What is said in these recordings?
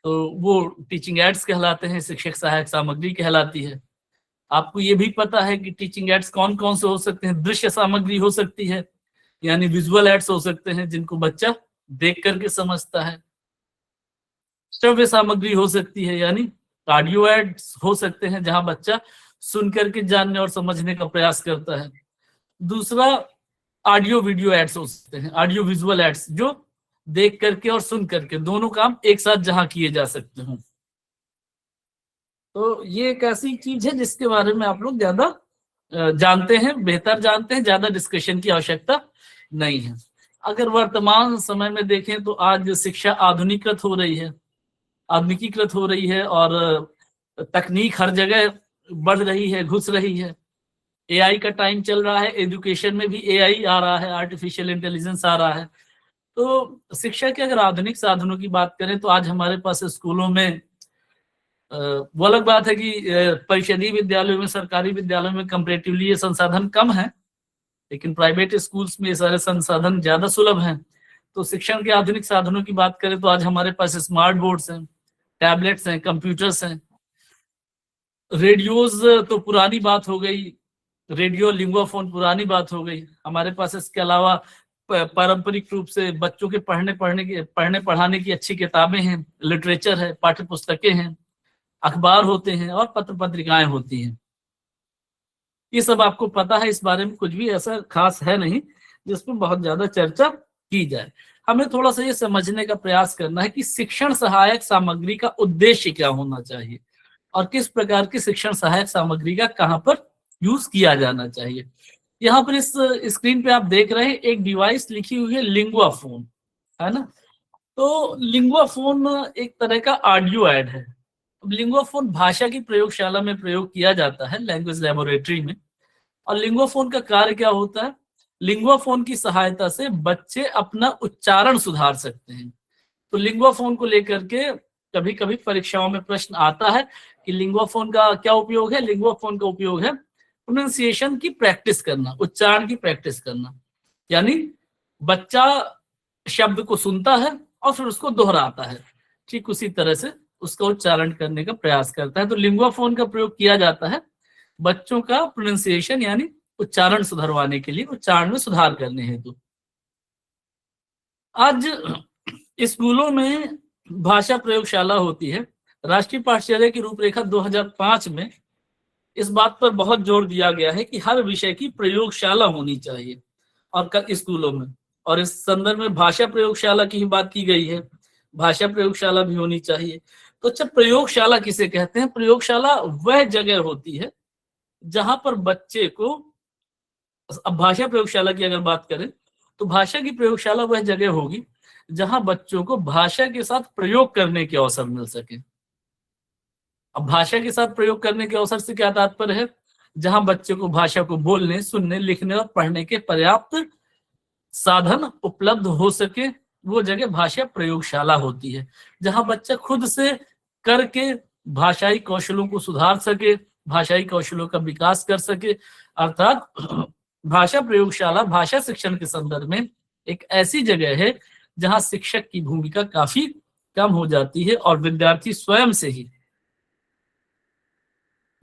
तो वो teaching ads कहलाते हैं, शिक्षक सहायक सामग्री कहलाती है। आपको ये भी पता है कि टीचिंग एड्स कौन कौन से हो सकते हैं। दृश्य सामग्री हो सकती है, यानी विजुअल एड्स हो सकते हैं जिनको बच्चा देख करके समझता है। श्रव्य सामग्री हो सकती है, यानी ऑडियो एड्स हो सकते हैं जहां बच्चा सुन करके जानने और समझने का प्रयास करता है। दूसरा, ऑडियो वीडियो एड्स हो सकते हैं, ऑडियो विजुअल एड्स, जो देख करके और सुन करके दोनों काम एक साथ जहां किए जा सकते हैं। तो ये एक ऐसी चीज है जिसके बारे में आप लोग ज्यादा जानते हैं, बेहतर जानते हैं, ज्यादा डिस्कशन की आवश्यकता नहीं है। अगर वर्तमान समय में देखें तो आज शिक्षा आधुनिकृत हो रही है, आधुनिकीकृत हो रही है, और तकनीक हर जगह बढ़ रही है, घुस रही है। एआई का टाइम चल रहा है, एजुकेशन में भी एआई आ रहा है, आर्टिफिशियल इंटेलिजेंस आ रहा है। तो शिक्षा के अगर आधुनिक साधनों की बात करें तो आज हमारे पास स्कूलों में वो अलग बात है कि परिषदीय विद्यालयों में, सरकारी विद्यालयों में कंपैरेटिवली ये संसाधन कम है, लेकिन प्राइवेट स्कूल्स में ये सारे संसाधन ज्यादा सुलभ हैं। तो शिक्षण के आधुनिक साधनों की बात करें तो आज हमारे पास स्मार्ट बोर्ड्स हैं, टैबलेट्स हैं, कंप्यूटर्स हैं। रेडियोज तो पुरानी बात हो गई, रेडियो लिंगुआ फोन पुरानी बात हो गई हमारे पास। इसके अलावा पारंपरिक रूप से बच्चों के पढ़ने पढ़ाने की अच्छी किताबें हैं, लिटरेचर है, पाठ्य पुस्तकें हैं, अखबार होते हैं और पत्र पत्रिकाएं होती हैं। ये सब आपको पता है, इस बारे में कुछ भी ऐसा खास है नहीं जिसमें बहुत ज्यादा चर्चा की जाए। हमें थोड़ा सा ये समझने का प्रयास करना है कि शिक्षण सहायक सामग्री का उद्देश्य क्या होना चाहिए और किस प्रकार की शिक्षण सहायक सामग्री का कहाँ पर यूज किया जाना चाहिए। यहाँ पर इस स्क्रीन पे आप देख रहे हैं एक डिवाइस लिखी हुई है लिंगुआ फोन, है ना। तो लिंगुआ फोन एक तरह का ऑडियो ऐड है। लिंगुआ फोन भाषा की प्रयोगशाला में प्रयोग किया जाता है, लैंग्वेज लेबोरेटरी में। और लिंगुआ फोन का कार्य क्या होता है? लिंगुआ फोन की सहायता से बच्चे अपना उच्चारण सुधार सकते हैं। तो लिंगुआ फोन को लेकर के कभी कभी परीक्षाओं में प्रश्न आता है कि लिंगुआ फोन का क्या उपयोग है। लिंगुआ फोन का उपयोग है प्रोनाउंसिएशन की प्रैक्टिस करना, उच्चारण की प्रैक्टिस करना। यानी बच्चा शब्द को सुनता है और फिर उसको दोहराता है, ठीक उसी तरह से उसका उच्चारण करने का प्रयास करता है। तो लिंगुआ फोन का प्रयोग किया जाता है बच्चों का प्रोनाउंसिएशन यानी उच्चारण सुधरवाने के लिए, उच्चारण में सुधार करने हेतु। आज स्कूलों में भाषा प्रयोगशाला होती है। राष्ट्रीय पाठ्यचर्या की रूपरेखा 2005 में इस बात पर बहुत जोर दिया गया है कि हर विषय की प्रयोगशाला होनी चाहिए और स्कूलों में। और इस संदर्भ में भाषा प्रयोगशाला की ही बात की गई है, भाषा प्रयोगशाला भी होनी चाहिए। तो अच्छा, प्रयोगशाला किसे कहते हैं? प्रयोगशाला वह जगह होती है जहां पर बच्चे को, अब भाषा प्रयोगशाला की अगर बात करें तो भाषा की प्रयोगशाला वह जगह होगी जहां बच्चों को भाषा के साथ प्रयोग करने के अवसर मिल सके। अब भाषा के साथ प्रयोग करने के अवसर से क्या तात्पर्य है? जहां बच्चे को भाषा को बोलने, सुनने, लिखने और पढ़ने के पर्याप्त साधन उपलब्ध हो सके, वो जगह भाषा प्रयोगशाला होती है। जहां बच्चा खुद से करके भाषाई कौशलों को सुधार सके, भाषाई कौशलों का विकास कर सके। अर्थात भाषा प्रयोगशाला भाषा शिक्षण के संदर्भ में एक ऐसी जगह है जहां शिक्षक की भूमिका काफी कम हो जाती है और विद्यार्थी स्वयं से ही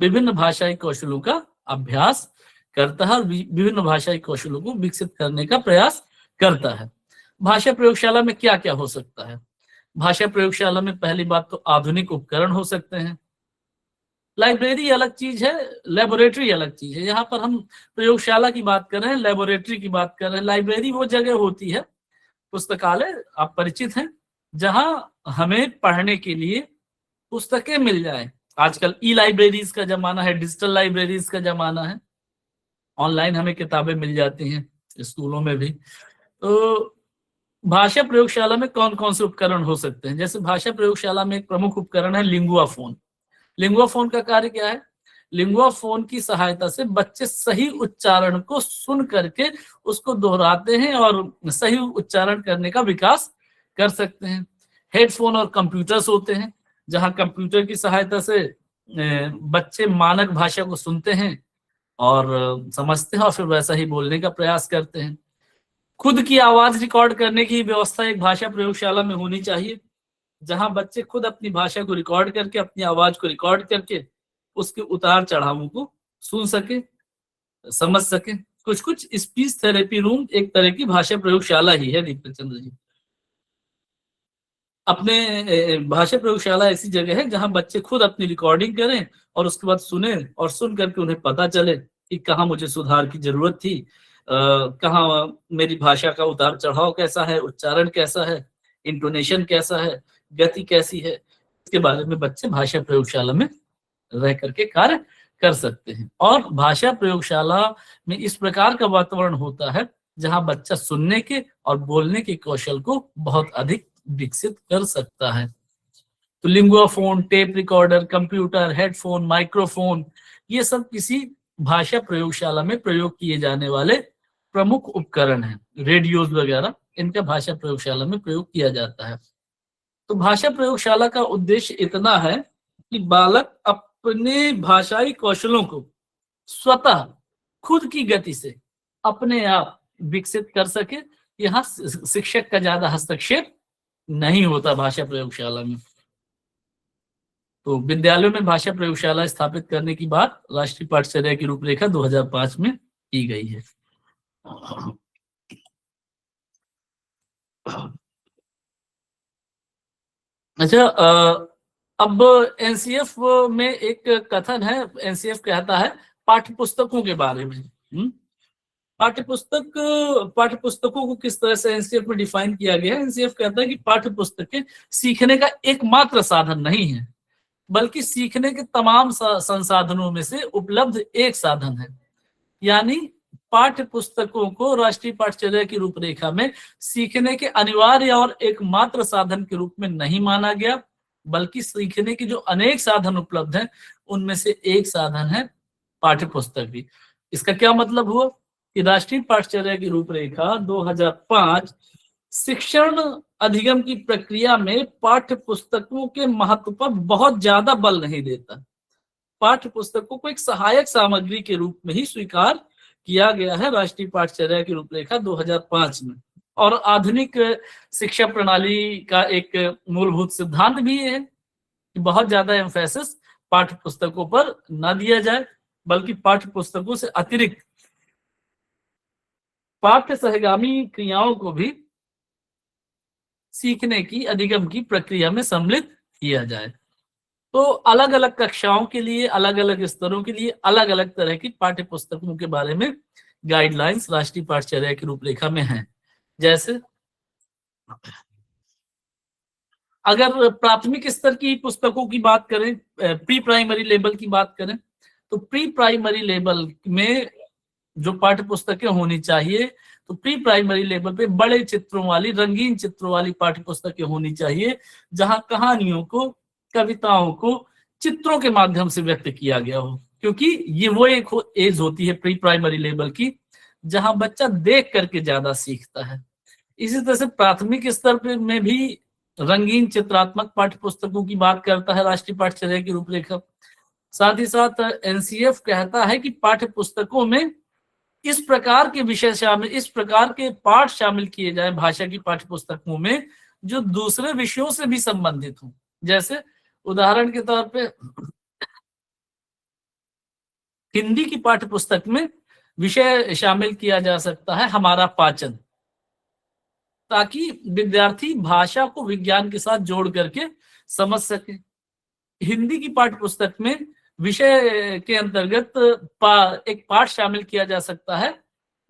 विभिन्न भाषाई कौशलों का अभ्यास करता है और विभिन्न भाषाई कौशलों को विकसित करने का प्रयास करता है। भाषा प्रयोगशाला में क्या क्या हो सकता है? भाषा प्रयोगशाला में पहली बात तो आधुनिक उपकरण हो सकते हैं। लाइब्रेरी अलग चीज है, लेबोरेटरी अलग चीज है। यहाँ पर हम प्रयोगशाला की बात कर रहे हैं, लेबोरेटरी की बात कर रहे हैं। लाइब्रेरी वो जगह होती है, पुस्तकालय आप परिचित हैं, जहां हमें पढ़ने के लिए पुस्तकें मिल जाए। आजकल ई लाइब्रेरीज का जमाना है, डिजिटल लाइब्रेरीज का जमाना है, ऑनलाइन हमें किताबें मिल जाती हैं स्कूलों में भी। तो भाषा प्रयोगशाला में कौन कौन से उपकरण हो सकते हैं? जैसे भाषा प्रयोगशाला में एक प्रमुख उपकरण है लिंगुआ फोन। लिंगुआ फोन का कार्य क्या है? लिंगुआ फोन की सहायता से बच्चे सही उच्चारण को सुन करके उसको दोहराते हैं और सही उच्चारण करने का विकास कर सकते हैं। हेडफोन और कंप्यूटर्स होते हैं, जहां कंप्यूटर की सहायता से बच्चे मानक भाषा को सुनते हैं और समझते हैं और फिर वैसा ही बोलने का प्रयास करते हैं। खुद की आवाज रिकॉर्ड करने की व्यवस्था एक भाषा प्रयोगशाला में होनी चाहिए। जहां बच्चे खुद अपनी भाषा को रिकॉर्ड करके, अपनी आवाज को रिकॉर्ड करके उसके उतार चढ़ावों को सुन सके, समझ सके। कुछ कुछ स्पीच थेरेपी रूम एक तरह की भाषा प्रयोगशाला ही है दीपक चंद्र जी। अपने भाषा प्रयोगशाला ऐसी जगह है जहां बच्चे खुद अपनी रिकॉर्डिंग करें और उसके बाद सुने, और सुन करके उन्हें पता चले कि कहाँ मुझे सुधार की जरूरत थी, कहाँ मेरी भाषा का उतार चढ़ाव कैसा है, उच्चारण कैसा है, इंटोनेशन कैसा है, गति कैसी है। इसके बारे में बच्चे भाषा प्रयोगशाला में रह करके कार्य कर सकते हैं। और भाषा प्रयोगशाला में इस प्रकार का वातावरण होता है जहां बच्चा सुनने के और बोलने के कौशल को बहुत अधिक विकसित कर सकता है। तो linguaphone, tape recorder, computer, headphone, microphone, ये सब किसी भाषा प्रयोगशाला में प्रयोग किए जाने वाले प्रमुख उपकरण हैं। रेडियोज वगैरह, इनका भाषा प्रयोगशाला में प्रयोग किया जाता है। तो भाषा प्रयोगशाला का उद्देश्य इतना है कि बालक अपने भाषाई कौशलों को स्वतः खुद की गति से अपने आप विकसित कर सके। यहाँ शिक्षक का ज्यादा हस्तक्षेप नहीं होता भाषा प्रयोगशाला में। तो विद्यालयों में भाषा प्रयोगशाला स्थापित करने की बात राष्ट्रीय पाठ्यचर्या की रूपरेखा 2005 में की गई है। अच्छा, अब एनसीएफ में एक कथन है, एनसीएफ कहता है पाठ्य पुस्तकों के बारे में। पाठ्य पुस्तकों को किस तरह से एनसीएफ में डिफाइन किया गया है। एनसीएफ कहता है कि पाठ्य पुस्तकें सीखने का एकमात्र साधन नहीं है, बल्कि सीखने के तमाम संसाधनों में से उपलब्ध एक साधन है। यानी पाठ्य पुस्तकों को राष्ट्रीय पाठ्यचर्या की रूपरेखा में सीखने के अनिवार्य और एकमात्र साधन के रूप में नहीं माना गया, बल्कि सीखने के जो अनेक साधन उपलब्ध हैं उनमें से एक साधन है पाठ्य पुस्तक भी। इसका क्या मतलब हुआ कि राष्ट्रीय पाठ्यचर्या की रूपरेखा 2005 शिक्षण अधिगम की प्रक्रिया में पाठ्य पुस्तकों के महत्व पर बहुत ज्यादा बल नहीं देता। पाठ्य पुस्तकों को एक सहायक सामग्री के रूप में ही स्वीकार किया गया है राष्ट्रीय पाठ्यचर्या की रूपरेखा 2005 में। और आधुनिक शिक्षा प्रणाली का एक मूलभूत सिद्धांत भी है कि बहुत ज्यादा एम्फेसिस पाठ्य पुस्तकों पर न दिया जाए, बल्कि पाठ्य पुस्तकों से अतिरिक्त पाठ्य सहगामी क्रियाओं को भी सीखने की, अधिगम की प्रक्रिया में सम्मिलित किया जाए। तो अलग अलग कक्षाओं के लिए, अलग अलग स्तरों के लिए अलग अलग तरह की पाठ्य पुस्तकों के बारे में गाइडलाइंस राष्ट्रीय पाठ्यचर्या की रूपरेखा में हैं। जैसे अगर प्राथमिक स्तर की पुस्तकों की बात करें, प्री प्राइमरी लेवल की बात करें, तो प्री प्राइमरी लेवल में जो पाठ्य पुस्तकें होनी चाहिए, तो प्री प्राइमरी लेवल पे बड़े चित्रों वाली, रंगीन चित्रों वाली पाठ्य पुस्तकें होनी चाहिए, जहां कहानियों को, कविताओं को चित्रों के माध्यम से व्यक्त किया गया हो। क्योंकि ये वो एक एज होती है प्री प्राइमरी लेवल की जहां बच्चा देख करके ज्यादा सीखता है। इसी तरह से प्राथमिक स्तर पे में भी रंगीन चित्रात्मक पाठ्य पुस्तकों की बात करता है राष्ट्रीय पाठ्यचर्या की रूपरेखा। साथ ही साथ एनसीएफ कहता है कि पाठ्य पुस्तकों में इस प्रकार के विषय शामिल, इस प्रकार के पाठ शामिल किए जाए भाषा की पाठ्य पुस्तकों में जो दूसरे विषयों से भी संबंधित हों। जैसे उदाहरण के तौर पे हिंदी की पाठ्य पुस्तक में विषय शामिल किया जा सकता है हमारा पाचन, ताकि विद्यार्थी भाषा को विज्ञान के साथ जोड़ करके समझ सके। हिंदी की पाठ्य पुस्तक में विषय के अंतर्गत एक पाठ शामिल किया जा सकता है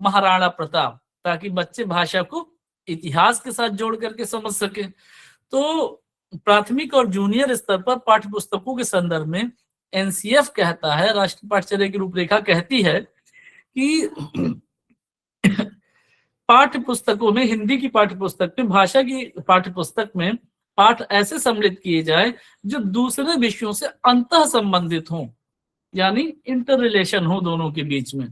महाराणा प्रताप, ताकि बच्चे भाषा को इतिहास के साथ जोड़ करके समझ सके। तो प्राथमिक और जूनियर स्तर पर पाठ्य पुस्तकों के संदर्भ में एनसीएफ कहता है, राष्ट्रीय पाठ्यचर्या की रूपरेखा कहती है कि पाठ्य पुस्तकों में, हिंदी की पाठ्य पुस्तक में, भाषा की पाठ्य पुस्तक में पाठ ऐसे सम्मिलित किए जाए जो दूसरे विषयों से अंतः संबंधित हों, यानी इंटर रिलेशन हो दोनों के बीच में,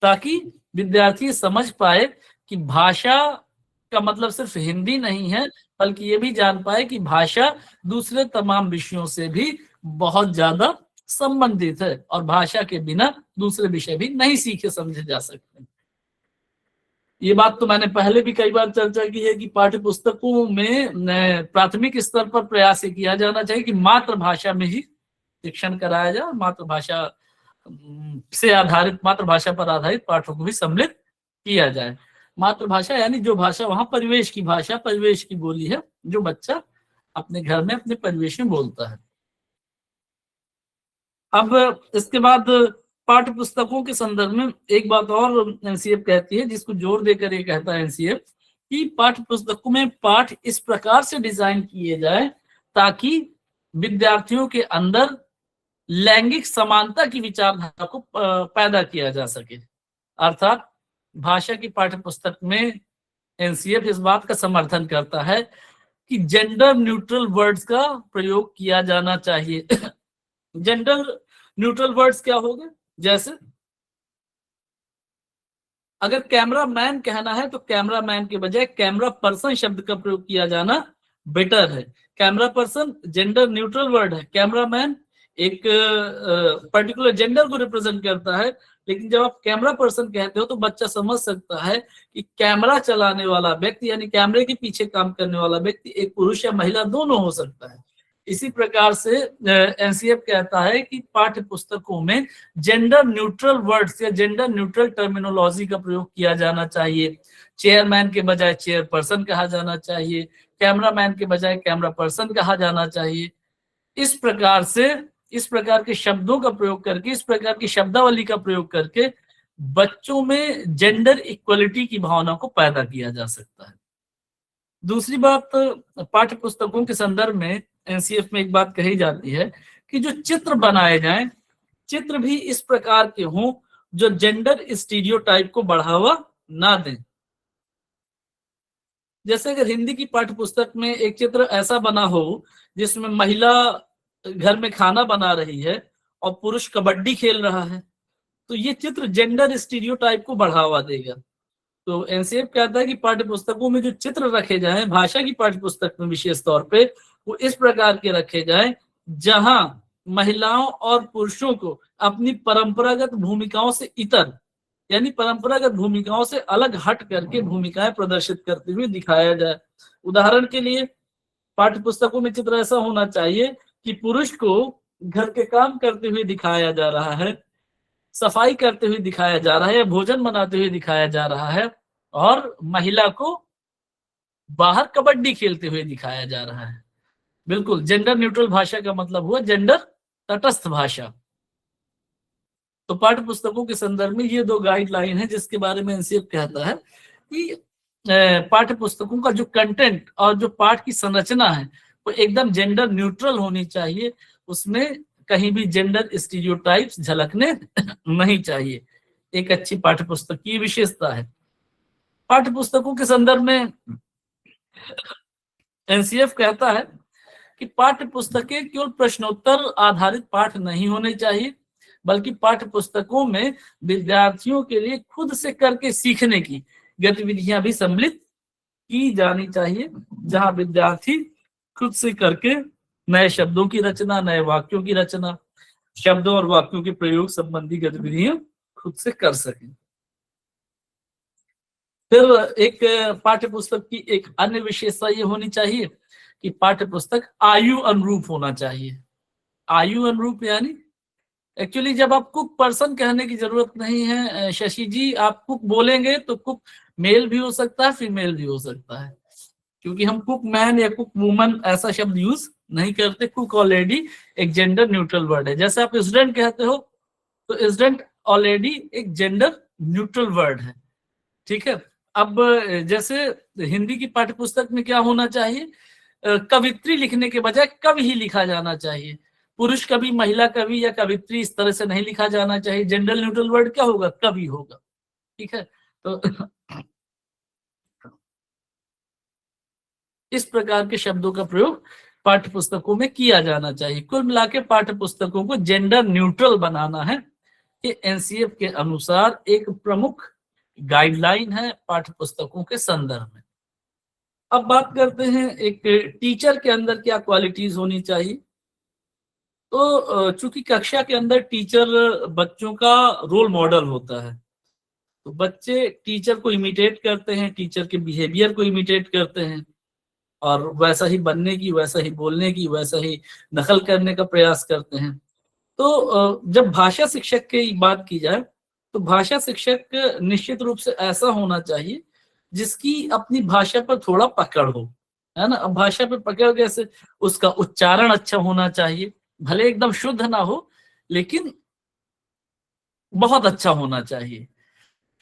ताकि विद्यार्थी समझ पाए कि भाषा का मतलब सिर्फ हिंदी नहीं है, बल्कि ये भी जान पाए कि भाषा दूसरे तमाम विषयों से भी बहुत ज्यादा संबंधित है और भाषा के बिना दूसरे विषय भी नहीं सीखे समझे जा सकते। ये बात तो मैंने पहले भी कई बार चर्चा की है कि पाठ्य पुस्तकों में प्राथमिक स्तर पर प्रयास ये किया जाना चाहिए कि मातृभाषा में ही शिक्षण कराया जाए, मातृभाषा से आधारित, मातृभाषा पर आधारित पाठों को भी सम्मिलित किया जाए। मातृभाषा यानी जो भाषा वहां परिवेश की भाषा, परिवेश की बोली है, जो बच्चा अपने घर में अपने परिवेश में बोलता है। अब इसके बाद पाठ्य पुस्तकों के संदर्भ में एक बात और एनसीएफ कहती है, जिसको जोर देकर ये कहता है एनसीएफ कि पाठ्य पुस्तकों में पाठ इस प्रकार से डिजाइन किए जाए ताकि विद्यार्थियों के अंदर लैंगिक समानता की विचारधारा को पैदा किया जा सके। अर्थात भाषा की पाठ्य पुस्तक में एनसीएफ इस बात का समर्थन करता है कि जेंडर न्यूट्रल वर्ड्स का प्रयोग किया जाना चाहिए। जेंडर न्यूट्रल वर्ड्स क्या होंगे? जैसे अगर कैमरा मैन कहना है तो कैमरा मैन के बजाय कैमरा पर्सन शब्द का प्रयोग किया जाना बेटर है। Camera person gender neutral word है, कैमरा मैन एक पर्टिकुलर जेंडर को रिप्रेजेंट करता है, लेकिन जब आप कैमरा पर्सन कहते हो तो बच्चा समझ सकता है कि कैमरा चलाने वाला व्यक्ति यानी कैमरे के पीछे काम करने वाला व्यक्ति एक पुरुष या महिला दोनों हो सकता है। इसी प्रकार से एनसीएफ कहता है कि पाठ्य पुस्तकों में जेंडर न्यूट्रल वर्ड्स या जेंडर न्यूट्रल टर्मिनोलॉजी का प्रयोग किया जाना चाहिए। चेयरमैन के बजाय चेयर पर्सन कहा जाना चाहिए, कैमरा मैन के बजाय कैमरा पर्सन कहा जाना चाहिए। इस प्रकार से, इस प्रकार के शब्दों का प्रयोग करके, इस प्रकार की शब्दावली का प्रयोग करके बच्चों में जेंडर इक्वलिटी की भावना को पैदा किया जा सकता है। दूसरी बात, पाठ्य पुस्तकों के संदर्भ में एनसीएफ में एक बात कही जाती है कि जो चित्र बनाए जाएं, चित्र भी इस प्रकार के हों जो जेंडर स्टीरियोटाइप को बढ़ावा ना दें। जैसे अगर हिंदी की पाठ्य पुस्तक में एक चित्र ऐसा बना हो जिसमें महिला घर में खाना बना रही है और पुरुष कबड्डी खेल रहा है, तो ये चित्र जेंडर स्टीरियोटाइप को बढ़ावा देगा। तो एनसीएफ कहता है कि पाठ्य पुस्तकों में जो चित्र रखे जाएं, भाषा की पाठ्य पुस्तक में विशेष तौर पे, वो इस प्रकार के रखे जाएं जहां महिलाओं और पुरुषों को अपनी परंपरागत भूमिकाओं से इतर यानी परंपरागत भूमिकाओं से अलग हट करके भूमिकाएं प्रदर्शित करते हुए दिखाया जाए। उदाहरण के लिए पाठ्य पुस्तकों में चित्र ऐसा होना चाहिए कि पुरुष को घर के काम करते हुए दिखाया जा रहा है, सफाई करते हुए दिखाया जा रहा है या भोजन बनाते हुए दिखाया जा रहा है, और महिला को बाहर कबड्डी खेलते हुए दिखाया जा रहा है। बिल्कुल जेंडर न्यूट्रल भाषा का मतलब हुआ जेंडर तटस्थ भाषा। तो पाठ्य पुस्तकों के संदर्भ में ये दो गाइडलाइन है जिसके बारे में एनसीएफ कहता है कि पाठ्य पुस्तकों का जो कंटेंट और जो पाठ की संरचना है वो एकदम जेंडर न्यूट्रल होनी चाहिए, उसमें कहीं भी जेंडर स्टीरियोटाइप्स झलकने नहीं चाहिए। एक अच्छी पाठ्य पुस्तक की विशेषता है। पाठ्य पुस्तकों के संदर्भ में एनसीएफ कहता है कि पाठ्य पुस्तकें केवल प्रश्नोत्तर आधारित पाठ नहीं होने चाहिए, बल्कि पाठ्य पुस्तकों में विद्यार्थियों के लिए खुद से करके सीखने की गतिविधियां भी सम्मिलित की जानी चाहिए, जहां विद्यार्थी खुद से करके नए शब्दों की रचना, नए वाक्यों की रचना, शब्दों और वाक्यों के प्रयोग संबंधी गतिविधियां खुद से कर सकें। फिर एक पाठ्य पुस्तक की एक अन्य विशेषता ये होनी चाहिए कि पाठ्य पुस्तक आयु अनुरूप होना चाहिए। आयु अनुरूप यानी एक्चुअली जब आप कुक पर्सन कहने की जरूरत नहीं है शशि जी, आप कुक बोलेंगे तो कुक मेल भी हो सकता है, फीमेल भी हो सकता है, क्योंकि हम कुक मैन या कुक वुमन ऐसा शब्द यूज नहीं करते। कुक ऑलरेडी एक जेंडर न्यूट्रल वर्ड है। जैसे आप स्टूडेंट कहते हो तो स्टूडेंट ऑलरेडी एक जेंडर न्यूट्रल वर्ड है, ठीक है। अब जैसे हिंदी की पाठ्य पुस्तक में क्या होना चाहिए, कवित्री लिखने के बजाय कवि ही लिखा जाना चाहिए। पुरुष कवि, महिला कवि या कवित्री इस तरह से नहीं लिखा जाना चाहिए। जेंडर न्यूट्रल वर्ड क्या होगा, कवि होगा, ठीक है। तो इस प्रकार के शब्दों का प्रयोग पाठ्य पुस्तकों में किया जाना चाहिए। कुल मिला के पाठ्य पुस्तकों को जेंडर न्यूट्रल बनाना है, ये एनसीएफ के अनुसार एक प्रमुख गाइडलाइन है पाठ्य पुस्तकों के संदर्भ में। अब बात करते हैं एक टीचर के अंदर क्या क्वालिटीज होनी चाहिए। तो चूंकि कक्षा के अंदर टीचर बच्चों का रोल मॉडल होता है, तो बच्चे टीचर को इमिटेट करते हैं, टीचर के बिहेवियर को इमिटेट करते हैं और वैसा ही बनने की, वैसा ही बोलने की, वैसा ही नकल करने का प्रयास करते हैं। तो जब भाषा शिक्षक की बात की जाए तो भाषा शिक्षक निश्चित रूप से ऐसा होना चाहिए जिसकी अपनी भाषा पर थोड़ा पकड़ हो, है ना। अब भाषा पे पकड़ कैसे, उसका उच्चारण अच्छा होना चाहिए, भले एकदम शुद्ध ना हो लेकिन बहुत अच्छा होना चाहिए।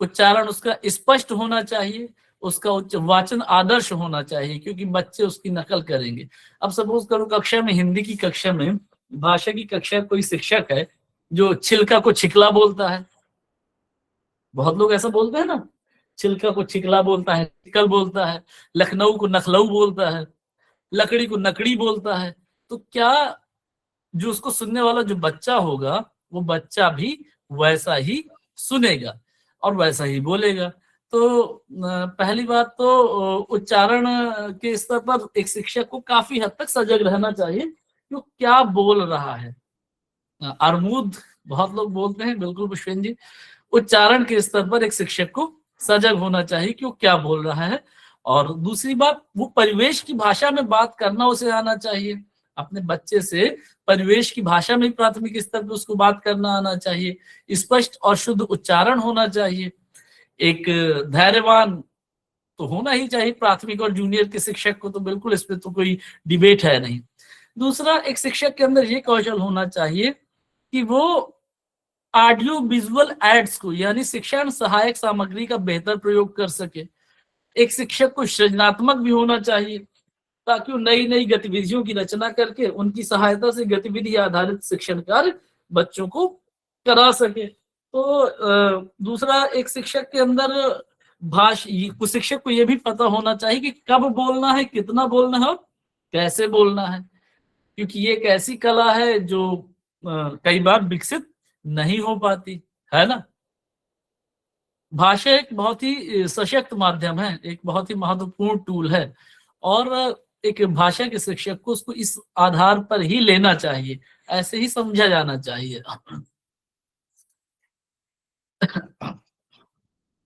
उच्चारण उसका स्पष्ट होना चाहिए, उसका वाचन आदर्श होना चाहिए, क्योंकि बच्चे उसकी नकल करेंगे। अब सपोज करो कक्षा में, हिंदी की कक्षा में, भाषा की कक्षा, कोई शिक्षक है जो छिलका को छिकला बोलता है। बहुत लोग ऐसा बोलते हैं ना, छिलका को छिकला बोलता है, छिकल बोलता है, लखनऊ को नखलऊ बोलता है, लकड़ी को नकड़ी बोलता है। तो क्या जो उसको सुनने वाला जो बच्चा होगा, वो बच्चा भी वैसा ही सुनेगा और वैसा ही बोलेगा। तो पहली बात तो उच्चारण के स्तर पर एक शिक्षक को काफी हद तक सजग रहना चाहिए कि वो क्या बोल रहा है। अरमूद बहुत लोग बोलते हैं, बिल्कुल पुष्पेन जी। उच्चारण के स्तर पर एक शिक्षक को सजग होना चाहिए कि वो क्या बोल रहा है। और दूसरी बात, वो परिवेश की भाषा में बात करना उसे आना चाहिए। अपने बच्चे से परिवेश की भाषा में प्राथमिक स्तर पर उसको बात करना आना चाहिए। स्पष्ट और शुद्ध उच्चारण होना चाहिए। एक धैर्यवान तो होना ही चाहिए प्राथमिक और जूनियर के शिक्षक को, तो बिल्कुल इस पे तो कोई डिबेट है नहीं। दूसरा, एक शिक्षक के अंदर ये कौशल होना चाहिए कि वो ऑडियो विजुअल एड्स को, यानी शिक्षण सहायक सामग्री का बेहतर प्रयोग कर सके। एक शिक्षक को सृजनात्मक भी होना चाहिए ताकि वो नई नई गतिविधियों की रचना करके उनकी सहायता से गतिविधि आधारित शिक्षण कार्य बच्चों को करा सके। तो दूसरा, एक शिक्षक के अंदर कुछ शिक्षक को यह भी पता होना चाहिए कि कब बोलना है, कितना बोलना है और कैसे बोलना है, क्योंकि ये एक ऐसी कला है जो कई बार विकसित नहीं हो पाती, है ना। भाषा एक बहुत ही सशक्त माध्यम है, एक बहुत ही महत्वपूर्ण टूल है और एक भाषा के शिक्षक को उसको इस आधार पर ही लेना चाहिए, ऐसे ही समझा जाना चाहिए।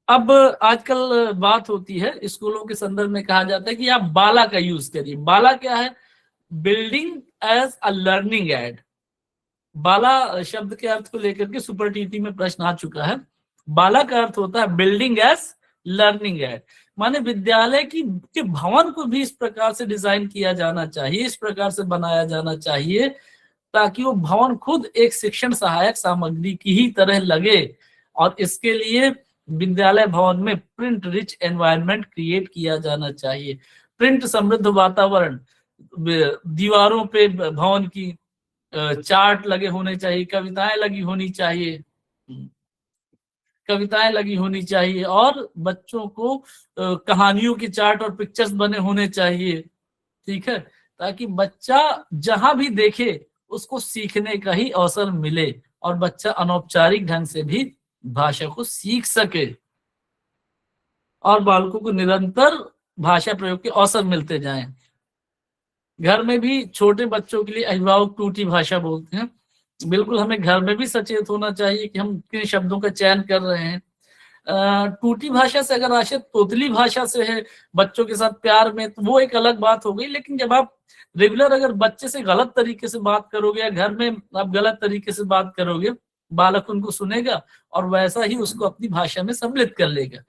अब आजकल बात होती है स्कूलों के संदर्भ में, कहा जाता है कि आप बाला का यूज करिए। बाला क्या है? Building as a learning aid. BALA शब्द के अर्थ को लेकर के सुपर टीटी में प्रश्न आ चुका है। बाला का अर्थ होता है बिल्डिंग एज लर्निंग एड, माने विद्यालय की के भवन को भी इस प्रकार से डिजाइन किया जाना चाहिए, इस प्रकार से बनाया जाना चाहिए ताकि वो भवन खुद एक शिक्षण सहायक सामग्री की ही तरह लगे। और इसके लिए विद्यालय भवन में प्रिंट रिच एनवायरनमेंट क्रिएट किया जाना चाहिए, प्रिंट समृद्ध वातावरण, दीवारों पे भवन की चार्ट लगे होने चाहिए, कविताएं लगी होनी चाहिए, कविताएं लगी होनी चाहिए और बच्चों को कहानियों के चार्ट और पिक्चर्स बने होने चाहिए। ठीक है, ताकि बच्चा जहां भी देखे उसको सीखने का ही अवसर मिले और बच्चा अनौपचारिक ढंग से भी भाषा को सीख सके और बालकों को निरंतर भाषा प्रयोग के अवसर मिलते जाएं। घर में भी छोटे बच्चों के लिए अभिभावक टूटी भाषा बोलते हैं। बिल्कुल हमें घर में भी सचेत होना चाहिए कि हम किन शब्दों का चयन कर रहे हैं। टूटी भाषा से अगर आशय तोतली भाषा से है बच्चों के साथ प्यार में, तो वो एक अलग बात हो गई। लेकिन जब आप रेगुलर अगर बच्चे से गलत तरीके से बात करोगे या घर में आप गलत तरीके से बात करोगे, बालक उनको सुनेगा और वैसा ही उसको अपनी भाषा में सम्मिलित कर लेगा।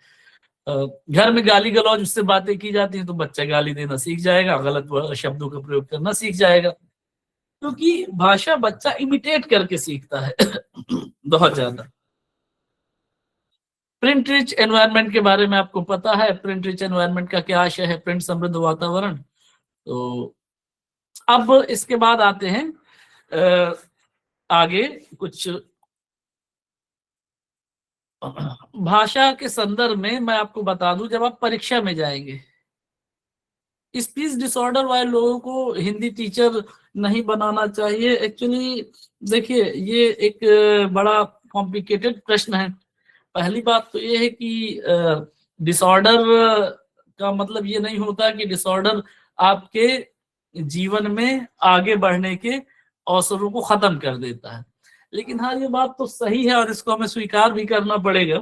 घर में गाली गलौज उससे बातें की जाती हैं तो बच्चा गाली देना सीख जाएगा, गलत शब्दों का प्रयोग करना सीख जाएगा, क्योंकि भाषा बच्चा इमिटेट करके सीखता है बहुत ज्यादा। प्रिंट रिच एनवायरनमेंट के बारे में आपको पता है, प्रिंट रिच एनवायरनमेंट का क्या आशय है? प्रिंट समृद्ध वातावरण। तो अब इसके बाद आते हैं आगे कुछ भाषा के संदर्भ में मैं आपको बता दूं, जब आप परीक्षा में जाएंगे, स्पीच डिसऑर्डर वाले लोगों को हिंदी टीचर नहीं बनाना चाहिए। एक्चुअली देखिए, ये एक बड़ा कॉम्प्लिकेटेड प्रश्न है। पहली बात तो ये है कि डिसऑर्डर का मतलब ये नहीं होता कि डिसऑर्डर आपके जीवन में आगे बढ़ने के अवसरों को खत्म कर देता है। लेकिन हाँ, ये बात तो सही है और इसको हमें स्वीकार भी करना पड़ेगा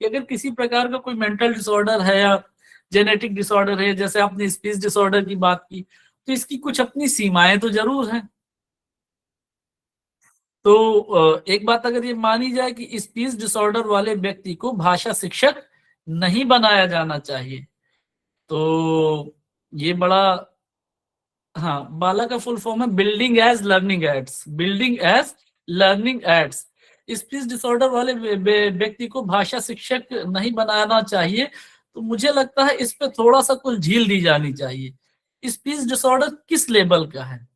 कि अगर किसी प्रकार का कोई मेंटल डिसऑर्डर है या जेनेटिक डिसऑर्डर है, जैसे आपने स्पीच डिसऑर्डर की बात की, तो इसकी कुछ अपनी सीमाएं तो जरूर हैं। तो एक बात अगर ये मानी जाए कि स्पीच डिसऑर्डर वाले व्यक्ति को भाषा शिक्षक नहीं बनाया जाना चाहिए, तो ये बड़ा, हाँ, बाला का फुल फॉर्म है building as learning aids, building as learning aids. Speech disorder वाले व्यक्ति को भाषा शिक्षक नहीं बनाना चाहिए, तो मुझे लगता है इस पे थोड़ा सा कुछ ढील दी जानी चाहिए। स्पीच डिसऑर्डर किस लेवल का है,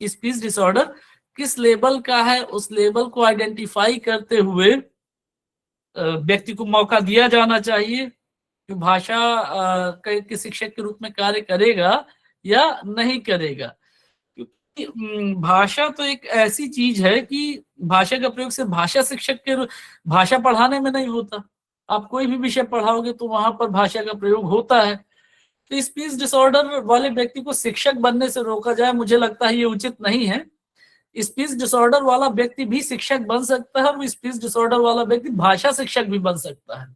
स्पीच डिसऑर्डर किस लेवल का है, उस लेवल को आइडेंटिफाई करते हुए व्यक्ति को मौका दिया जाना चाहिए कि भाषा के शिक्षक के रूप में कार्य करेगा या नहीं करेगा। क्योंकि भाषा तो एक ऐसी चीज है कि भाषा का प्रयोग सिर्फ भाषा शिक्षक के भाषा पढ़ाने में नहीं होता, आप कोई भी विषय पढ़ाओगे तो वहां पर भाषा का प्रयोग होता है। तो स्पीच डिसऑर्डर वाले व्यक्ति को शिक्षक बनने से रोका जाए, मुझे लगता है ये उचित नहीं है। स्पीच डिसऑर्डर वाला व्यक्ति भी शिक्षक बन सकता है और स्पीच डिसऑर्डर वाला व्यक्ति भाषा शिक्षक भी बन सकता है,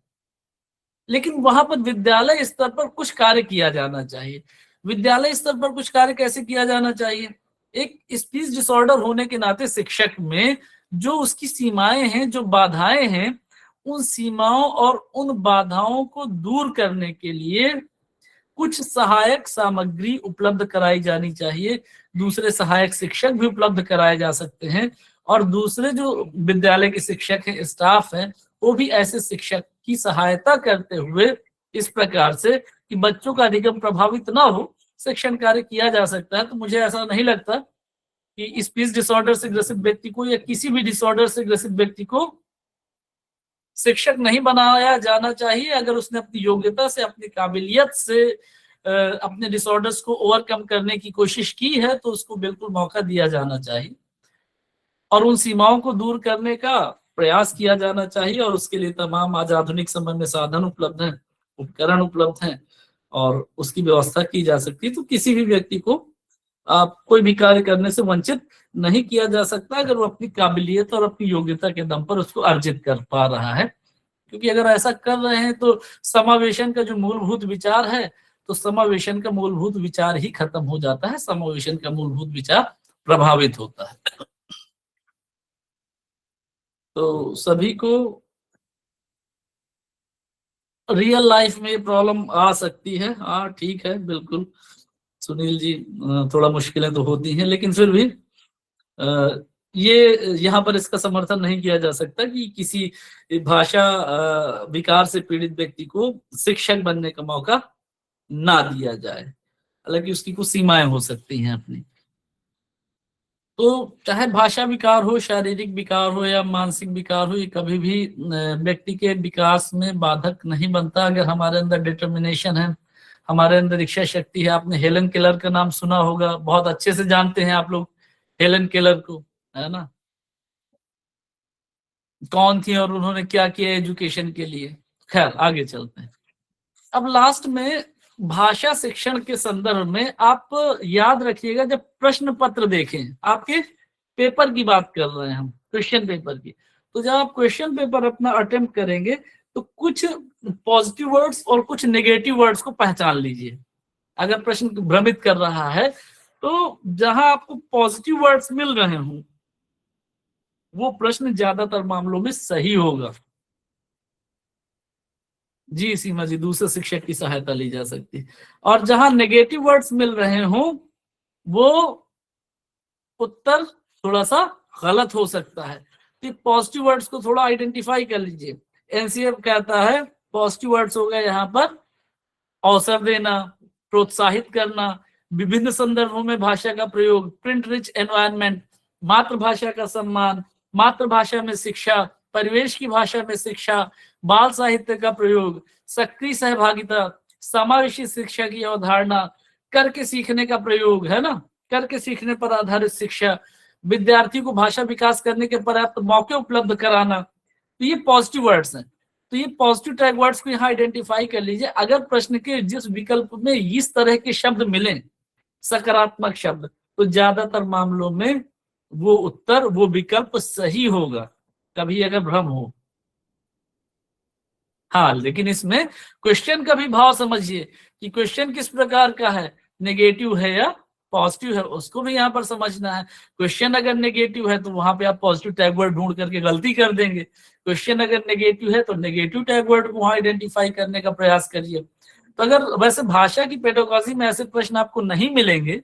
लेकिन वहां पर विद्यालय स्तर पर कुछ कार्य किया जाना चाहिए। विद्यालय स्तर पर कुछ कार्य कैसे किया जाना चाहिए, एक स्पीच डिसऑर्डर होने के नाते शिक्षक में जो उसकी सीमाएं हैं, जो बाधाएं हैं, उन सीमाओं और उन बाधाओं को दूर करने के लिए कुछ सहायक सामग्री उपलब्ध कराई जानी चाहिए। दूसरे सहायक शिक्षक भी उपलब्ध कराए जा सकते हैं और दूसरे जो विद्यालय के शिक्षक हैं, स्टाफ हैं, वो भी ऐसे शिक्षक की सहायता करते हुए इस प्रकार से कि बच्चों का निगम प्रभावित ना हो, शिक्षण कार्य किया जा सकता है। तो मुझे ऐसा नहीं लगता कि स्पीच डिसऑर्डर से ग्रसित व्यक्ति को या किसी भी डिसऑर्डर से ग्रसित व्यक्ति को शिक्षक नहीं बनाया जाना चाहिए। अगर उसने अपनी योग्यता से, अपनी काबिलियत से अपने डिसऑर्डर्स को ओवरकम करने की कोशिश की है तो उसको बिल्कुल मौका दिया जाना चाहिए और उन सीमाओं को दूर करने का प्रयास किया जाना चाहिए। और उसके लिए तमाम आज आधुनिक समय में साधन उपलब्ध हैं, उपकरण उपलब्ध हैं और उसकी व्यवस्था की जा सकती है। तो किसी भी व्यक्ति को कोई भी कार्य करने से वंचित नहीं किया जा सकता अगर वो अपनी काबिलियत और अपनी योग्यता के दम पर उसको अर्जित कर पा रहा है। क्योंकि अगर ऐसा कर रहे हैं तो समावेशन का जो मूलभूत विचार है, तो समावेशन का मूलभूत विचार ही खत्म हो जाता है, समावेशन का मूलभूत विचार प्रभावित होता है। तो सभी को रियल लाइफ में प्रॉब्लम आ सकती है, हाँ ठीक है, बिल्कुल सुनील जी, थोड़ा मुश्किलें तो होती हैं, लेकिन फिर भी ये यहाँ पर इसका समर्थन नहीं किया जा सकता कि किसी भाषा विकार से पीड़ित व्यक्ति को शिक्षक बनने का मौका ना दिया जाए, हालांकि उसकी कुछ सीमाएं हो सकती हैं अपनी। तो चाहे भाषा विकार हो, शारीरिक विकार हो या मानसिक विकार हो, ये कभी भी व्यक्ति के विकास में बाधक नहीं बनता अगर हमारे अंदर डिटर्मिनेशन है, हमारे अंदर इच्छा शक्ति है। आपने हेलन केलर का नाम सुना होगा, बहुत अच्छे से जानते हैं आप लोग हेलन केलर को, है ना, कौन थी और उन्होंने क्या किया एजुकेशन के लिए। खैर आगे चलते हैं। अब लास्ट में भाषा शिक्षण के संदर्भ में आप याद रखिएगा, जब प्रश्न पत्र देखें, आपके पेपर की बात कर रहे हैं हम, क्वेश्चन पेपर की, तो जब आप क्वेश्चन पेपर अपना अटेम्प्ट करेंगे तो कुछ पॉजिटिव वर्ड्स और कुछ नेगेटिव वर्ड्स को पहचान लीजिए। अगर प्रश्न भ्रमित कर रहा है तो जहां आपको पॉजिटिव वर्ड्स मिल रहे हों वो प्रश्न ज्यादातर मामलों में सही होगा। जी सीमा जी, दूसरे शिक्षक की सहायता ली जा सकती है। और जहां नेगेटिव वर्ड्स मिल रहे हों वो उत्तर थोड़ा सा गलत हो सकता है। तो पॉजिटिव वर्ड्स को थोड़ा आइडेंटिफाई कर लीजिए। एनसीएफ कहता है पॉजिटिव वर्ड्स हो गए यहाँ पर अवसर देना, प्रोत्साहित करना, विभिन्न संदर्भों में भाषा का प्रयोग, प्रिंट रिच एनवायरनमेंट, मातृभाषा का सम्मान, मातृभाषा में शिक्षा, परिवेश की भाषा में शिक्षा, बाल साहित्य का प्रयोग, सक्रिय सहभागिता, समावेशी शिक्षा की अवधारणा, करके सीखने का प्रयोग, है ना, करके सीखने पर आधारित शिक्षा, विद्यार्थी को भाषा विकास करने के पर्याप्त मौके उपलब्ध कराना। तो ये पॉजिटिव वर्ड्स हैं। तो ये पॉजिटिव टैग वर्ड्स को यहाँ आइडेंटिफाई कर लीजिए। अगर प्रश्न के जिस विकल्प में इस तरह के शब्द मिले, सकारात्मक शब्द, तो ज्यादातर मामलों में वो उत्तर, वो विकल्प सही होगा। कभी अगर भ्रम हो हाँ, लेकिन इसमें क्वेश्चन का भी भाव समझिए कि क्वेश्चन किस प्रकार का है, नेगेटिव है या पॉजिटिव है, उसको भी यहाँ पर समझना है। क्वेश्चन अगर नेगेटिव है तो वहां पे आप पॉजिटिव टैग वर्ड ढूंढ करके गलती कर देंगे। क्वेश्चन अगर नेगेटिव है तो नेगेटिव टैग वर्ड को वहां आइडेंटिफाई करने का प्रयास करिए। तो अगर वैसे भाषा की पेडागोजी में ऐसे प्रश्न आपको नहीं मिलेंगे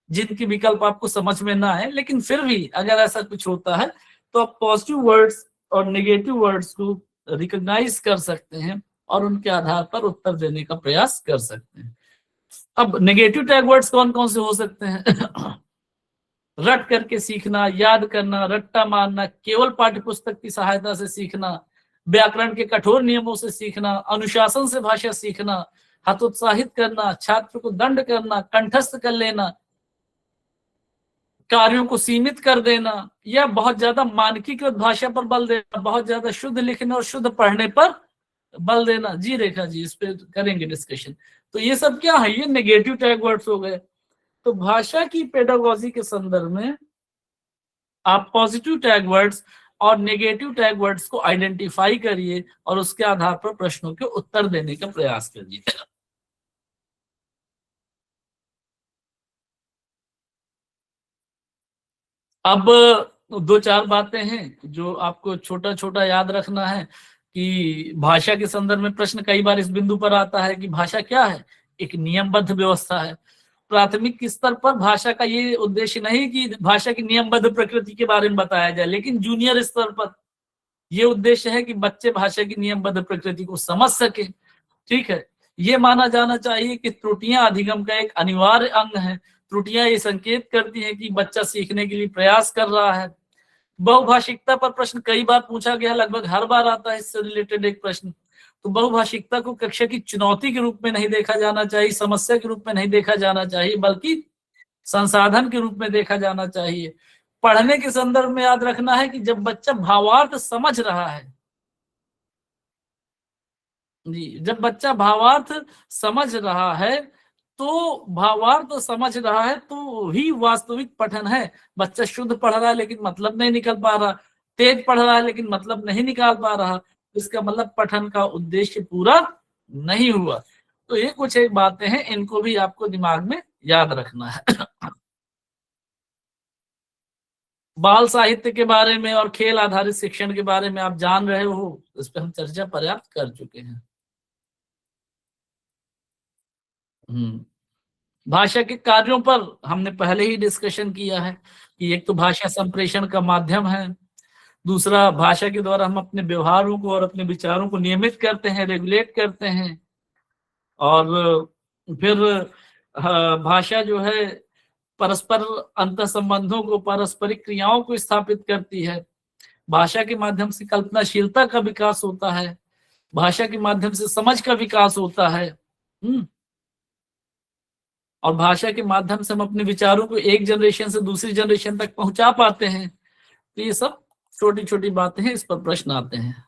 जिनकी विकल्प आपको समझ में ना आए, लेकिन फिर भी अगर ऐसा कुछ होता है तो आप पॉजिटिव वर्ड्स और नेगेटिव वर्ड्स को रिकॉग्नाइज कर सकते हैं और उनके आधार पर उत्तर देने का प्रयास कर सकते हैं। अब नेगेटिव टैग वर्ड्स कौन कौन से हो सकते हैं? रट करके सीखना, याद करना, रट्टा मारना, केवल पाठ्य पुस्तक की सहायता से सीखना, व्याकरण के कठोर नियमों से सीखना, अनुशासन से भाषा सीखना, हतोत्साहित करना, छात्र को दंड करना, कंठस्थ कर लेना, कार्यों को सीमित कर देना, या बहुत ज्यादा मानकीकृत भाषा पर बल देना, बहुत ज्यादा शुद्ध लिखने और शुद्ध पढ़ने पर बल देना। जी रेखा जी, इस पे करेंगे डिस्कशन। तो ये सब क्या है, ये नेगेटिव टैग वर्ड्स हो गए। तो भाषा की पेडागोजी के संदर्भ में आप पॉजिटिव टैग वर्ड्स और नेगेटिव टैग वर्ड्स को आइडेंटिफाई करिए और उसके आधार पर प्रश्नों के उत्तर देने का प्रयास करिए। अब दो चार बातें हैं जो आपको छोटा छोटा याद रखना है कि भाषा के संदर्भ में प्रश्न कई बार इस बिंदु पर आता है कि भाषा क्या है, एक नियमबद्ध व्यवस्था है। प्राथमिक स्तर पर भाषा का ये उद्देश्य नहीं कि भाषा की नियमबद्ध प्रकृति के बारे में बताया जाए, लेकिन जूनियर स्तर पर ये उद्देश्य है कि बच्चे भाषा की नियमबद्ध प्रकृति को समझ सके। ठीक है, ये माना जाना चाहिए कि त्रुटियां अधिगम का एक अनिवार्य अंग है। त्रुटियां ये संकेत करती हैं कि बच्चा सीखने के लिए प्रयास कर रहा है। बहुभाषिकता पर प्रश्न कई बार पूछा गया, लगभग हर बार आता है इससे रिलेटेड एक प्रश्न। तो बहुभाषिकता को कक्षा की चुनौती के रूप में नहीं देखा जाना चाहिए, समस्या के रूप में नहीं देखा जाना चाहिए, बल्कि संसाधन के रूप में देखा जाना चाहिए। पढ़ने के संदर्भ में याद रखना है कि जब बच्चा भावार्थ समझ रहा है, जी, जब बच्चा भावार्थ समझ रहा है तो भावार्थ समझ रहा है तो ही वास्तविक पठन है। बच्चा शुद्ध पढ़ रहा है लेकिन मतलब नहीं निकल पा रहा, तेज पढ़ रहा है लेकिन मतलब नहीं निकाल पा रहा, इसका मतलब पठन का उद्देश्य पूरा नहीं हुआ। तो ये कुछ एक बातें हैं, इनको भी आपको दिमाग में याद रखना है। बाल साहित्य के बारे में और खेल आधारित शिक्षण के बारे में आप जान रहे हो, इस पर हम चर्चा पर्याप्त कर चुके हैं। भाषा के कार्यों पर हमने पहले ही डिस्कशन किया है कि एक तो भाषा संप्रेषण का माध्यम है, दूसरा भाषा के द्वारा हम अपने व्यवहारों को और अपने विचारों को नियमित करते हैं, रेगुलेट करते हैं, और फिर भाषा जो है परस्पर अंतर संबंधों को, पारस्परिक क्रियाओं को स्थापित करती है। भाषा के माध्यम से कल्पनाशीलता का विकास होता है, भाषा के माध्यम से समझ का विकास होता है। और भाषा के माध्यम से हम अपने विचारों को एक जनरेशन से दूसरी जनरेशन तक पहुंचा पाते हैं। तो ये सब छोटी छोटी बातें हैं, इस पर प्रश्न आते हैं।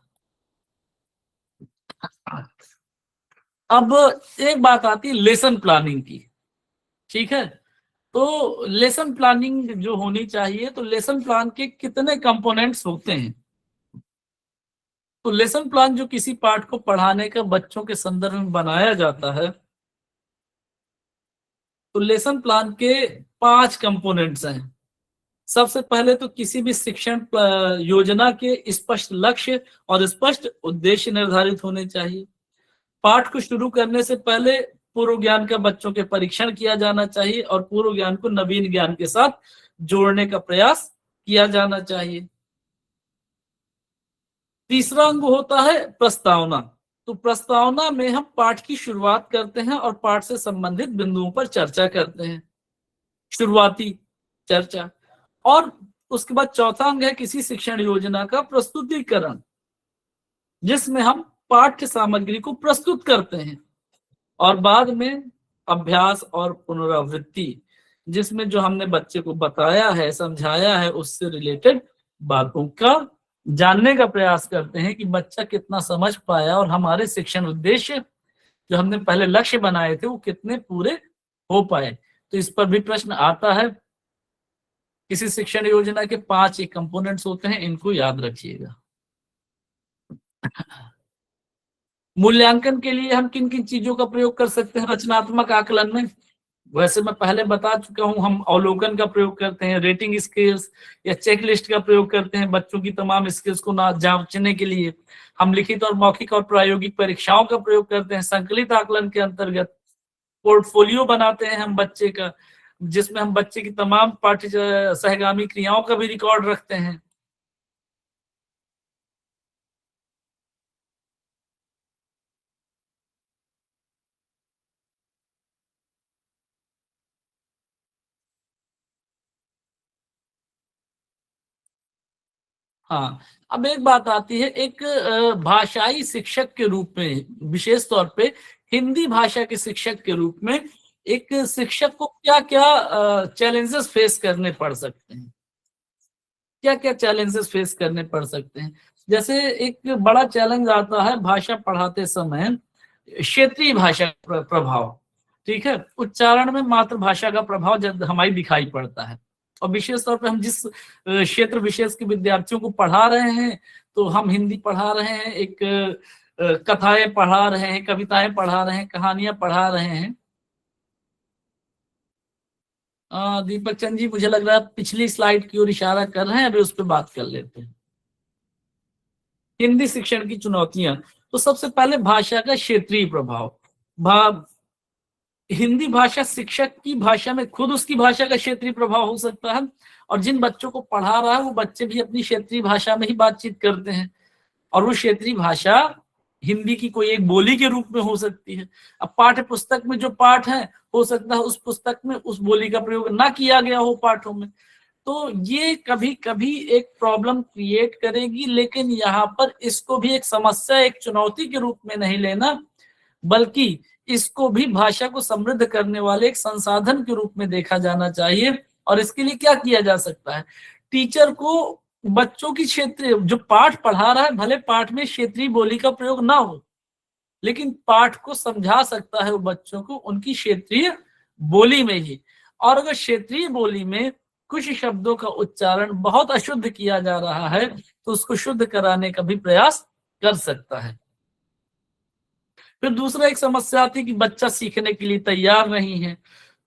अब एक बात आती है लेसन प्लानिंग की। ठीक है, तो लेसन प्लानिंग जो होनी चाहिए, तो लेसन प्लान के कितने कंपोनेंट्स होते हैं? तो लेसन प्लान जो किसी पाठ को पढ़ाने का बच्चों के संदर्भ में बनाया जाता है, तो लेसन प्लान के 5 कंपोनेंट्स हैं। सबसे पहले तो किसी भी शिक्षण योजना के स्पष्ट लक्ष्य और स्पष्ट उद्देश्य निर्धारित होने चाहिए। पाठ को शुरू करने से पहले पूर्व ज्ञान का बच्चों के परीक्षण किया जाना चाहिए और पूर्व ज्ञान को नवीन ज्ञान के साथ जोड़ने का प्रयास किया जाना चाहिए। तीसरा अंग होता है प्रस्तावना। तो प्रस्तावना में हम पाठ की शुरुआत करते हैं और पाठ से संबंधित बिंदुओं पर चर्चा करते हैं, शुरुआती चर्चा। और उसके बाद चौथा अंग है किसी शिक्षण योजना का प्रस्तुतिकरण, जिसमें हम पाठ्य सामग्री को प्रस्तुत करते हैं। और बाद में अभ्यास और पुनरावृत्ति, जिसमें जो हमने बच्चे को बताया है, समझाया है, उससे रिलेटेड बातों का जानने का प्रयास करते हैं कि बच्चा कितना समझ पाया और हमारे शिक्षण उद्देश्य जो हमने पहले लक्ष्य बनाए थे वो कितने पूरे हो पाए। तो इस पर भी प्रश्न आता है। किसी शिक्षण योजना के 5 एक कंपोनेंट्स होते हैं, इनको याद रखिएगा। मूल्यांकन के लिए हम किन किन चीजों का प्रयोग कर सकते हैं रचनात्मक आकलन में? वैसे मैं पहले बता चुका हूं, हम अवलोकन का प्रयोग करते हैं, रेटिंग स्केल्स या चेक लिस्ट का प्रयोग करते हैं बच्चों की तमाम स्किल्स को ना जांचने के लिए। हम लिखित और मौखिक और प्रायोगिक परीक्षाओं का प्रयोग करते हैं संकलित आकलन के अंतर्गत। पोर्टफोलियो बनाते हैं हम बच्चे का, जिसमें हम बच्चे की तमाम पाठ्य सहगामी क्रियाओं का भी रिकॉर्ड रखते हैं। हाँ, अब एक बात आती है, एक भाषाई शिक्षक के रूप में, विशेष तौर पे हिंदी भाषा के शिक्षक के रूप में एक शिक्षक को क्या क्या चैलेंजेस फेस करने पड़ सकते हैं, क्या क्या चैलेंजेस फेस करने पड़ सकते हैं? जैसे एक बड़ा चैलेंज आता है भाषा पढ़ाते समय क्षेत्रीय भाषा का प्रभाव। ठीक है, उच्चारण में मातृभाषा का प्रभाव जब हमारी दिखाई पड़ता है, और विशेष तौर पे हम जिस क्षेत्र विशेष के विद्यार्थियों को पढ़ा रहे हैं, तो हम हिंदी पढ़ा रहे हैं, एक कथाएं पढ़ा रहे हैं, कविताएं पढ़ा रहे हैं, कहानियां पढ़ा रहे हैं। दीपक चंद जी, मुझे लग रहा है पिछली स्लाइड की ओर इशारा कर रहे हैं, अभी उस पर बात कर लेते हैं। हिंदी शिक्षण की चुनौतियां, तो सबसे पहले भाषा का क्षेत्रीय प्रभाव। हिंदी भाषा शिक्षक की भाषा में खुद उसकी भाषा का क्षेत्रीय प्रभाव हो सकता है, और जिन बच्चों को पढ़ा रहा है वो बच्चे भी अपनी क्षेत्रीय भाषा में ही बातचीत करते हैं, और वो क्षेत्रीय भाषा हिंदी की कोई एक बोली के रूप में हो सकती है। अब पाठ्य पुस्तक में जो पाठ है, हो सकता है उस पुस्तक में उस बोली का प्रयोग ना किया गया हो पाठों में, तो ये कभी कभी एक प्रॉब्लम क्रिएट करेगी। लेकिन यहाँ पर इसको भी एक समस्या, एक चुनौती के रूप में नहीं लेना, बल्कि इसको भी भाषा को समृद्ध करने वाले एक संसाधन के रूप में देखा जाना चाहिए। और इसके लिए क्या किया जा सकता है? टीचर को बच्चों की क्षेत्रीय, जो पाठ पढ़ा रहा है, भले पाठ में क्षेत्रीय बोली का प्रयोग ना हो, लेकिन पाठ को समझा सकता है वो बच्चों को उनकी क्षेत्रीय बोली में ही। और अगर क्षेत्रीय बोली में कुछ शब्दों का उच्चारण बहुत अशुद्ध किया जा रहा है, तो उसको शुद्ध कराने का भी प्रयास कर सकता है। फिर दूसरा एक समस्या आती है कि बच्चा सीखने के लिए तैयार नहीं है,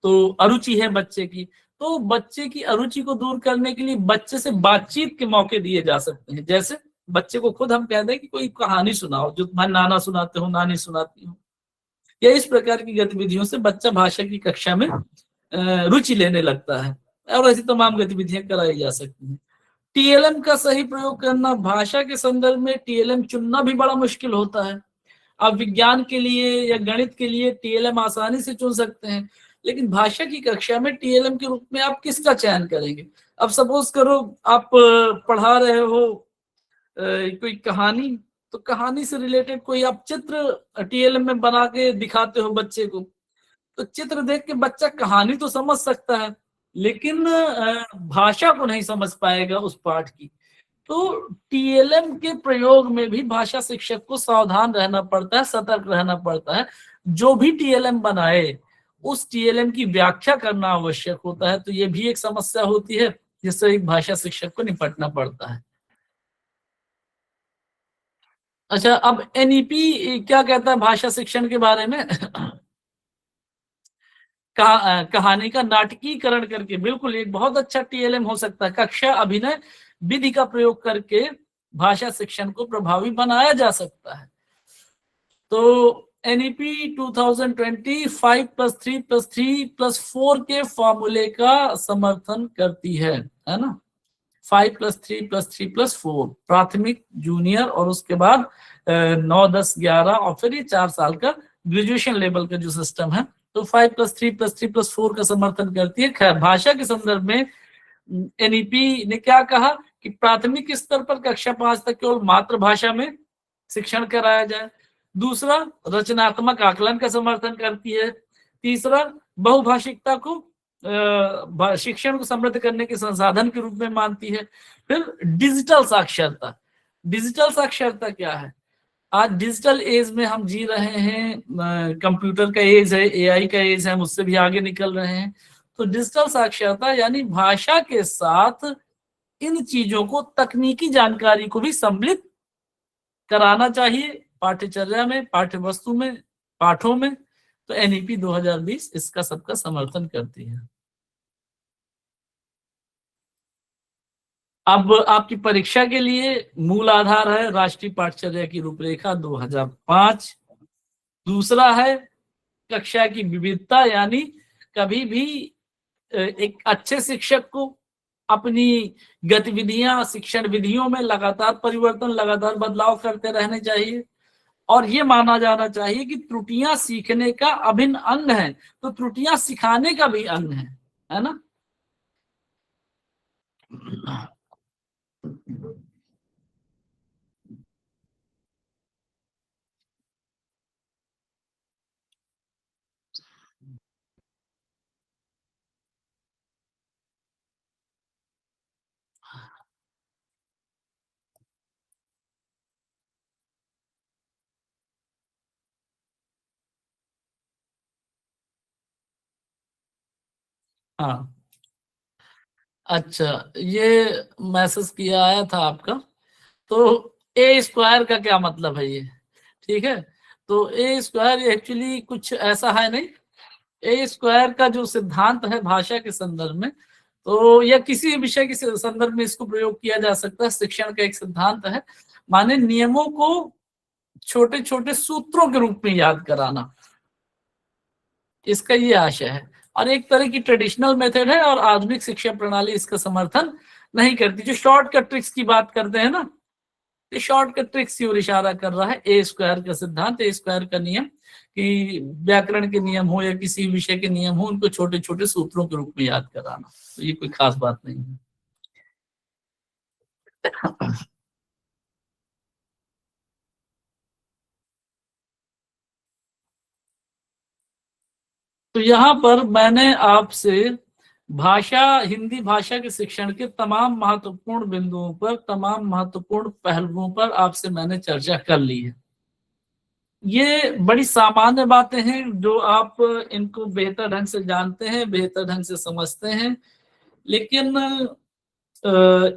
तो अरुचि है बच्चे की, तो बच्चे की अरुचि को दूर करने के लिए बच्चे से बातचीत के मौके दिए जा सकते हैं। जैसे बच्चे को खुद हम कह दें कि कोई कहानी सुनाओ, जो तुम्हारे नाना सुनाते हो, नानी सुनाती हो, या इस प्रकार की गतिविधियों से बच्चा भाषा की कक्षा में रुचि लेने लगता है, और ऐसी तमाम गतिविधियां कराई जा सकती हैं। टीएलएम का सही प्रयोग करना, भाषा के संदर्भ में टीएलएम चुनना भी बड़ा मुश्किल होता है। आप विज्ञान के लिए या गणित के लिए टीएलएम आसानी से चुन सकते हैं, लेकिन भाषा की कक्षा में टीएलएम के रूप में आप किसका चयन करेंगे? अब सपोज करो आप पढ़ा रहे हो कोई कहानी, तो कहानी से रिलेटेड कोई आप चित्र टीएलएम में बना के दिखाते हो बच्चे को, तो चित्र देख के बच्चा कहानी तो समझ सकता है, लेकिन भाषा को नहीं समझ पाएगा उस पाठ की। तो टीएलएम के प्रयोग में भी भाषा शिक्षक को सावधान रहना पड़ता है, सतर्क रहना पड़ता है। जो भी टीएलएम बनाए उस टीएलएम की व्याख्या करना आवश्यक होता है। तो ये भी एक समस्या होती है जिससे एक भाषा शिक्षक को निपटना पड़ता है। अच्छा, अब एनईपी क्या कहता है भाषा शिक्षण के बारे में? कहानी का नाटकीकरण करके, बिल्कुल एक बहुत अच्छा टीएलएम हो सकता है। कक्षा अभिनय विधि का प्रयोग करके भाषा शिक्षण को प्रभावी बनाया जा सकता है। तो एनईपी 2020 5+3+3+4 के फॉर्मूले का समर्थन करती है ना? 5+3+3+4 प्राथमिक, जूनियर, और उसके बाद 9, 10, 11, और फिर ये 4 साल का ग्रेजुएशन लेवल का जो सिस्टम है, तो 5+3+3+4 का समर्थन करती है। खैर, भाषा के संदर्भ में एनईपी ने क्या कहा कि प्राथमिक स्तर पर कक्षा 5 तक केवल मातृभाषा में शिक्षण कराया जाए। दूसरा, रचनात्मक आकलन का समर्थन करती है। तीसरा, बहुभाषिकता को शिक्षण को समृद्ध करने के संसाधन के रूप में मानती है। फिर डिजिटल साक्षरता। डिजिटल साक्षरता क्या है? आज डिजिटल एज में हम जी रहे हैं, कंप्यूटर का एज है, एआई का एज है, हम उससे भी आगे निकल रहे हैं। तो डिजिटल साक्षरता यानी भाषा के साथ इन चीजों को, तकनीकी जानकारी को भी सम्मिलित कराना चाहिए, पाठ्यचर्या में, पाठ्य वस्तु में, पाठों में, तो एनईपी 2020 इसका सबका समर्थन करती है। अब आपकी परीक्षा के लिए मूल आधार है राष्ट्रीय पाठ्यचर्या की रूपरेखा 2005। दूसरा है कक्षा की विविधता, यानी कभी भी एक अच्छे शिक्षक को अपनी गतिविधियां, शिक्षण विधियों में लगातार परिवर्तन, लगातार बदलाव करते रहने चाहिए। और ये माना जाना चाहिए कि त्रुटियां सीखने का अभिन्न अंग है, तो त्रुटियां सिखाने का भी अंग है ना। हाँ, अच्छा, ये मैसेज किया आया था आपका। तो ए स्क्वायर का क्या मतलब है ये, ठीक है। तो ए स्क्वायर एक्चुअली कुछ ऐसा है नहीं। ए स्क्वायर का जो सिद्धांत है भाषा के संदर्भ में, तो या किसी विषय के संदर्भ में इसको प्रयोग किया जा सकता है। शिक्षण का एक सिद्धांत है, माने नियमों को छोटे छोटे सूत्रों के रूप में याद कराना, इसका ये आशय है। और एक तरह की ट्रेडिशनल मेथड है, और आधुनिक शिक्षा प्रणाली इसका समर्थन नहीं करती। जो शॉर्टकट ट्रिक्स की बात करते हैं ना, ये शॉर्टकट ट्रिक्स की ओर इशारा कर रहा है ए स्क्वायर का सिद्धांत, ए स्क्वायर का नियम, कि व्याकरण के नियम हो या किसी विषय के नियम हो, उनको छोटे छोटे सूत्रों के रूप में याद कराना। तो ये कोई खास बात नहीं है। तो यहाँ पर मैंने आपसे भाषा, हिंदी भाषा के शिक्षण के तमाम महत्वपूर्ण बिंदुओं पर, तमाम महत्वपूर्ण पहलुओं पर आपसे मैंने चर्चा कर ली है। ये बड़ी सामान्य बातें हैं जो आप इनको बेहतर ढंग से जानते हैं, बेहतर ढंग से समझते हैं। लेकिन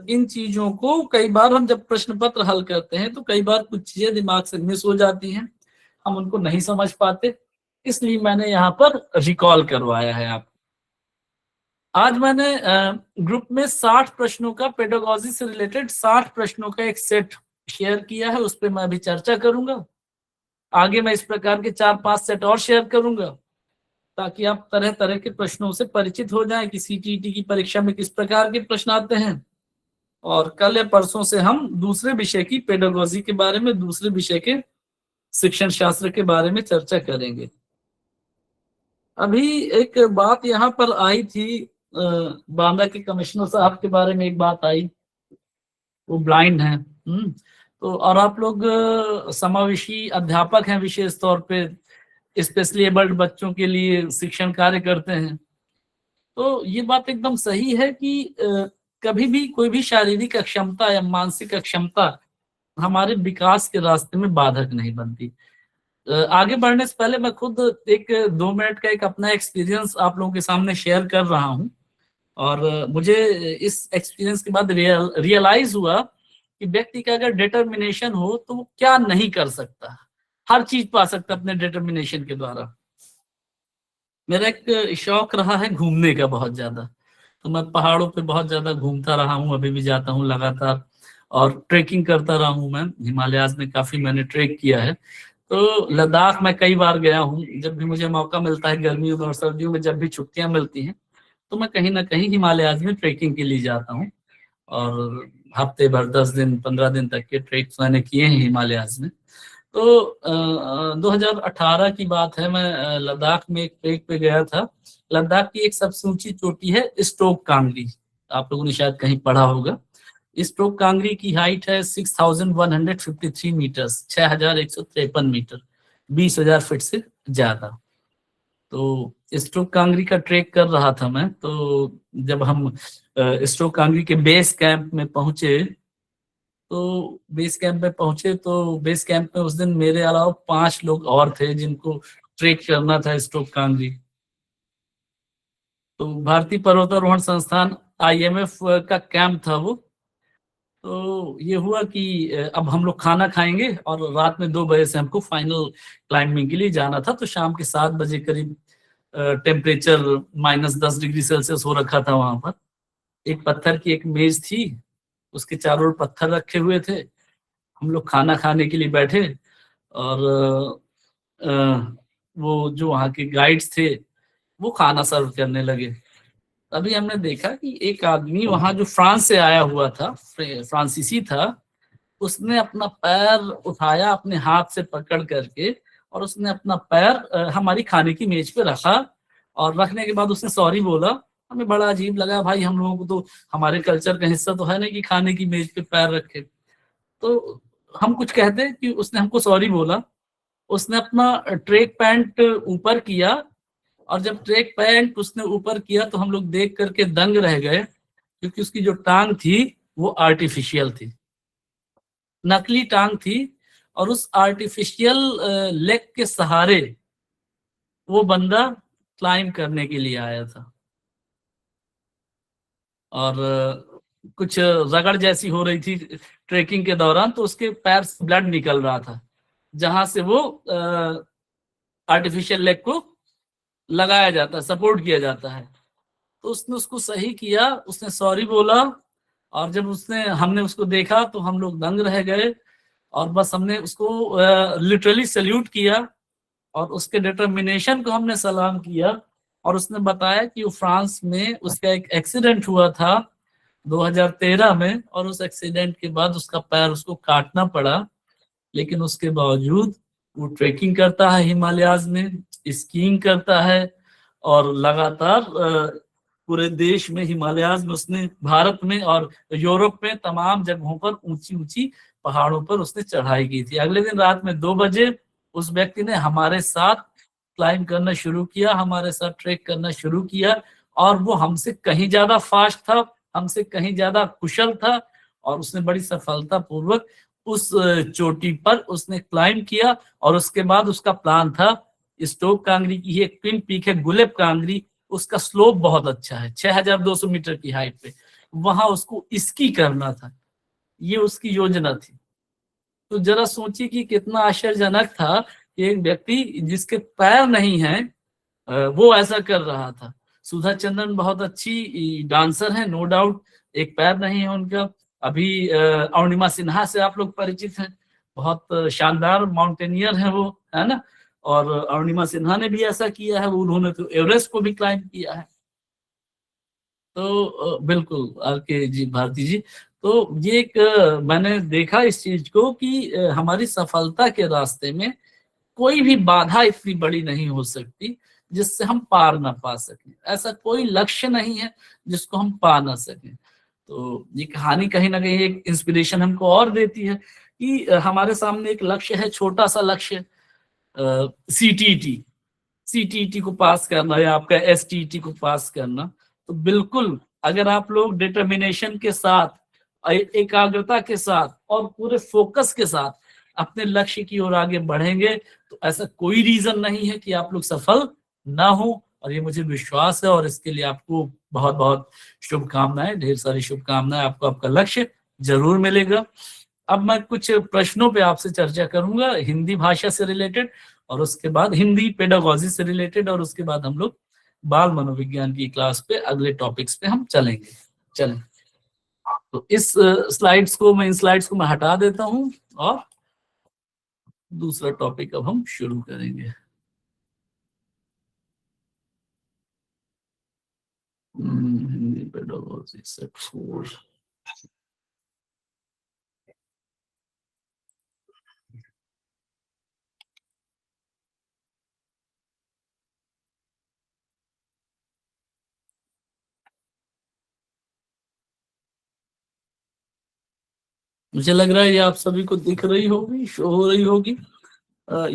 इन चीजों को कई बार हम जब प्रश्न पत्र हल करते हैं तो कई बार कुछ चीजें दिमाग से मिस हो जाती हैं, हम उनको नहीं समझ पाते। इसलिए मैंने यहाँ पर रिकॉल करवाया है आप। आज मैंने ग्रुप में 60 प्रश्नों का, पेडागोजी से रिलेटेड 60 प्रश्नों का एक सेट शेयर किया है, उस पर मैं अभी चर्चा करूंगा। आगे मैं इस प्रकार के 4-5 सेट और शेयर करूंगा, ताकि आप तरह तरह के प्रश्नों से परिचित हो जाएं कि सीटीईटी की परीक्षा में किस प्रकार के प्रश्न आते हैं। और कल या परसों से हम दूसरे विषय की, पेडागोजी के बारे में, दूसरे विषय के शिक्षण शास्त्र के बारे में चर्चा करेंगे। अभी एक बात यहाँ पर आई थी, बांदा के कमिश्नर साहब के बारे में एक बात आई, वो ब्लाइंड हैं। तो और आप लोग समावेशी अध्यापक हैं, विशेष तौर पे स्पेशली एबल्ड बच्चों के लिए शिक्षण कार्य करते हैं। तो ये बात एकदम सही है कि कभी भी कोई भी शारीरिक अक्षमता या मानसिक अक्षमता हमारे विकास के रास्ते में बाधक नहीं बनती। आगे बढ़ने से पहले मैं खुद एक 2 मिनट का एक अपना एक्सपीरियंस आप लोगों के सामने शेयर कर रहा हूँ। और मुझे इस एक्सपीरियंस के बाद रियलाइज हुआ कि व्यक्ति का अगर डिटर्मिनेशन हो तो वो क्या नहीं कर सकता, हर चीज पा सकता अपने डिटर्मिनेशन के द्वारा। मेरा एक शौक रहा है घूमने का बहुत ज्यादा, तो मैं पहाड़ों पे बहुत ज्यादा घूमता रहा हूँ, अभी भी जाता हूँ लगातार। और ट्रेकिंग करता रहा हूँ, मैं हिमालयाज में काफी मैंने ट्रेक किया है। तो लद्दाख में कई बार गया हूँ। जब भी मुझे मौका मिलता है, गर्मियों में और सर्दियों में जब भी छुट्टियां मिलती हैं, तो मैं कहीं ना कहीं हिमालयाज में ट्रेकिंग के लिए जाता हूँ। और हफ्ते भर, 10 दिन, 15 दिन तक के ट्रेक मैंने किए हैं हिमालयाज में। तो 2018 की बात है, मैं लद्दाख में एक ट्रेक पे गया था। लद्दाख की एक सबसे ऊंची चोटी है स्टोक कांगरी, आप लोगों ने शायद कहीं पढ़ा होगा। स्टोक कांगरी की हाइट है 6153 मीटर्स, 6153 मीटर, 20,000 फीट से ज्यादा। तो स्टोक कांगरी का ट्रेक कर रहा था मैं। तो जब हम स्टोक कांगरी के बेस कैंप में पहुंचे, तो बेस कैंप में उस दिन मेरे अलावा 5 लोग और थे जिनको ट्रेक करना था स्टोक कांगरी। तो भारतीय पर्वतारोहण संस्थान, IMF का कैंप था वो। तो ये हुआ कि अब हम लोग खाना खाएंगे और रात में 2 बजे से हमको फाइनल क्लाइंबिंग के लिए जाना था। तो शाम के 7 बजे करीब टेम्परेचर -10 डिग्री सेल्सियस हो रखा था वहां पर। एक पत्थर की एक मेज थी, उसके चारों ओर पत्थर रखे हुए थे। हम लोग खाना खाने के लिए बैठे और वो जो वहाँ के गाइड्स थे वो खाना सर्व करने लगे। तभी हमने देखा कि एक आदमी वहां जो फ्रांस से आया हुआ था, फ्रांसीसी था, उसने अपना पैर उठाया अपने हाथ से पकड़ करके और उसने अपना पैर हमारी खाने की मेज पे रखा। और रखने के बाद उसने सॉरी बोला। हमें बड़ा अजीब लगा, भाई हम लोगों को तो हमारे कल्चर का हिस्सा तो है ना कि खाने की मेज पे पैर रखे। तो हम कुछ कहते कि उसने हमको सॉरी बोला। उसने अपना ट्रैक पैंट ऊपर किया और जब ट्रैक पैंट उसने ऊपर किया तो हम लोग देख करके दंग रह गए, क्योंकि उसकी जो टांग थी वो आर्टिफिशियल थी, नकली टांग थी। और उस आर्टिफिशियल लेग के सहारे वो बंदा क्लाइंब करने के लिए आया था। और कुछ रगड़ जैसी हो रही थी ट्रेकिंग के दौरान, तो उसके पैर से ब्लड निकल रहा था जहां से वो आर्टिफिशियल लेग को लगाया जाता है, सपोर्ट किया जाता है। तो उसने उसको सही किया, उसने सॉरी बोला। और जब उसने हमने उसको देखा तो हम लोग दंग रह गए। और बस हमने उसको लिटरली सल्यूट किया और उसके डिटर्मिनेशन को हमने सलाम किया। और उसने बताया कि वो फ्रांस में उसका एक एक्सीडेंट हुआ था 2013 में, और उस एक्सीडेंट के बाद उसका पैर उसको काटना पड़ा। लेकिन उसके बावजूद वो ट्रेकिंग करता है हिमालयाज में, स्कीइंग करता है और लगातार पूरे देश में, हिमालयाज में उसने, भारत में और यूरोप में तमाम जगहों पर ऊंची ऊंची पहाड़ों पर उसने चढ़ाई की थी। अगले दिन रात में 2 बजे उस व्यक्ति ने हमारे साथ क्लाइंब करना शुरू किया, हमारे साथ ट्रेक करना शुरू किया। और वो हमसे कहीं ज्यादा फास्ट था, हमसे कहीं ज्यादा कुशल था। और उसने बड़ी सफलता पूर्वक उस चोटी पर उसने क्लाइंब किया। और उसके बाद उसका प्लान था, स्टोक कांगरी की एक ट्विन पीक है गुलेब कांगरी, उसका स्लोप बहुत अच्छा है 6200 मीटर की हाइट पे, वहां उसको स्की करना था। ये उसकी योजना थी। तो जरा सोचिए कि कितना आश्चर्यजनक था कि एक व्यक्ति जिसके पैर नहीं है वो ऐसा कर रहा था। सुधा चंद्रन बहुत अच्छी डांसर है, नो डाउट, एक पैर नहीं है उनका। अभी अरुणिमा सिन्हा से आप लोग परिचित हैं, बहुत शानदार माउंटेनियर है वो, है ना। और अरुणिमा सिन्हा ने भी ऐसा किया है, उन्होंने तो एवरेस्ट को भी क्लाइंब किया है। तो बिल्कुल आर के जी भारती जी। तो ये एक मैंने देखा इस चीज को कि हमारी सफलता के रास्ते में कोई भी बाधा इतनी बड़ी नहीं हो सकती जिससे हम पार ना पा सकें। ऐसा कोई लक्ष्य नहीं है जिसको हम पा ना सकें। तो ये कहानी कहीं ना कहीं एक इंस्पिरेशन हमको और देती है कि हमारे सामने एक लक्ष्य है, छोटा सा लक्ष्य, सीटीटी, सीटीटी को पास करना या आपका एसटीटी को पास करना। तो बिल्कुल अगर आप लोग डिटर्मिनेशन के साथ, एकाग्रता के साथ और पूरे फोकस के साथ अपने लक्ष्य की ओर आगे बढ़ेंगे तो ऐसा कोई रीजन नहीं है कि आप लोग सफल ना हो। और ये मुझे विश्वास है और इसके लिए आपको बहुत बहुत शुभकामनाएं, ढेर सारी शुभकामनाएं। आपको आपका लक्ष्य जरूर मिलेगा। अब मैं कुछ प्रश्नों पे आपसे चर्चा करूंगा हिंदी भाषा से रिलेटेड, और उसके बाद हिंदी पेडागोजी से रिलेटेड, और उसके बाद हम लोग बाल मनोविज्ञान की क्लास पे अगले टॉपिक्स पे हम चलेंगे। चलें, तो इस स्लाइड्स को मैं, इन स्लाइड्स को मैं हटा देता हूं और दूसरा टॉपिक अब हम शुरू करेंगे। Hindi pedagogy set 4। मुझे लग रहा है ये आप सभी को दिख रही होगी, शो हो रही होगी।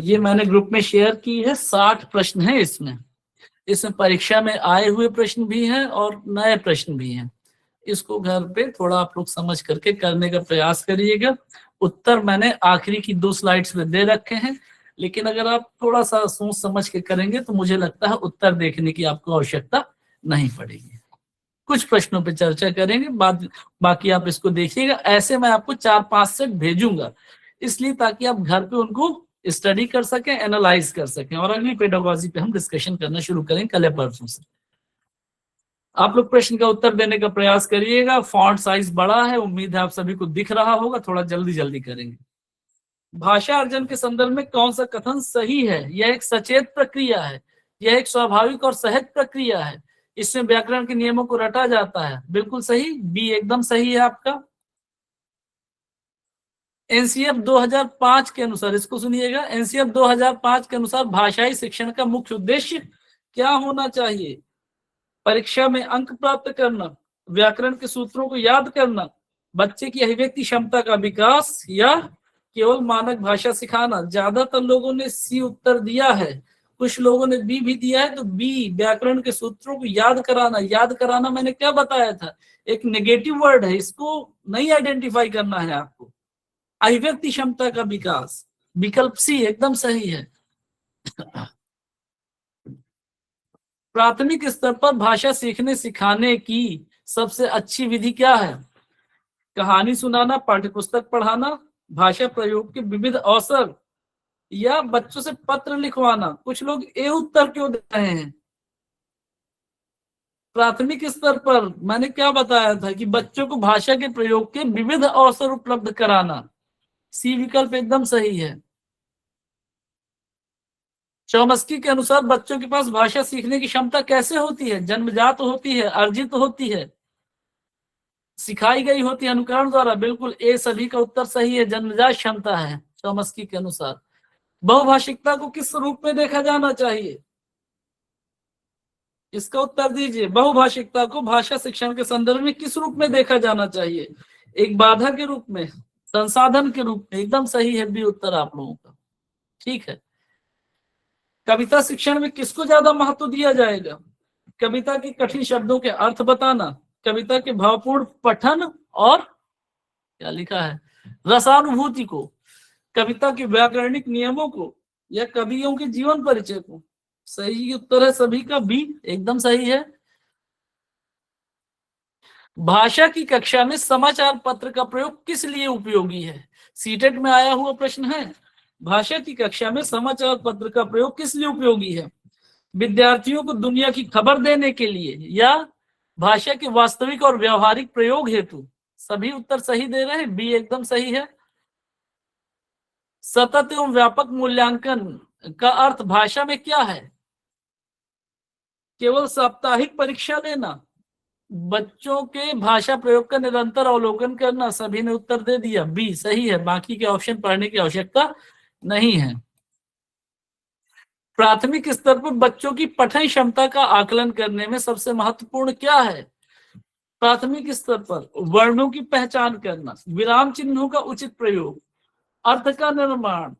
ये मैंने ग्रुप में शेयर की है। 60 प्रश्न है इसमें। इसमें परीक्षा में आए हुए प्रश्न भी हैं और नए प्रश्न भी हैं। इसको घर पे थोड़ा आप लोग समझ करके करने का प्रयास करिएगा। उत्तर मैंने आखिरी की 2 स्लाइड्स में दे रखे हैं, लेकिन अगर आप थोड़ा सा सोच समझ के करेंगे तो मुझे लगता है उत्तर देखने की आपको आवश्यकता नहीं पड़ेगी। कुछ प्रश्नों पे चर्चा करेंगे, बाकी आप इसको देखिएगा। ऐसे मैं आपको 4-5 सेट भेजूंगा, इसलिए ताकि आप घर पे उनको स्टडी कर सकें, एनालाइज कर सकें, और अगली पेडागोजी पे हम डिस्कशन करना शुरू करें कल या परसों से। आप लोग प्रश्न का उत्तर देने का प्रयास करिएगा। फॉन्ट साइज बड़ा है, उम्मीद है आप सभी को दिख रहा होगा, थोड़ा जल्दी जल्दी करेंगे। भाषा अर्जन के संदर्भ में कौन सा कथन सही है? यह एक सचेत प्रक्रिया है, यह एक स्वाभाविक और सहज प्रक्रिया है, इसमें व्याकरण के नियमों को रटा जाता है। बिल्कुल सही, बी एकदम सही है आपका। एनसीएफ 2005 के अनुसार, इसको सुनिएगा, एनसीएफ 2005 के अनुसार भाषाई शिक्षण का मुख्य उद्देश्य क्या होना चाहिए? परीक्षा में अंक प्राप्त करना, व्याकरण के सूत्रों को याद करना, बच्चे की अभिव्यक्ति क्षमता का विकास, या केवल मानक भाषा सिखाना। ज्यादातर लोगों ने सी उत्तर दिया है, कुछ लोगों ने बी भी दिया है। तो बी, व्याकरण के सूत्रों को याद कराना। याद कराना मैंने क्या बताया था? एक नेगेटिव वर्ड है, इसको नहीं आइडेंटिफाई करना है आपको। अभिव्यक्ति क्षमता का विकास, विकल्प सी एकदम सही है। प्राथमिक स्तर पर भाषा सीखने सिखाने की सबसे अच्छी विधि क्या है? कहानी सुनाना, पाठ्यपुस्तक पढ़ाना, भाषा प्रयोग के विविध अवसर, या बच्चों से पत्र लिखवाना। कुछ लोग ए उत्तर क्यों दे रहे हैं? प्राथमिक स्तर पर मैंने क्या बताया था कि बच्चों को भाषा के प्रयोग के विविध अवसर उपलब्ध कराना। सी विकल्प एकदम सही है। चौमस्की के अनुसार बच्चों के पास भाषा सीखने की क्षमता कैसे होती है? जन्मजात होती है, अर्जित होती है, सिखाई गई होती है अनुकरण द्वारा। बिल्कुल ए सभी का उत्तर सही है, जन्मजात क्षमता है चौमस्की के अनुसार। बहुभाषिकता को किस रूप में देखा जाना चाहिए? इसका उत्तर दीजिए। बहुभाषिकता को भाषा शिक्षण के संदर्भ में किस रूप में देखा जाना चाहिए? एक बाधा के रूप में, संसाधन के रूप में। एकदम सही है बी उत्तर आप लोगों का, ठीक है। कविता शिक्षण में किसको ज्यादा महत्व दिया जाएगा? कविता के कठिन शब्दों के अर्थ बताना, कविता के भावपूर्ण पठन, और क्या लिखा है, रसानुभूति को, कविता के व्याकरणिक नियमों को, या कवियों के जीवन परिचय को। सही उत्तर है सभी का बी, एकदम सही है। भाषा की कक्षा में समाचार पत्र का प्रयोग किस लिए उपयोगी है? सीटेट में आया हुआ प्रश्न है। भाषा की कक्षा में समाचार पत्र का प्रयोग किस लिए उपयोगी है? विद्यार्थियों को दुनिया की खबर देने के लिए, या भाषा के वास्तविक और व्यवहारिक प्रयोग हेतु। सभी उत्तर सही दे रहे हैं, बी एकदम सही है। सतत एवं व्यापक मूल्यांकन का अर्थ भाषा में क्या है? केवल साप्ताहिक परीक्षा लेना, बच्चों के भाषा प्रयोग का निरंतर अवलोकन करना। सभी ने उत्तर दे दिया, बी सही है, बाकी के ऑप्शन पढ़ने की आवश्यकता नहीं है। प्राथमिक स्तर पर बच्चों की पठन क्षमता का आकलन करने में सबसे महत्वपूर्ण क्या है? प्राथमिक स्तर पर वर्णों की पहचान करना, विराम चिन्हों का उचित प्रयोग, अर्थ का निर्माण,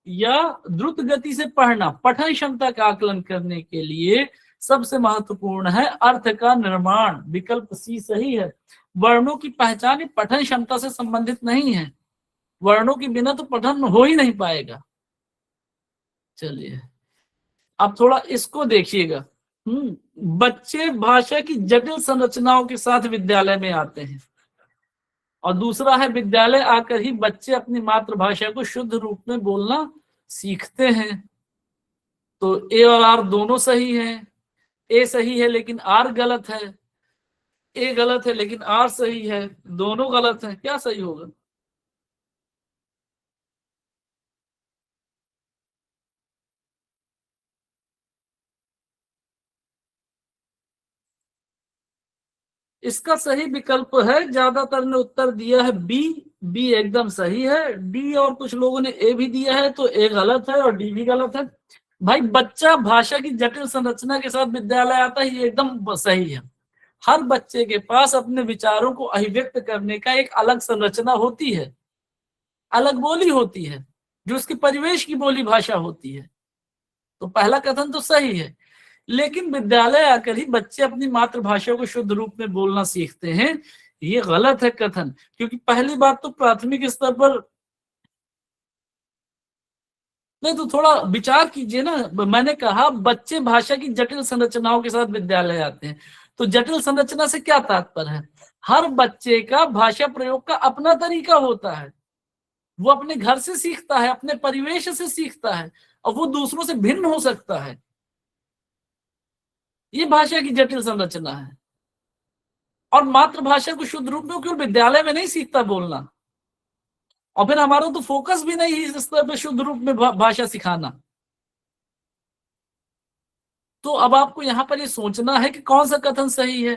या द्रुत गति से पढ़ना। पठन क्षमता का आकलन करने के लिए सबसे महत्वपूर्ण है अर्थ का निर्माण। विकल्प सी सही है। वर्णों की पहचान पठन क्षमता से संबंधित नहीं है, वर्णों के बिना तो पठन हो ही नहीं पाएगा। चलिए अब थोड़ा इसको देखिएगा। बच्चे भाषा की जटिल संरचनाओं के साथ विद्यालय में आते हैं, और दूसरा है विद्यालय आकर ही बच्चे अपनी मातृभाषा को शुद्ध रूप में बोलना सीखते हैं। तो ए और आर दोनों सही हैं। ए सही है लेकिन आर गलत है, ए गलत है लेकिन आर सही है, दोनों गलत है। क्या सही होगा? इसका सही विकल्प है, ज्यादातर ने उत्तर दिया है बी, बी एकदम सही है। डी और कुछ लोगों ने ए भी दिया है, तो ए गलत है और डी भी गलत है। भाई बच्चा भाषा की जटिल संरचना के साथ विद्यालय आता है, ये एकदम सही है। हर बच्चे के पास अपने विचारों को अभिव्यक्त करने का एक अलग संरचना होती है, अलग बोली होती है, जो उसके परिवेश की बोली भाषा होती है। तो पहला कथन तो सही है, लेकिन विद्यालय आकर ही बच्चे अपनी मातृभाषा को शुद्ध रूप में बोलना सीखते हैं, ये गलत है कथन। क्योंकि पहली बात तो प्राथमिक स्तर पर नहीं, तो थोड़ा विचार कीजिए ना। मैंने कहा बच्चे भाषा की जटिल संरचनाओं के साथ विद्यालय आते हैं, तो जटिल संरचना से क्या तात्पर्य है? हर बच्चे का भाषा प्रयोग का अपना तरीका होता है, वो अपने घर से सीखता है, अपने परिवेश से सीखता है, और वो दूसरों से भिन्न हो सकता है। ये भाषा की जटिल संरचना है। और मातृभाषा को शुद्ध रूप में केवल विद्यालय में नहीं सीखता बोलना, और फिर हमारा तो फोकस भी नहीं है इस स्तर पे शुद्ध रूप में भाषा सिखाना। तो अब आपको यहाँ पर ये सोचना है कि कौन सा कथन सही है।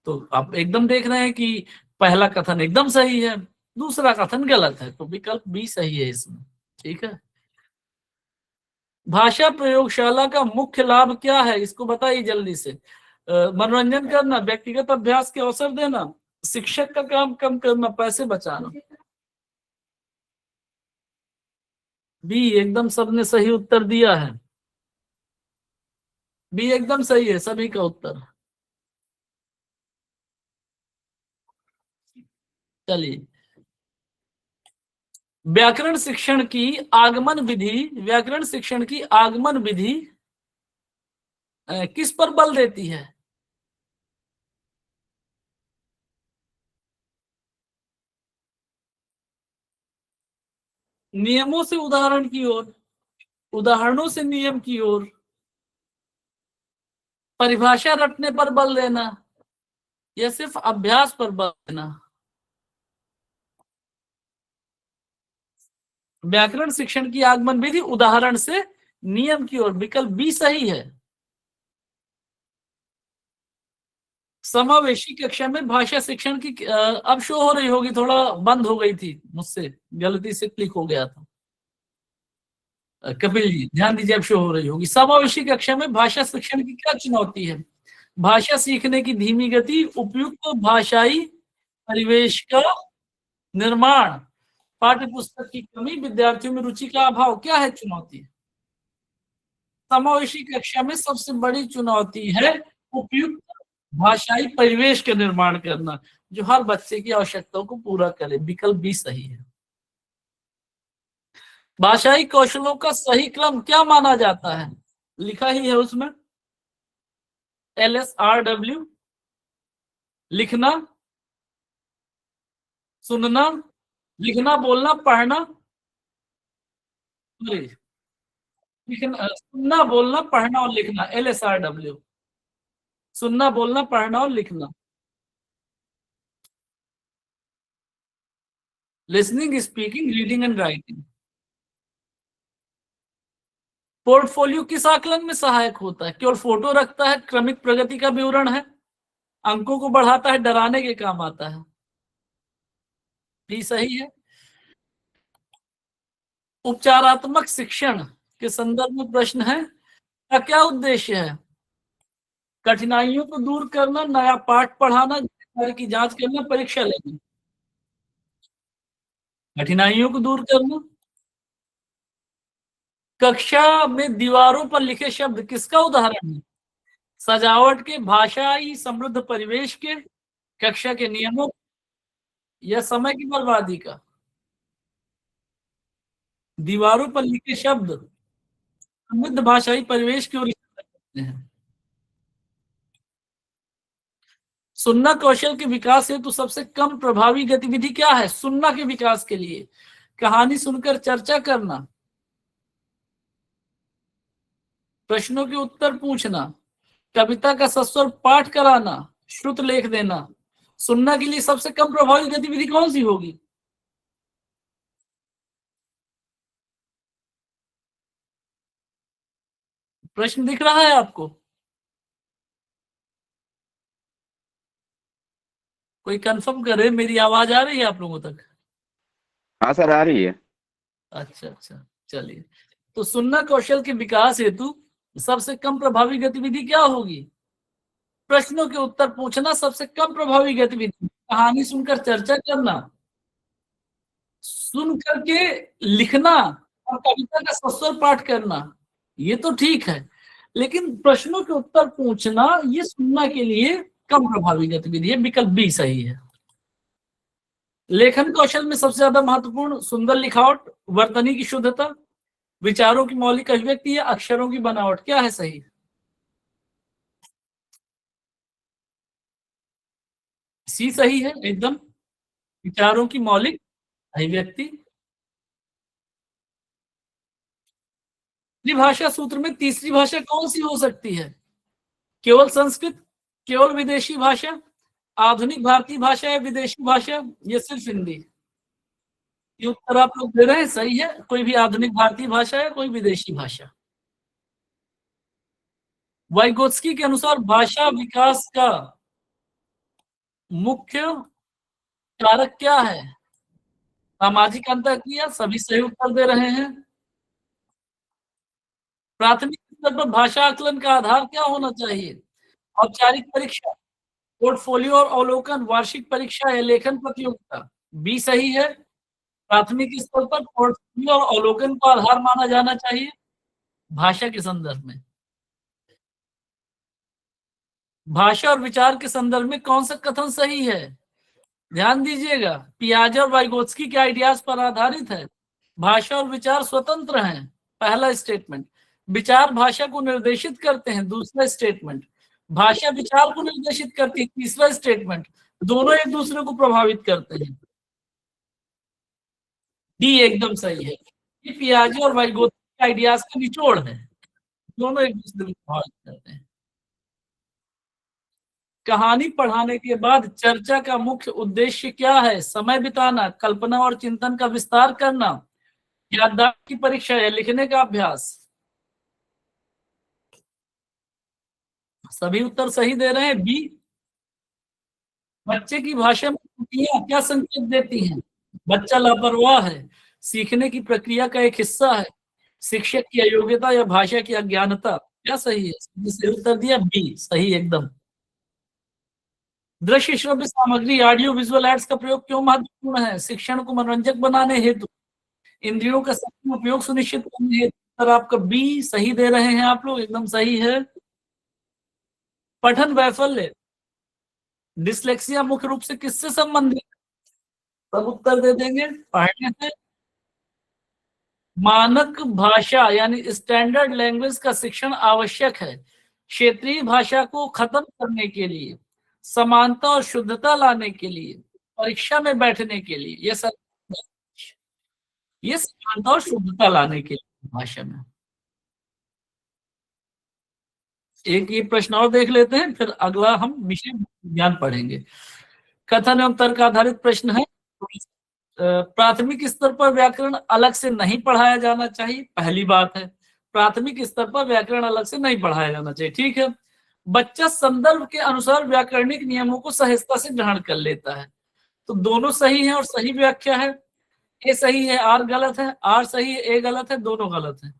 तो आप एकदम देख रहे हैं कि पहला कथन एकदम सही है, दूसरा कथन गलत है, तो विकल्प बी सही है इसमें। ठीक है। भाषा प्रयोगशाला का मुख्य लाभ क्या है, इसको बताइए जल्दी से। मनोरंजन करना, व्यक्तिगत अभ्यास के अवसर देना, शिक्षक का काम कम करना, पैसे बचाना। बी एकदम सबने सही उत्तर दिया है। बी एकदम सही है सभी का उत्तर। चलिए, व्याकरण शिक्षण की आगमन विधि, व्याकरण शिक्षण की आगमन विधि किस पर बल देती है? नियमों से उदाहरण की ओर, उदाहरणों से नियम की ओर, परिभाषा रटने पर बल देना, या सिर्फ अभ्यास पर बल देना? व्याकरण शिक्षण की आगमन विधि उदाहरण से नियम की ओर, विकल्प बी सही है। समावेशी कक्षा में भाषा शिक्षण की अब शो हो रही होगी, थोड़ा बंद हो गई थी मुझसे, गलती से क्लिक हो गया था। कपिल जी ध्यान दीजिए, अब शो हो रही होगी। समावेशी कक्षा में भाषा शिक्षण की क्या चुनौती है? भाषा सीखने की धीमी गति, उपयुक्त भाषाई परिवेश का निर्माण, पाठ्य पुस्तक की कमी, विद्यार्थियों में रुचि का अभाव। क्या है चुनौती? समावेशी कक्षा में सबसे बड़ी चुनौती है उपयुक्त भाषाई परिवेश का निर्माण करना, जो हर बच्चे की आवश्यकताओं को पूरा करे, विकल्प बी सही है। भाषाई कौशलों का सही क्रम क्या माना जाता है? लिखा ही है उसमें, LSRW, लिखना, सुनना, लिखना, बोलना, पढ़ना, लिखना, सुनना, बोलना, पढ़ना और लिखना, LSRW, सुनना, बोलना, पढ़ना और लिखना। Listening, speaking, reading and writing. Portfolio किस आकलन में सहायक होता है? केवल फोटो रखता है, क्रमिक प्रगति का विवरण है, अंकों को बढ़ाता है, डराने के काम आता है? भी सही है। उपचारात्मक शिक्षण के संदर्भ में प्रश्न है, का क्या उद्देश्य है? कठिनाइयों को दूर करना, नया पाठ पढ़ाना, कार्य की जांच करना, परीक्षा लेना? कठिनाइयों को दूर करना। कक्षा में दीवारों पर लिखे शब्द किसका उदाहरण है? सजावट के, भाषाई समृद्ध परिवेश के, कक्षा के नियमों, या समय की बर्बादी का? दीवारों पर लिखे शब्द समृद्ध भाषाई परिवेश की ओर इशारा करते हैं। सुनना कौशल के विकास हेतु सबसे कम प्रभावी गतिविधि क्या है? सुनना के विकास के लिए कहानी सुनकर चर्चा करना, प्रश्नों के उत्तर पूछना, कविता का सस्वर पाठ कराना, श्रुत लेख देना। सुनना के लिए सबसे कम प्रभावी गतिविधि कौन सी होगी? प्रश्न दिख रहा है आपको? कोई कंफर्म करे, मेरी आवाज आ रही है आप लोगों तक? हाँ सर, आ रही है। अच्छा अच्छा, चलिए। तो सुनना कौशल के विकास हेतु सबसे कम प्रभावी गतिविधि क्या होगी? प्रश्नों के उत्तर पूछना सबसे कम प्रभावी गतिविधि, कहानी सुनकर चर्चा करना, सुन करके लिखना, और कविता का सस्वर पाठ करना। ये तो ठीक है, लेकिन प्रश्नों के उत्तर पूछना ये सुनना के लिए कम प्रभावी गतिविधि है, विकल्प बी सही है। लेखन कौशल में सबसे ज्यादा महत्वपूर्ण सुंदर लिखावट, वर्तनी की शुद्धता, विचारों की मौलिक अभिव्यक्ति, या अक्षरों की बनावट? क्या है सही? सी सही है एकदम। विचारों की मौलिक अभिव्यक्ति। त्रिभाषा सूत्र में तीसरी भाषा कौन सी हो सकती है? केवल संस्कृत, केवल विदेशी भाषा, आधुनिक भारतीय भाषा या विदेशी भाषा, या सिर्फ हिंदी? ये उत्तर आप लोग दे रहे हैं सही है। कोई भी आधुनिक भारतीय भाषा है, कोई विदेशी भाषा। वाइगोत्स्की के अनुसार भाषा विकास का मुख्य कारक क्या है? सामाजिक अंतःक्रिया। सभी सही उत्तर दे रहे हैं। प्राथमिक स्तर पर भाषा आकलन का आधार क्या होना चाहिए? औपचारिक परीक्षा, पोर्टफोलियो और अवलोकन, वार्षिक परीक्षा या लेखन प्रतियोगिता? बी सही है। प्राथमिक स्तर पर पोर्टफोलियो और अवलोकन को आधार माना जाना चाहिए भाषा के संदर्भ में। भाषा और विचार के संदर्भ में कौन सा कथन सही है? ध्यान दीजिएगा, पियाजे और वाइगोत्स्की के आइडियाज पर आधारित है। भाषा और विचार स्वतंत्र हैं, पहला स्टेटमेंट। विचार भाषा को निर्देशित करते हैं, दूसरा स्टेटमेंट। भाषा विचार को निर्देशित करती है, तीसरा स्टेटमेंट। दोनों एक दूसरे को प्रभावित करते हैं। डी एकदम सही है। ये पियाजे और वाइगोत्स्की के आइडियाज का निचोड़ है, दोनों एक दूसरे को प्रभावित करते हैं। कहानी पढ़ाने के बाद चर्चा का मुख्य उद्देश्य क्या है? समय बिताना, कल्पना और चिंतन का विस्तार करना, याददाश्त की परीक्षा या लिखने का अभ्यास? सभी उत्तर सही दे रहे हैं। बी। बच्चे की भाषा में त्रुटियां क्या संकेत देती हैं? बच्चा लापरवाह है, सीखने की प्रक्रिया का एक हिस्सा है, शिक्षक की अयोग्यता या भाषा की अज्ञानता? क्या सही है? सही उत्तर दिया बी, सही एकदम। दृश्य श्रव्य सामग्री, ऑडियो विजुअल एड्स का प्रयोग क्यों महत्वपूर्ण है? शिक्षण को मनोरंजक बनाने हेतु, इंद्रियों का सही उपयोग सुनिश्चित करने हेतु? सर आपका बी सही दे रहे हैं आप लोग, एकदम सही है। पठन वैफल्य, डिसलेक्सिया मुख्य रूप से किससे संबंधित? सब उत्तर दे देंगे पढ़ने से। मानक भाषा यानी स्टैंडर्ड लैंग्वेज का शिक्षण आवश्यक है क्षेत्रीय भाषा को खत्म करने के लिए, समानता और शुद्धता लाने के लिए, परीक्षा में बैठने के लिए। ये समानता और शुद्धता लाने के लिए भाषा में। एक ये प्रश्न और देख लेते हैं, फिर अगला हम विषय ज्ञान पढ़ेंगे। कथन एवं तर्क आधारित प्रश्न है। प्राथमिक स्तर पर व्याकरण अलग से नहीं पढ़ाया जाना चाहिए, पहली बात है। प्राथमिक स्तर पर व्याकरण अलग से नहीं पढ़ाया जाना चाहिए, ठीक है। बच्चा संदर्भ के अनुसार व्याकरणिक नियमों को सहजता से ग्रहण कर लेता है। तो दोनों सही है और सही व्याख्या है। ए सही है, आर गलत है, आर सही है, ए गलत है, दोनों गलत है।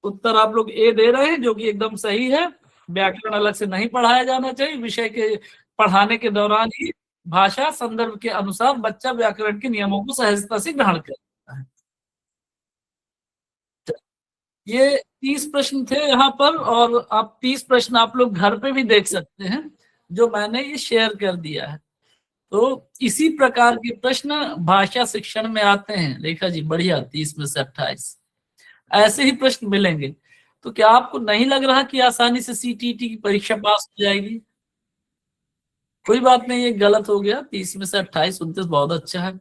उत्तर आप लोग ए दे रहे हैं, जो कि एकदम सही है। व्याकरण अलग से नहीं पढ़ाया जाना चाहिए, विषय के पढ़ाने के दौरान ही भाषा संदर्भ के अनुसार बच्चा व्याकरण के नियमों को सहजता से ग्रहण करता है। ये 30 प्रश्न थे यहाँ पर, और आप 30 प्रश्न आप लोग घर पे भी देख सकते हैं, जो मैंने ये शेयर कर दिया है। तो इसी प्रकार के प्रश्न भाषा शिक्षण में आते हैं। रेखा जी बढ़िया, 30 में से 28 ऐसे ही प्रश्न मिलेंगे। तो क्या आपको नहीं लग रहा कि आसानी से सीटीटी की परीक्षा पास हो जाएगी? कोई बात नहीं, ये गलत हो गया। 30 में से 28, 29 बहुत अच्छा है।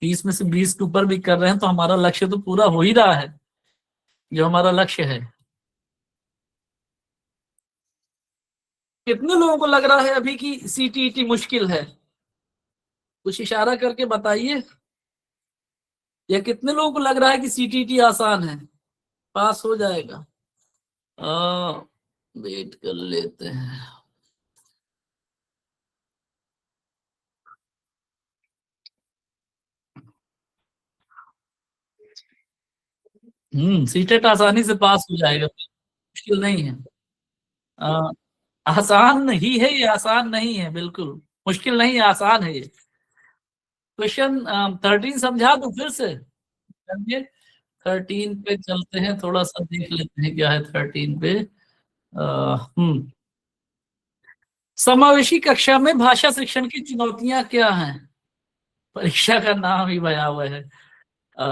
30 में से 20 के ऊपर भी कर रहे हैं तो हमारा लक्ष्य तो पूरा हो ही रहा है, जो हमारा लक्ष्य है। कितने लोगों को लग रहा है अभी कि सीटीटी मुश्किल है? कुछ इशारा करके बताइए। या कितने लोगों को लग रहा है कि सीटीटी आसान है, पास हो जाएगा? वेट कर लेते हैं। सीटेट आसानी से पास हो जाएगा, मुश्किल नहीं है। आसान ही है ये, आसान नहीं है, बिल्कुल मुश्किल नहीं है, आसान है ये। क्वेश्चन 13 समझा दूं फिर से? 13 पे चलते हैं, थोड़ा सा देख लेते हैं क्या है 13 पे। समावेशी कक्षा में भाषा शिक्षण की चुनौतियां क्या हैं? परीक्षा का नाम ही भया हुआ है।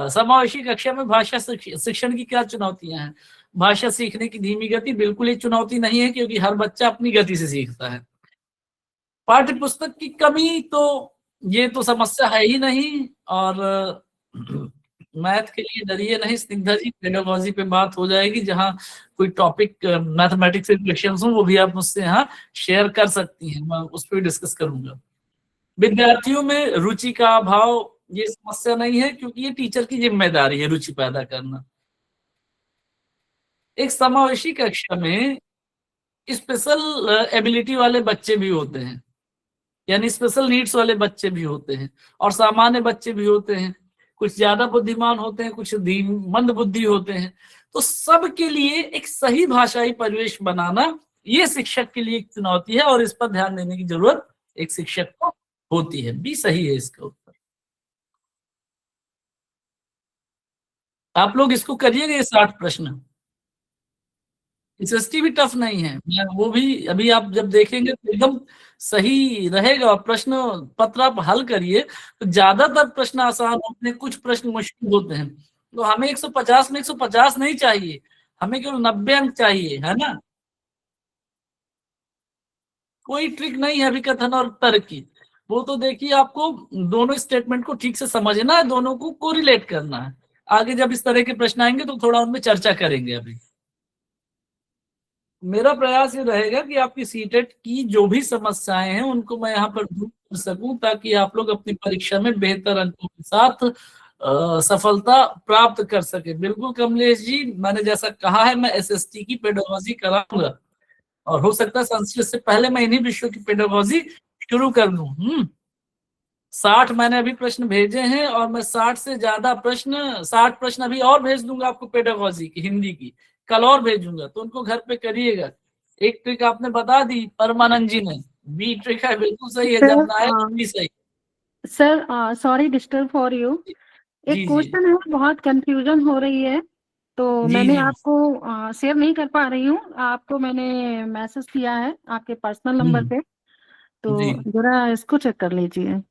समावेशी कक्षा में भाषा शिक्षण की क्या चुनौतियां हैं? भाषा सीखने की धीमी गति बिल्कुल ही चुनौती नहीं है, क्योंकि हर बच्चा अपनी गति से सीखता है। पाठ्य पुस्तक की कमी तो ये तो समस्या है ही नहीं, और मैथ के लिए डरिए नहीं स्निग्धा जी, पेडागोजी पे बात हो जाएगी। जहां कोई टॉपिक मैथमेटिक्स से क्वेश्चंस हो वो भी आप मुझसे यहाँ शेयर कर सकती हैं, मैं उस पर डिस्कस करूंगा। विद्यार्थियों में रुचि का अभाव ये समस्या नहीं है, क्योंकि ये टीचर की जिम्मेदारी है रुचि पैदा करना। एक समावेशी कक्षा में स्पेशल एबिलिटी वाले बच्चे भी होते हैं, यानी स्पेशल नीड्स वाले बच्चे भी होते हैं, और सामान्य बच्चे भी होते हैं। कुछ ज्यादा बुद्धिमान होते हैं, कुछ मंद बुद्धि होते हैं। तो सबके लिए एक सही भाषाई परिवेश बनाना ये शिक्षक के लिए एक चुनौती है, और इस पर ध्यान देने की जरूरत एक शिक्षक को होती है। भी सही है इसका उत्तर। आप लोग इसको करिएगा, ये 60 प्रश्न। एसएसटी भी टफ नहीं है, मैं वो भी अभी आप जब देखेंगे तो एकदम सही रहेगा। और प्रश्न पत्र आप हल करिए तो ज्यादातर प्रश्न आसान होते हैं, कुछ प्रश्न मुश्किल होते हैं। तो हमें 150 में 150 नहीं चाहिए, हमें केवल 90 अंक चाहिए, है ना। कोई ट्रिक नहीं है अभिकथन और तर्क की। वो तो देखिए, आपको दोनों स्टेटमेंट को ठीक से समझना है, दोनों को कोरिलेट करना है। आगे जब इस तरह के प्रश्न आएंगे तो थोड़ा उनमें चर्चा करेंगे। अभी मेरा प्रयास ये रहेगा कि आपकी सीटेट की जो भी समस्याएं हैं उनको मैं यहाँ पर दूर कर सकूं, ताकि आप लोग अपनी परीक्षा में बेहतर अंकों के साथ सफलता प्राप्त कर सके। बिल्कुल कमलेश जी, मैंने जैसा कहा है, मैं एसएसटी की पेडागोजी कराऊंगा, और हो सकता है संस्कृत से पहले मैं इन्हीं विषयों की पेडागोजी शुरू कर दूं। 60 मैंने अभी प्रश्न भेजे हैं, और मैं 60 से ज्यादा प्रश्न, 60 प्रश्न अभी और भेज दूंगा आपको पेडागोजी की, हिंदी की। कल और भेजूंगा, तो उनको घर पे करिएगा। एक ट्रिक आपने बता दी परमानंद जी ने, बी ट्रिक है, बिल्कुल सही है, जब ना आए तो भी सही। Sir sorry disturb for you, एक जी जी क्वेश्चन है, बहुत कंफ्यूजन हो रही है, तो जी मैंने जी आपको शेयर नहीं कर पा रही हूँ, आपको मैंने मैसेज किया है आपके पर्सनल नंबर पे, तो जी। जरा इसको चेक कर लीजिए।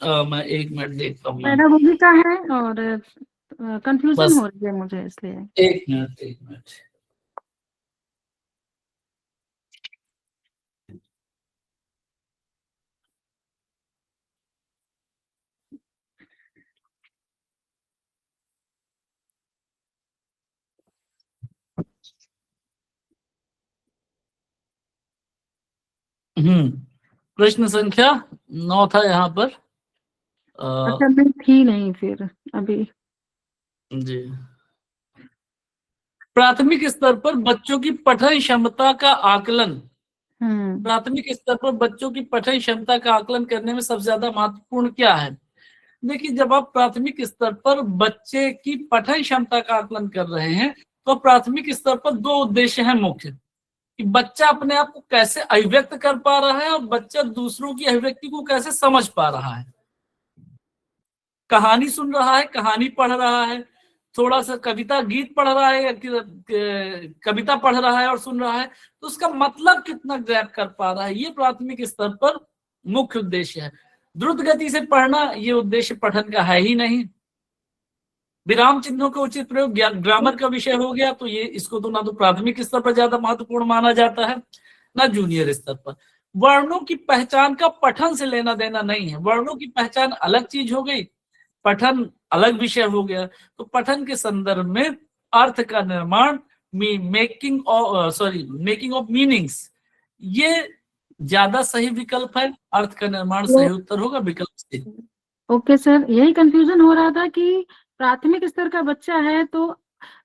मैं 1 मिनट देखता हूँ मैम। पेडागोजी का है, और कंफ्यूजन बस हो रही है मुझे इसलिए। 1 मिनट 1 मिनट। प्रश्न संख्या 9 था यहाँ पर। अच्छा, मैं थी नहीं फिर अभी। जी। प्राथमिक स्तर पर बच्चों की पठन क्षमता का आकलन, प्राथमिक स्तर पर बच्चों की पठन क्षमता का आकलन करने में सबसे ज्यादा महत्वपूर्ण क्या है। देखिए, जब आप प्राथमिक स्तर पर बच्चे की पठन क्षमता का आकलन कर रहे हैं, तो प्राथमिक स्तर पर 2 उद्देश्य हैं मुख्य, कि बच्चा अपने आप को कैसे अभिव्यक्त कर पा रहा है, और बच्चा दूसरों की अभिव्यक्ति को कैसे समझ पा रहा है। कहानी सुन रहा है, कहानी पढ़ रहा है, थोड़ा सा कविता गीत पढ़ रहा है, या कविता पढ़ रहा है और सुन रहा है, तो उसका मतलब कितना ग्रैब कर पा रहा है, ये प्राथमिक स्तर पर मुख्य उद्देश्य है। द्रुत गति से पढ़ना ये उद्देश्य पठन का है ही नहीं। विराम चिन्हों का उचित प्रयोग ग्रामर का विषय हो गया, तो ये इसको तो ना तो प्राथमिक स्तर पर ज्यादा महत्वपूर्ण माना जाता है, ना जूनियर स्तर पर। वर्णों की पहचान का पठन से लेना देना नहीं है, वर्णों की पहचान अलग चीज हो गई, पठन अलग विषय हो गया। तो पठन के संदर्भ में अर्थ का निर्माण, मेकिंग ऑफ मीनिंग्स, ये ज्यादा सही विकल्प है। अर्थ का निर्माण सही उत्तर होगा, विकल्प सी। ओके सर, यही कंफ्यूजन हो रहा था कि प्राथमिक स्तर का बच्चा है तो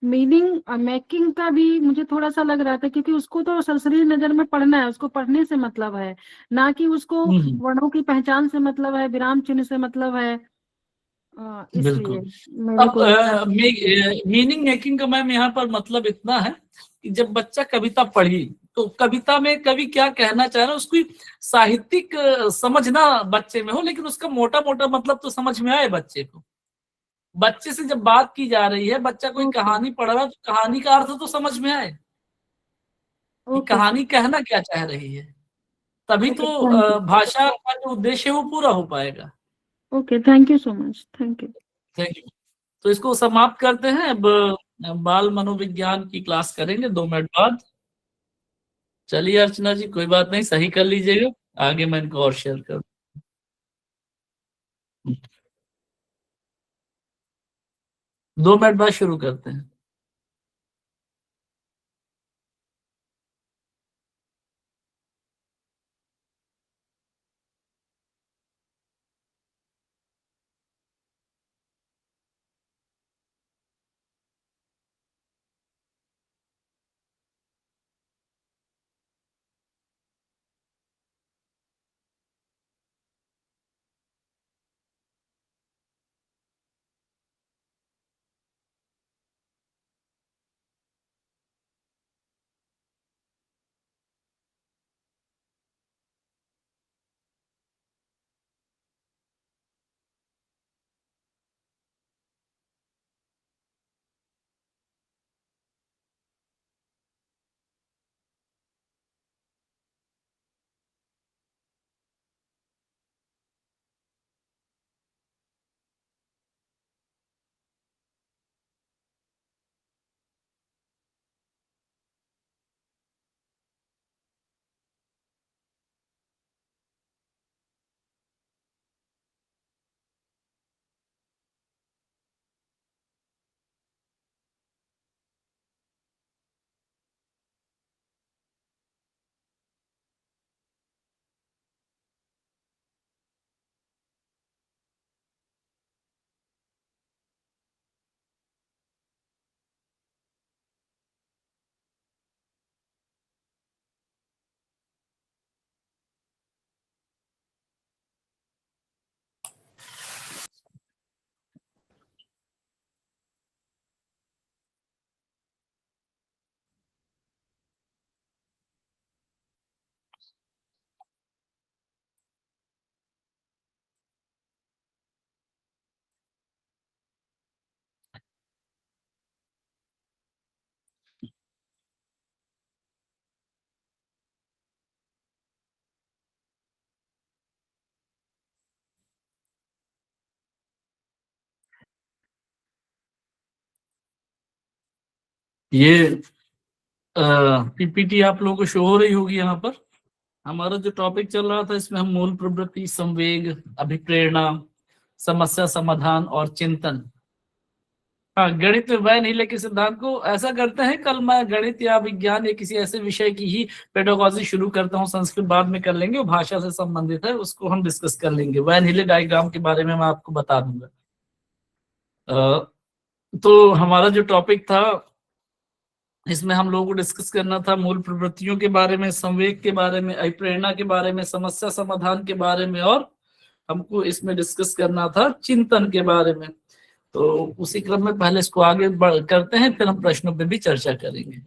मीनिंग मेकिंग का भी मुझे थोड़ा सा लग रहा था, क्योंकि उसको तो सरसरी नजर में पढ़ना है, उसको पढ़ने से मतलब है, ना कि उसको वर्णों की पहचान से मतलब है, विराम चिन्ह से मतलब है। इसलिए अब मीनिंग मेकिंग का मैम यहाँ पर मतलब इतना है कि जब बच्चा कविता पढ़ी, तो कविता में कवि क्या कहना चाह रहा है, उसकी साहित्यिक समझना बच्चे में हो, लेकिन उसका मोटा मोटा मतलब तो समझ में आए बच्चे को। बच्चे से जब बात की जा रही है, बच्चा कोई कहानी पढ़ रहा है, तो कहानी का अर्थ तो समझ में आए कि कहानी कहना क्या चाह रही है, तभी तो भाषा का जो उद्देश्य है वो पूरा हो पाएगा। Okay, thank you so much, thank you. तो इसको समाप्त करते हैं। अब बाल मनोविज्ञान की क्लास करेंगे 2 मिनट बाद। चलिए अर्चना जी, कोई बात नहीं, सही कर लीजिएगा। आगे मैं इनको और शेयर कर। 2 मिनट बाद शुरू करते हैं। ये पीपीटी आप लोगों को शो हो रही होगी यहाँ पर। हमारा जो टॉपिक चल रहा था इसमें हम मूल प्रवृत्ति, संवेग, अभिप्रेरणा, समस्या समाधान और चिंतन। हाँ, गणित में वैन हीले के सिद्धांत को ऐसा करते हैं, कल मैं गणित या विज्ञान या किसी ऐसे विषय की ही पेडागोजी शुरू करता हूँ, संस्कृत बाद में कर लेंगे, वो भाषा से संबंधित है, उसको हम डिस्कस कर लेंगे। वैन हीले डायग्राम के बारे में मैं आपको बता दूंगा। तो हमारा जो टॉपिक था इसमें हम लोगों को डिस्कस करना था मूल प्रवृत्तियों के बारे में, संवेग के बारे में, अभिप्रेरणा के बारे में, समस्या समाधान के बारे में, और हमको इसमें डिस्कस करना था चिंतन के बारे में। तो उसी क्रम में पहले इसको आगे करते हैं, फिर हम प्रश्नों पे भी चर्चा करेंगे।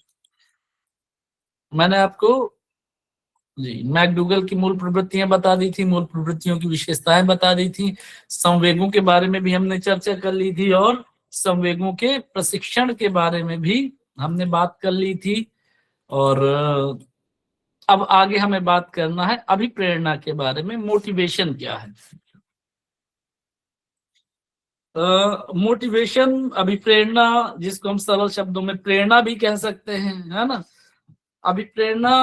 मैंने आपको जी मैकडूगल की मूल प्रवृत्तियां बता दी थी, मूल प्रवृत्तियों की विशेषताएं बता दी थी, संवेगों के बारे में भी हमने चर्चा कर ली थी, और संवेगों के प्रशिक्षण के बारे में भी हमने बात कर ली थी। और अब आगे हमें बात करना है अभिप्रेरणा के बारे में, मोटिवेशन क्या है। मोटिवेशन, अभिप्रेरणा, जिसको हम सरल शब्दों में प्रेरणा भी कह सकते हैं, है ना। अभिप्रेरणा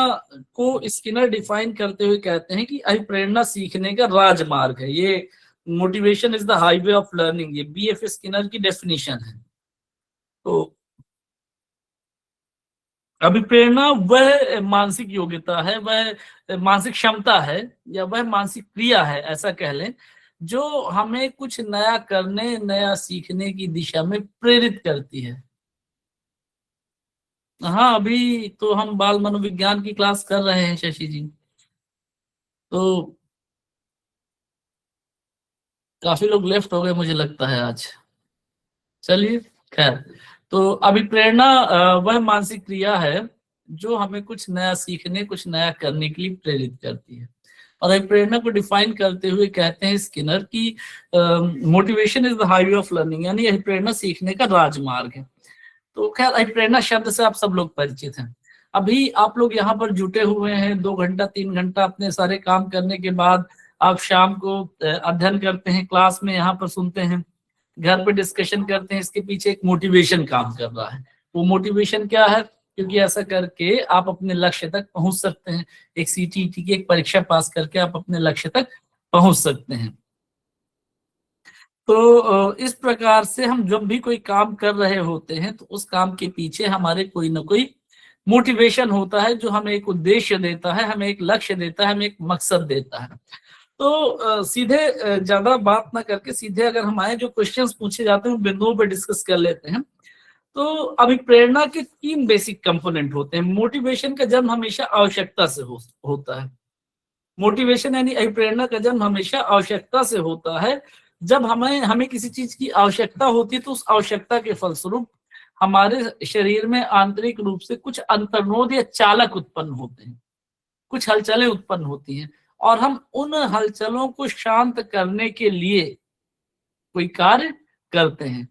को स्किनर डिफाइन करते हुए कहते हैं कि अभिप्रेरणा सीखने का राजमार्ग है। ये motivation is the highway of learning, ये बीएफ स्किनर की डेफिनेशन है। तो अभिप्रेरणा वह मानसिक योग्यता है, वह मानसिक क्षमता है, या वह मानसिक क्रिया है, ऐसा कह लें, जो हमें कुछ नया करने, नया सीखने की दिशा में प्रेरित करती है। हाँ, अभी तो हम बाल मनोविज्ञान की क्लास कर रहे हैं शशि जी, तो काफी लोग लेफ्ट हो गए मुझे लगता है आज। चलिए खैर, तो अभिप्रेरणा वह मानसिक क्रिया है जो हमें कुछ नया सीखने, कुछ नया करने के लिए प्रेरित करती है। और अभिप्रेरणा को डिफाइन करते हुए कहते हैं स्किनर की motivation is the highway of learning, यानी अभिप्रेरणा सीखने का राजमार्ग है। तो खैर, अभिप्रेरणा शब्द से आप सब लोग परिचित हैं। अभी आप लोग यहाँ पर जुटे हुए हैं, 2 घंटा 3 घंटा अपने सारे काम करने के बाद आप शाम को अध्ययन करते हैं, क्लास में यहाँ पर सुनते हैं, घर पे डिस्कशन करते हैं। इसके पीछे एक मोटिवेशन काम कर रहा है। वो मोटिवेशन क्या है क्योंकि ऐसा करके आप अपने लक्ष्य तक पहुंच सकते हैं। एक सीटीईटी की एक परीक्षा पास करके आप अपने लक्ष्य तक पहुंच सकते हैं। तो इस प्रकार से हम जब भी कोई काम कर रहे होते हैं तो उस काम के पीछे हमारे कोई ना कोई मोटिवेशन होता है, जो हमें एक उद्देश्य देता है, हमें एक लक्ष्य देता है, हमें एक मकसद देता है। तो सीधे ज्यादा बात ना करके सीधे अगर हमारे जो क्वेश्चंस पूछे जाते हैं उन बिंदुओं पर डिस्कस कर लेते हैं। तो अभिप्रेरणा के 3 बेसिक कंपोनेंट होते हैं। मोटिवेशन का जन्म हमेशा आवश्यकता से होता है। मोटिवेशन यानी अभिप्रेरणा का जन्म हमेशा आवश्यकता से होता है। जब हमें किसी चीज की आवश्यकता होती है तो उस आवश्यकता के फलस्वरूप हमारे शरीर में आंतरिक रूप से कुछ अंतर्नोद या चालक उत्पन्न होते हैं, कुछ हलचलें उत्पन्न होती हैं, और हम उन हलचलों को शांत करने के लिए कोई कार्य करते हैं।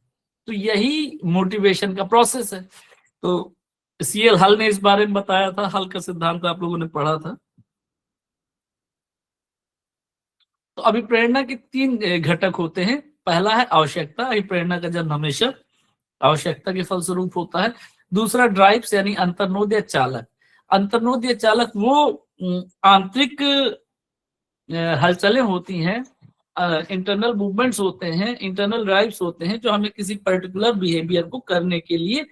तो यही मोटिवेशन का प्रोसेस है। तो सीएल हल ने इस बारे में बताया था, हल का सिद्धांत आप लोगों ने पढ़ा था। तो अभिप्रेरणा के 3 घटक होते हैं। पहला है आवश्यकता, अभिप्रेरणा का जन्म हमेशा आवश्यकता के फलस्वरूप होता है। दूसरा ड्राइव्स यानी अंतर्नोद या चालक। अंतर्नोद या चालक वो आंतरिक हलचलें होती हैं, इंटरनल मूवमेंट्स होते हैं, इंटरनल ड्राइव्स होते हैं, जो हमें किसी पर्टिकुलर बिहेवियर को करने के लिए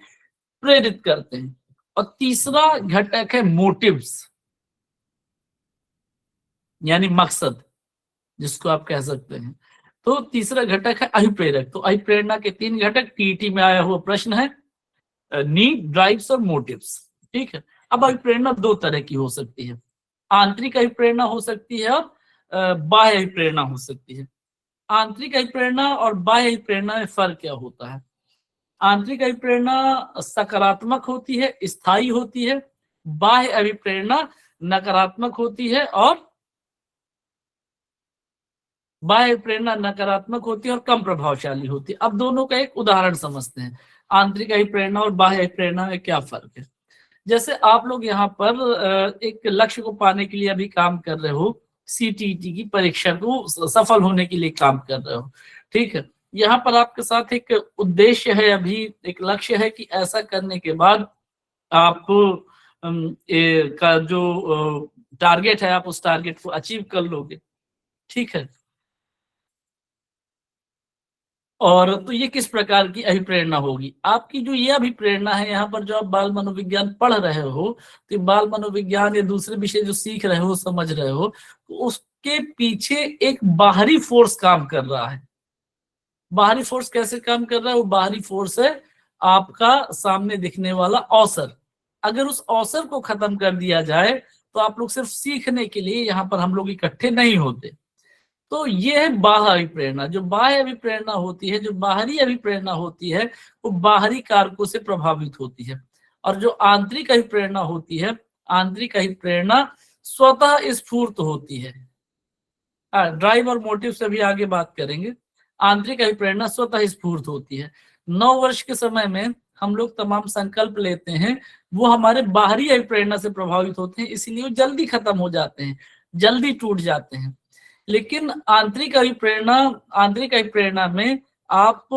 प्रेरित करते हैं। और तीसरा घटक है मोटिव्स यानी मकसद, जिसको आप कह सकते हैं। तो तीसरा घटक है अभिप्रेरक। तो अभिप्रेरणा के 3 घटक टीईटी में आया हुआ प्रश्न है, नीड, ड्राइव्स और मोटिव्स। ठीक है। अब अभिप्रेरणा 2 तरह की हो सकती है। आंतरिक अभिप्रेरणा हो सकती है और बाह्य अभिप्रेरणा हो सकती है। आंतरिक अभिप्रेरणा और बाह्य अभिप्रेरणा में फर्क क्या होता है? आंतरिक अभिप्रेरणा सकारात्मक होती है, स्थायी होती है। बाह्य अभिप्रेरणा नकारात्मक होती है और बाह्य प्रेरणा नकारात्मक होती है और कम प्रभावशाली होती है। अब दोनों का एक उदाहरण समझते हैं, आंतरिक अभिप्रेरणा और बाह्य अभिप्रेरणा में क्या फर्क है। जैसे आप लोग यहाँ पर एक लक्ष्य को पाने के लिए अभी काम कर रहे हो, सीटीईटी की परीक्षा को सफल होने के लिए काम कर रहे हो, ठीक है। यहाँ पर आपके साथ एक उद्देश्य है, अभी एक लक्ष्य है कि ऐसा करने के बाद आपको का जो टारगेट है आप उस टारगेट को अचीव कर लोगे, ठीक है। और तो ये किस प्रकार की अभिप्रेरणा होगी? आपकी जो ये अभिप्रेरणा है, यहाँ पर जो आप बाल मनोविज्ञान पढ़ रहे हो, तो बाल मनोविज्ञान या दूसरे विषय जो सीख रहे हो, समझ रहे हो, तो उसके पीछे एक बाहरी फोर्स काम कर रहा है। बाहरी फोर्स कैसे काम कर रहा है? वो बाहरी फोर्स है आपका सामने दिखने वाला अवसर। अगर उस अवसर को खत्म कर दिया जाए तो आप लोग सिर्फ सीखने के लिए यहाँ पर हम लोग इकट्ठे नहीं होते। तो ये है बाह्य अभिप्रेरणा। जो बाह्य अभिप्रेरणा होती है, जो बाहरी अभिप्रेरणा होती है, वो बाहरी कारकों से प्रभावित होती है। और जो आंतरिक अभिप्रेरणा होती है, आंतरिक अभिप्रेरणा स्वतः स्फूर्त होती है। ड्राइव और मोटिव से भी आगे बात करेंगे। आंतरिक अभिप्रेरणा स्वतः स्फूर्त होती है। 9 वर्ष के समय में हम लोग तमाम संकल्प लेते हैं, वो हमारे बाहरी अभिप्रेरणा से प्रभावित होते हैं, इसीलिए वो जल्दी खत्म हो जाते हैं, जल्दी टूट जाते हैं। लेकिन आंतरिक अभिप्रेरणा में आप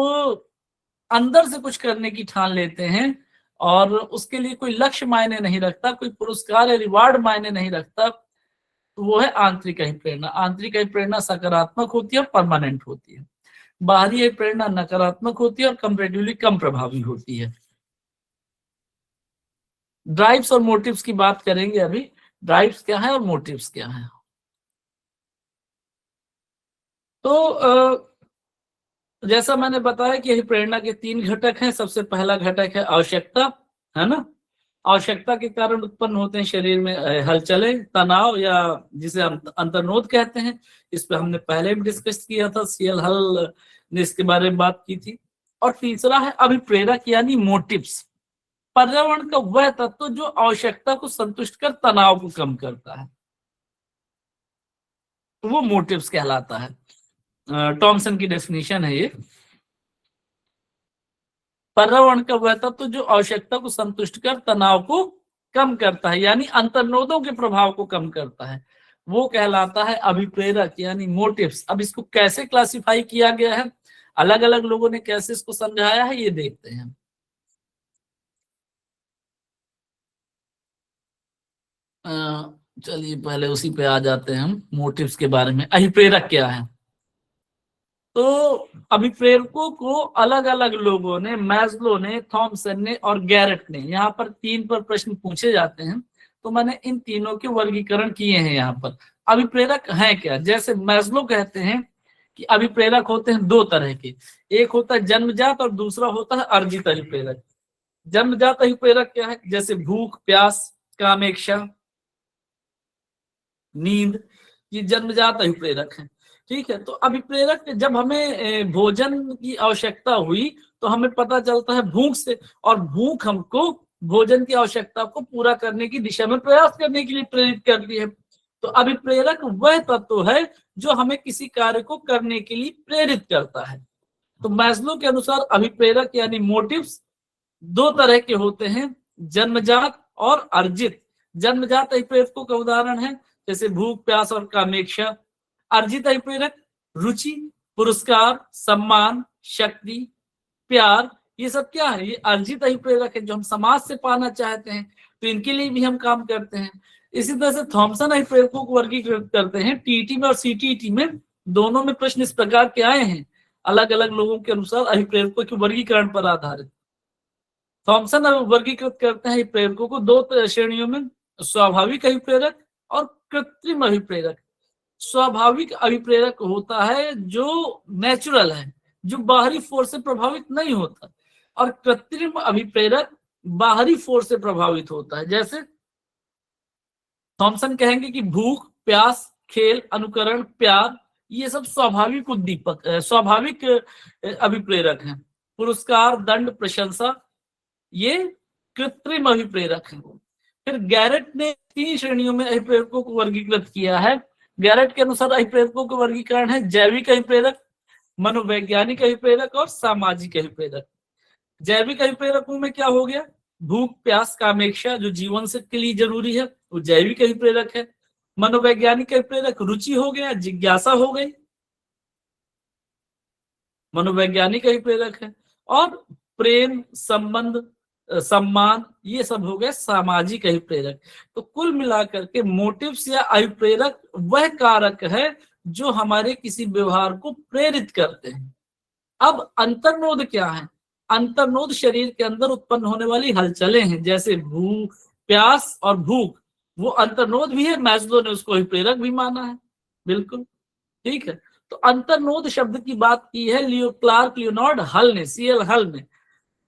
अंदर से कुछ करने की ठान लेते हैं और उसके लिए कोई लक्ष्य मायने नहीं रखता, कोई पुरस्कार या रिवार्ड मायने नहीं रखता, तो वो है आंतरिक अभिप्रेरणा। आंतरिक अभिप्रेरणा सकारात्मक होती है और परमानेंट होती है। बाहरी अभिप्रेरणा नकारात्मक होती है और कंपैरेटिवली कम प्रभावी होती है। ड्राइव्स और मोटिव्स की बात करेंगे अभी। ड्राइव्स क्या है और मोटिव्स क्या है? तो जैसा मैंने बताया कि प्रेरणा के 3 घटक हैं। सबसे पहला घटक है आवश्यकता, है ना। आवश्यकता के कारण उत्पन्न होते हैं शरीर में हलचलें, तनाव, या जिसे हम अंतर्नोद कहते हैं। इस पे हमने पहले भी डिस्कस किया था, सीएल हल ने इसके बारे में बात की थी। और तीसरा है अभिप्रेरक यानी मोटिव्स, पर्यावरण का वह तत्व जो आवश्यकता को संतुष्ट कर तनाव को कम करता है, तो वो मोटिव्स कहलाता है। टॉमसन की डेफिनेशन है ये। पर्यावरण का वह तत्व जो आवश्यकता को संतुष्ट कर तनाव को कम करता है, यानी अंतर्नोदों के प्रभाव को कम करता है, वो कहलाता है अभिप्रेरक यानी मोटिव्स। अब इसको कैसे क्लासिफाई किया गया है, अलग अलग लोगों ने कैसे इसको समझाया है, ये देखते हैं। चलिए पहले उसी पे आ जाते हैं हम, मोटिव्स के बारे में। अभिप्रेरक क्या है? तो अभिप्रेरकों को अलग अलग लोगों ने, मैस्लो ने, थॉमसन ने और गैरेट ने, यहाँ पर 3 पर प्रश्न पूछे जाते हैं, तो मैंने इन तीनों के वर्गीकरण किए हैं यहाँ पर। अभिप्रेरक हैं क्या? जैसे मैस्लो कहते हैं कि अभिप्रेरक होते हैं 2 तरह के, एक होता है जन्मजात और दूसरा होता है अर्जित अभिप्रेरक। जन्मजात अभिप्रेरक क्या है? जैसे भूख, प्यास, कामेक्षा, नींद, ये जन्मजात अभिप्रेरक है। ठीक है, तो अभिप्रेरक जब हमें भोजन की आवश्यकता हुई तो हमें पता चलता है भूख से, और भूख हमको भोजन की आवश्यकता को पूरा करने की दिशा में प्रयास करने के लिए प्रेरित करती है। तो अभिप्रेरक वह तत्व है जो हमें किसी कार्य को करने के लिए प्रेरित करता है। तो मैस्लो के अनुसार अभिप्रेरक यानी मोटिव्स 2 तरह के होते हैं, जन्मजात और अर्जित। जन्मजात अभिप्रेरकों का उदाहरण है जैसे भूख, प्यास और कामेक्षा। अर्जित अभिप्रेरक रुचि, पुरस्कार, सम्मान, शक्ति, प्यार, ये सब क्या है? ये अर्जित अभिप्रेरक है जो हम समाज से पाना चाहते हैं, तो इनके लिए भी हम काम करते हैं। इसी तरह से थॉमसन अभिप्रेरकों को वर्गीकृत करते हैं टीटी में और सीटीटी में, दोनों में प्रश्न इस प्रकार के आए हैं, अलग अलग लोगों के अनुसार अभिप्रेरकों के वर्गीकरण पर आधारित। थॉमसन वर्गीकृत करते हैं अभिप्रेरकों को 2 श्रेणियों में, स्वाभाविक अभिप्रेरक और कृत्रिम अभिप्रेरक। स्वाभाविक अभिप्रेरक होता है जो नेचुरल है, जो बाहरी फोर्स से प्रभावित नहीं होता, और कृत्रिम अभिप्रेरक बाहरी फोर्स से प्रभावित होता है। जैसे थॉमसन कहेंगे कि भूख, प्यास, खेल, अनुकरण, प्यार, ये सब स्वाभाविक उद्दीपक, स्वाभाविक अभिप्रेरक हैं। पुरस्कार, दंड, प्रशंसा, ये कृत्रिम अभिप्रेरक है। फिर गैरेट ने 3 श्रेणियों में अभिप्रेरकों को वर्गीकृत किया है। गैरेट के अनुसार अभिप्रेरकों का वर्गीकरण है जैविक अभिप्रेरक, मनोवैज्ञानिक अभिप्रेरक और सामाजिक अभिप्रेरक। जैविक अभिप्रेरकों में क्या हो गया? भूख, प्यास, कामेक्षा, जो जीवन से के लिए जरूरी है, वो जैविक अभिप्रेरक है। मनोवैज्ञानिक अभिप्रेरक रुचि हो गया, जिज्ञासा हो गई, मनोवैज्ञानिक अभिप्रेरक है। और प्रेम, संबंध, सम्मान, ये सब हो गए सामाजिक अभिप्रेरक। तो कुल मिलाकर के मोटिव्स या अभिप्रेरक वह कारक है जो हमारे किसी व्यवहार को प्रेरित करते हैं। अब अंतर्नोद क्या है? अंतर्नोद शरीर के अंदर उत्पन्न होने वाली हलचलें हैं, जैसे भूख, प्यास और भूख, वो अंतर्नोद भी है। मैस्लो ने उसको अभिप्रेरक भी माना है, बिल्कुल ठीक है। तो अंतर्नोद शब्द की बात की है क्लार्क लियोनार्ड हल ने, सीएल हल ने।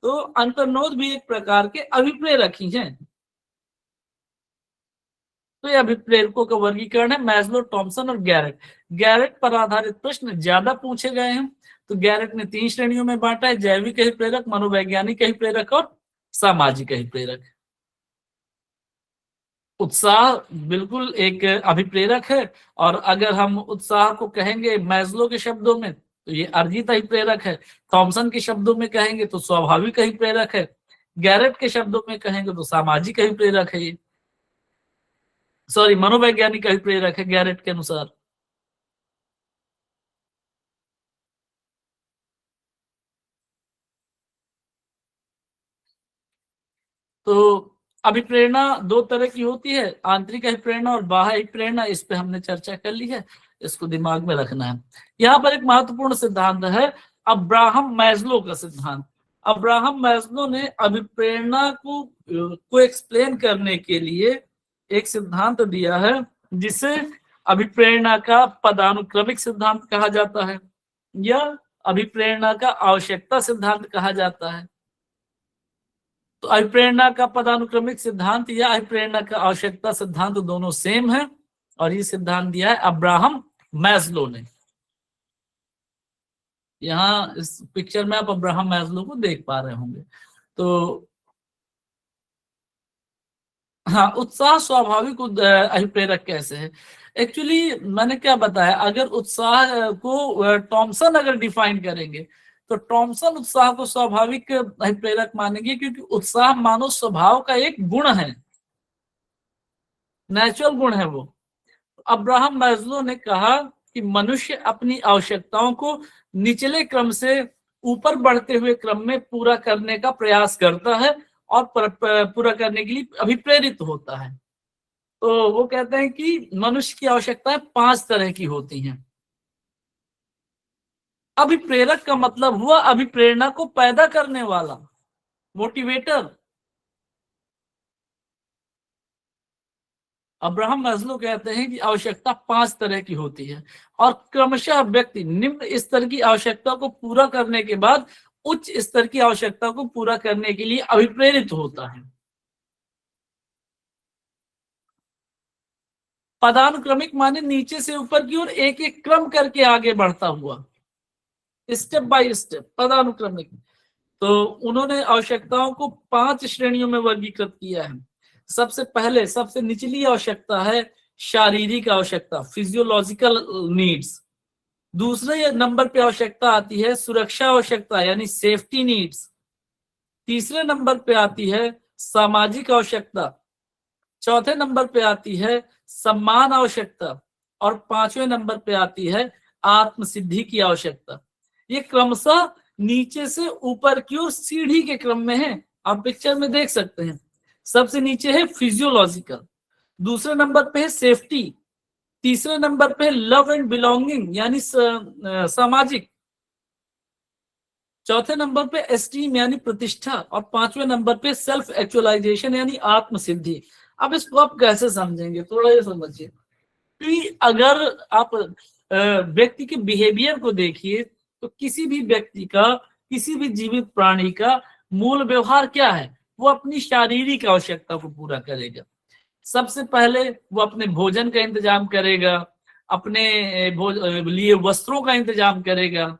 तो अंतर्नोद भी एक प्रकार के अभिप्रेरक ही हैं। तो ये अभिप्रेरकों का वर्गीकरण है मैस्लो, थॉमसन और गैरेट। गैरेट पर आधारित प्रश्न ज्यादा पूछे गए हैं, तो गैरेट ने 3 श्रेणियों में बांटा है, जैविक अभिप्रेरक, मनोवैज्ञानिक अभिप्रेरक और सामाजिक अभिप्रेरक। उत्साह बिल्कुल एक अभिप्रेरक है, और अगर हम उत्साह को कहेंगे मैस्लो के शब्दों में तो ये अर्जित अभिप्रेरक है, थॉमसन के शब्दों में कहेंगे तो स्वाभाविक अभिप्रेरक है, गैरेट के शब्दों में कहेंगे तो सामाजिक अभिप्रेरक है, ये मनोवैज्ञानिक अभिप्रेरक है गैरेट के अनुसार। तो अभिप्रेरणा 2 तरह की होती है, आंतरिक अभिप्रेरणा और बाह्य अभिप्रेरणा। इस पे हमने चर्चा कर ली है, इसको दिमाग में रखना है। यहाँ पर एक महत्वपूर्ण सिद्धांत है, अब्राहम मैस्लो का सिद्धांत। अब्राहम मैस्लो ने अभिप्रेरणा को एक्सप्लेन करने के लिए एक सिद्धांत दिया है, जिसे अभिप्रेरणा का पदानुक्रमिक सिद्धांत कहा जाता है, या अभिप्रेरणा का आवश्यकता सिद्धांत कहा जाता है। तो अभिप्रेरणा का पदानुक्रमिक सिद्धांत या अभिप्रेरणा का आवश्यकता सिद्धांत दोनों सेम है, और ये सिद्धांत दिया है अब्राहम मैस्लो ने। यहाँ इस पिक्चर में आप अब्राहम मैस्लो को देख पा रहे होंगे। तो हाँ, उत्साह स्वाभाविक अभिप्रेरक कैसे है? एक्चुअली मैंने क्या बताया, अगर उत्साह को थॉमसन अगर डिफाइन करेंगे तो थॉमसन उत्साह को स्वाभाविक अभिप्रेरक मानेंगे, क्योंकि उत्साह मानव स्वभाव का एक गुण है, नेचुरल गुण है वो। अब्राहम मैस्लो ने कहा कि मनुष्य अपनी आवश्यकताओं को निचले क्रम से ऊपर बढ़ते हुए क्रम में पूरा करने का प्रयास करता है और पूरा करने के लिए अभिप्रेरित होता है। तो वो कहते हैं कि मनुष्य की आवश्यकताएं 5 तरह की होती हैं। अभिप्रेरक का मतलब हुआ अभिप्रेरणा को पैदा करने वाला, मोटिवेटर। अब्राहम मैस्लो कहते हैं कि आवश्यकता 5 तरह की होती है और क्रमशः व्यक्ति निम्न स्तर की आवश्यकता को पूरा करने के बाद उच्च स्तर की आवश्यकता को पूरा करने के लिए अभिप्रेरित होता है। पदानुक्रमिक माने नीचे से ऊपर की ओर एक एक क्रम करके आगे बढ़ता हुआ, स्टेप बाय स्टेप, पदानुक्रमिक। तो उन्होंने आवश्यकताओं को 5 श्रेणियों में वर्गीकृत किया है। सबसे पहले सबसे निचली आवश्यकता है शारीरिक आवश्यकता, फिजियोलॉजिकल नीड्स। दूसरे नंबर पे आवश्यकता आती है सुरक्षा आवश्यकता यानी सेफ्टी नीड्स। तीसरे नंबर पे आती है सामाजिक आवश्यकता। चौथे नंबर पे आती है सम्मान आवश्यकता और 5वें नंबर पे आती है आत्मसिद्धि की आवश्यकता। ये क्रमशः नीचे से ऊपर की ओर सीढ़ी के क्रम में है, आप पिक्चर में देख सकते हैं। सबसे नीचे है फिजियोलॉजिकल, दूसरे नंबर पे है सेफ्टी, तीसरे नंबर पे लव एंड बिलोंगिंग यानी सामाजिक, चौथे नंबर पे एस्टीम यानी प्रतिष्ठा और 5वें नंबर पे सेल्फ एक्चुअलाइजेशन यानी आत्मसिद्धि। अब इसको आप कैसे समझेंगे, थोड़ा ये समझिए कि अगर आप व्यक्ति के बिहेवियर को देखिए तो किसी भी व्यक्ति का, किसी भी जीवित प्राणी का मूल व्यवहार क्या है, वो अपनी शारीरिक आवश्यकता को पूरा करेगा। सबसे पहले वो अपने भोजन का इंतजाम करेगा, अपने लिए वस्त्रों का इंतजाम करेगा।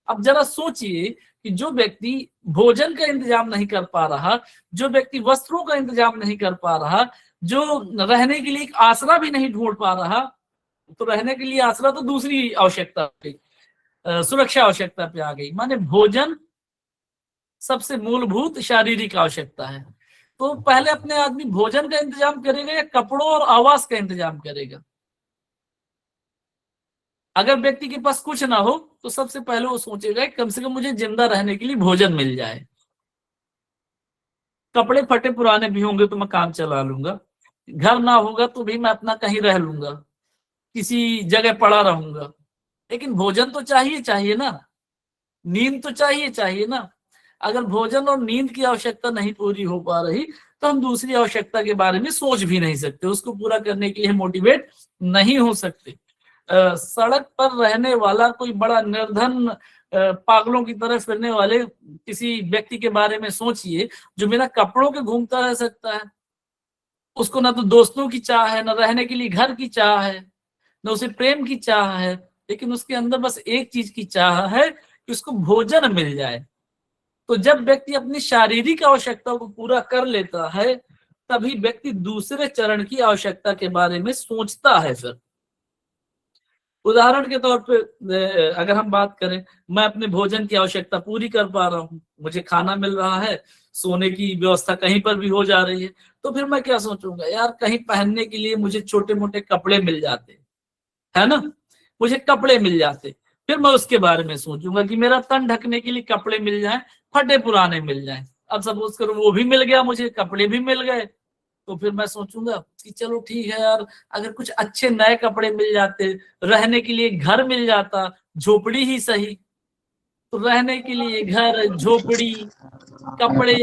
अब जरा सोचिए कि जो व्यक्ति भोजन का इंतजाम नहीं कर पा रहा, जो व्यक्ति वस्त्रों का इंतजाम नहीं कर पा रहा, जो रहने के लिए एक आसरा भी नहीं ढूंढ पा रहा, तो रहने के लिए आसरा तो दूसरी आवश्यकता पे, सुरक्षा आवश्यकता पे आ गई। माने भोजन सबसे मूलभूत शारीरिक आवश्यकता है। तो पहले अपने आदमी भोजन का इंतजाम करेगा या कपड़ों और आवास का इंतजाम करेगा? अगर व्यक्ति के पास कुछ ना हो तो सबसे पहले वो सोचेगा कम से कम मुझे जिंदा रहने के लिए भोजन मिल जाए। कपड़े फटे पुराने भी होंगे तो मैं काम चला लूंगा, घर ना होगा तो भी मैं अपना कहीं रह लूंगा, किसी जगह पड़ा रहूंगा, लेकिन भोजन तो चाहिए ना, नींद तो चाहिए ना। अगर भोजन और नींद की आवश्यकता नहीं पूरी हो पा रही तो हम दूसरी आवश्यकता के बारे में सोच भी नहीं सकते, उसको पूरा करने के लिए मोटिवेट नहीं हो सकते। सड़क पर रहने वाला कोई बड़ा निर्धन पागलों की तरह फिरने वाले किसी व्यक्ति के बारे में सोचिए जो बिना कपड़ों के घूमता रह सकता है। उसको ना तो दोस्तों की चाह है, ना रहने के लिए घर की चाह है, न उसे प्रेम की चाह है, लेकिन उसके अंदर बस एक चीज की चाह है कि उसको भोजन मिल जाए। तो जब व्यक्ति अपनी शारीरिक आवश्यकता को पूरा कर लेता है तभी व्यक्ति दूसरे चरण की आवश्यकता के बारे में सोचता है। फिर उदाहरण के तौर पे अगर हम बात करें, मैं अपने भोजन की आवश्यकता पूरी कर पा रहा हूँ, मुझे खाना मिल रहा है, सोने की व्यवस्था कहीं पर भी हो जा रही है, तो फिर मैं क्या सोचूंगा, यार कहीं पहनने के लिए मुझे छोटे मोटे कपड़े मिल जाते, है ना, मुझे कपड़े मिल जाते। फिर मैं उसके बारे में सोचूंगा कि मेरा तन ढकने के लिए कपड़े मिल जाएं, फटे पुराने मिल जाएं। अब सपोज करो वो भी मिल गया, मुझे कपड़े भी मिल गए, तो फिर मैं सोचूंगा कि चलो ठीक है यार, अगर कुछ अच्छे नए कपड़े मिल जाते, रहने के लिए घर मिल जाता, झोपड़ी ही सही, तो रहने के लिए घर, झोपड़ी, कपड़े,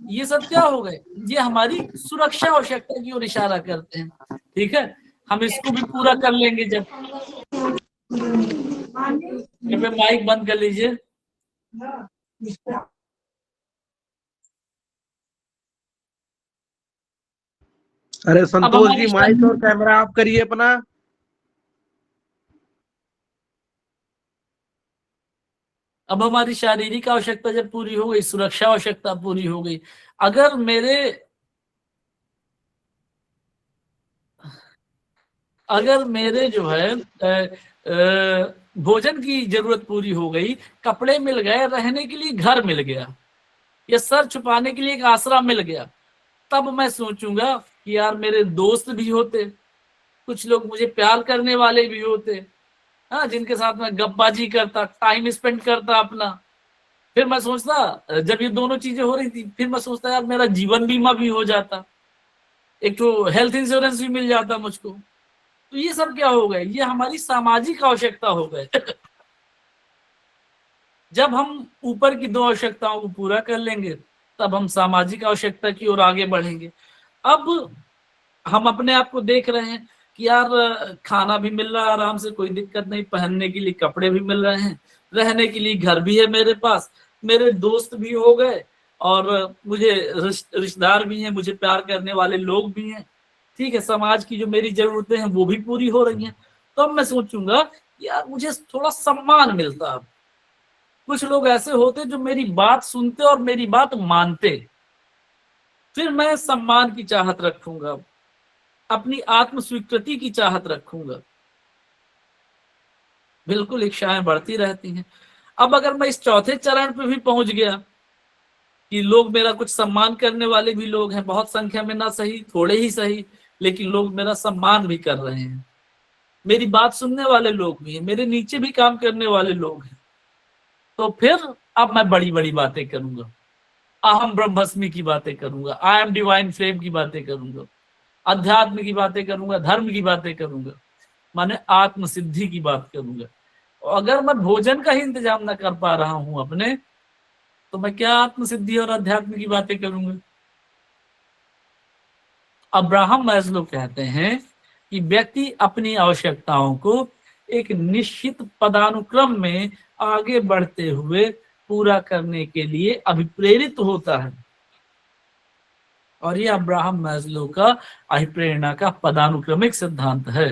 ये सब क्या हो गए, ये हमारी सुरक्षा आवश्यकता की ओर इशारा करते हैं। ठीक है, हम इसको भी पूरा कर लेंगे जब। माइक बंद कर लीजिए। अरे संतोष जी, माइक और कैमरा ऑफ करिए अपना। अब हमारी शारीरिक आवश्यकता जब पूरी हो गई, सुरक्षा आवश्यकता पूरी हो गई, अगर मेरे जो है भोजन की जरूरत पूरी हो गई, कपड़े मिल गए, रहने के लिए घर मिल गया, या सर छुपाने के लिए एक आसरा मिल गया, तब मैं सोचूंगा कि यार मेरे दोस्त भी होते, कुछ लोग मुझे प्यार करने वाले भी होते, हाँ, जिनके साथ मैं गप्पाजी करता, टाइम स्पेंड करता अपना। फिर मैं सोचता, जब ये दोनों चीजें हो रही थी, फिर मैं सोचता यार मेरा जीवन बीमा भी हो जाता, एक तो हेल्थ इंश्योरेंस भी मिल जाता मुझको। तो ये सब क्या हो गए, ये हमारी सामाजिक आवश्यकता हो गए। जब हम ऊपर की दो आवश्यकताओं को पूरा कर लेंगे तब हम सामाजिक आवश्यकता की ओर आगे बढ़ेंगे। अब हम अपने आप को देख रहे हैं कि यार खाना भी मिल रहा है आराम से, कोई दिक्कत नहीं, पहनने के लिए कपड़े भी मिल रहे हैं, रहने के लिए घर भी है मेरे पास, मेरे दोस्त भी हो गए और मुझे रिश्तेदार भी हैं, मुझे प्यार करने वाले लोग भी हैं, ठीक है, समाज की जो मेरी जरूरतें हैं वो भी पूरी हो रही हैं। तो अब मैं सोचूंगा यार मुझे थोड़ा सम्मान मिलता। अब कुछ लोग ऐसे होते जो मेरी बात सुनते और मेरी बात मानते, फिर मैं सम्मान की चाहत रखूंगा, अपनी आत्म स्वीकृति की चाहत रखूंगा। बिल्कुल इच्छाएं बढ़ती रहती हैं। अब अगर मैं इस चौथे चरण पे भी पहुंच गया कि लोग मेरा कुछ सम्मान करने वाले भी लोग हैं, बहुत संख्या में ना सही, थोड़े ही सही, लेकिन लोग मेरा सम्मान भी कर रहे हैं, मेरी बात सुनने वाले लोग भी हैं, मेरे नीचे भी काम करने वाले लोग हैं, तो फिर अब मैं बड़ी बड़ी बातें करूंगा, अहम ब्रह्मस्मि की बातें करूंगा, आई एम डिवाइन फ्लेम की बातें करूंगा, अध्यात्म की बातें करूंगा, धर्म की बातें करूंगा, माने आत्म सिद्धि की बात करूंगा। और अगर मैं भोजन का ही इंतजाम ना कर पा रहा हूं अपने, तो मैं क्या आत्म सिद्धि और अध्यात्म की बातें करूंगा। अब्राहम मैस्लो कहते हैं कि व्यक्ति अपनी आवश्यकताओं को एक निश्चित पदानुक्रम में आगे बढ़ते हुए पूरा करने के लिए अभिप्रेरित होता है। और ये अब्राहम मैस्लो का अभिप्रेरणा का पदानुक्रमिक सिद्धांत है।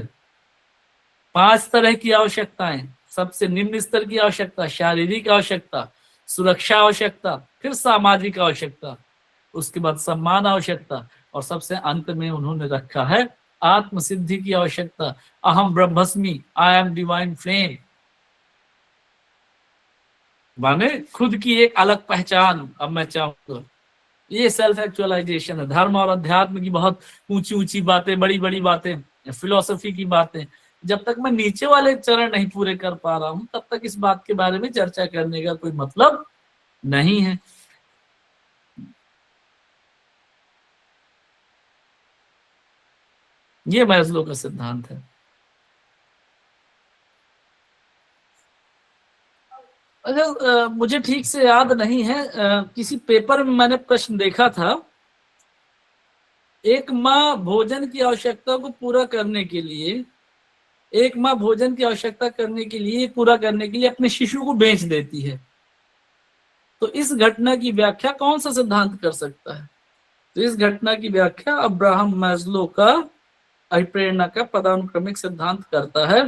5 तरह की आवश्यकताएं, सबसे निम्न स्तर की आवश्यकता शारीरिक आवश्यकता, सुरक्षा आवश्यकता, फिर सामाजिक आवश्यकता, उसके बाद सम्मान आवश्यकता, और सबसे अंत में उन्होंने रखा है आत्म सिद्धि की आवश्यकता, अहम ब्रह्मस्मि, आई एम डिवाइन फ्लेम, माने खुद की एक अलग पहचान। अब मैं चाहूंगा ये सेल्फ एक्चुअलाइजेशन है। धर्म और अध्यात्म की बहुत ऊंची ऊंची बातें, बड़ी बड़ी बातें, फिलोसफी की बातें, जब तक मैं नीचे वाले चरण नहीं पूरे कर पा रहा हूं तब तक इस बात के बारे में चर्चा करने का कोई मतलब नहीं है। ये मैस्लो का सिद्धांत है। अगर मुझे ठीक से याद नहीं है, किसी पेपर में मैंने प्रश्न देखा था, एक माँ भोजन की आवश्यकता को पूरा करने के लिए, एक माँ भोजन की आवश्यकता करने के लिए, पूरा करने के लिए अपने शिशु को बेच देती है, तो इस घटना की व्याख्या कौन सा सिद्धांत कर सकता है। तो इस घटना की व्याख्या अब्राहम मैस्लो का अभिप्रेरणा का पदानुक्रमिक सिद्धांत करता है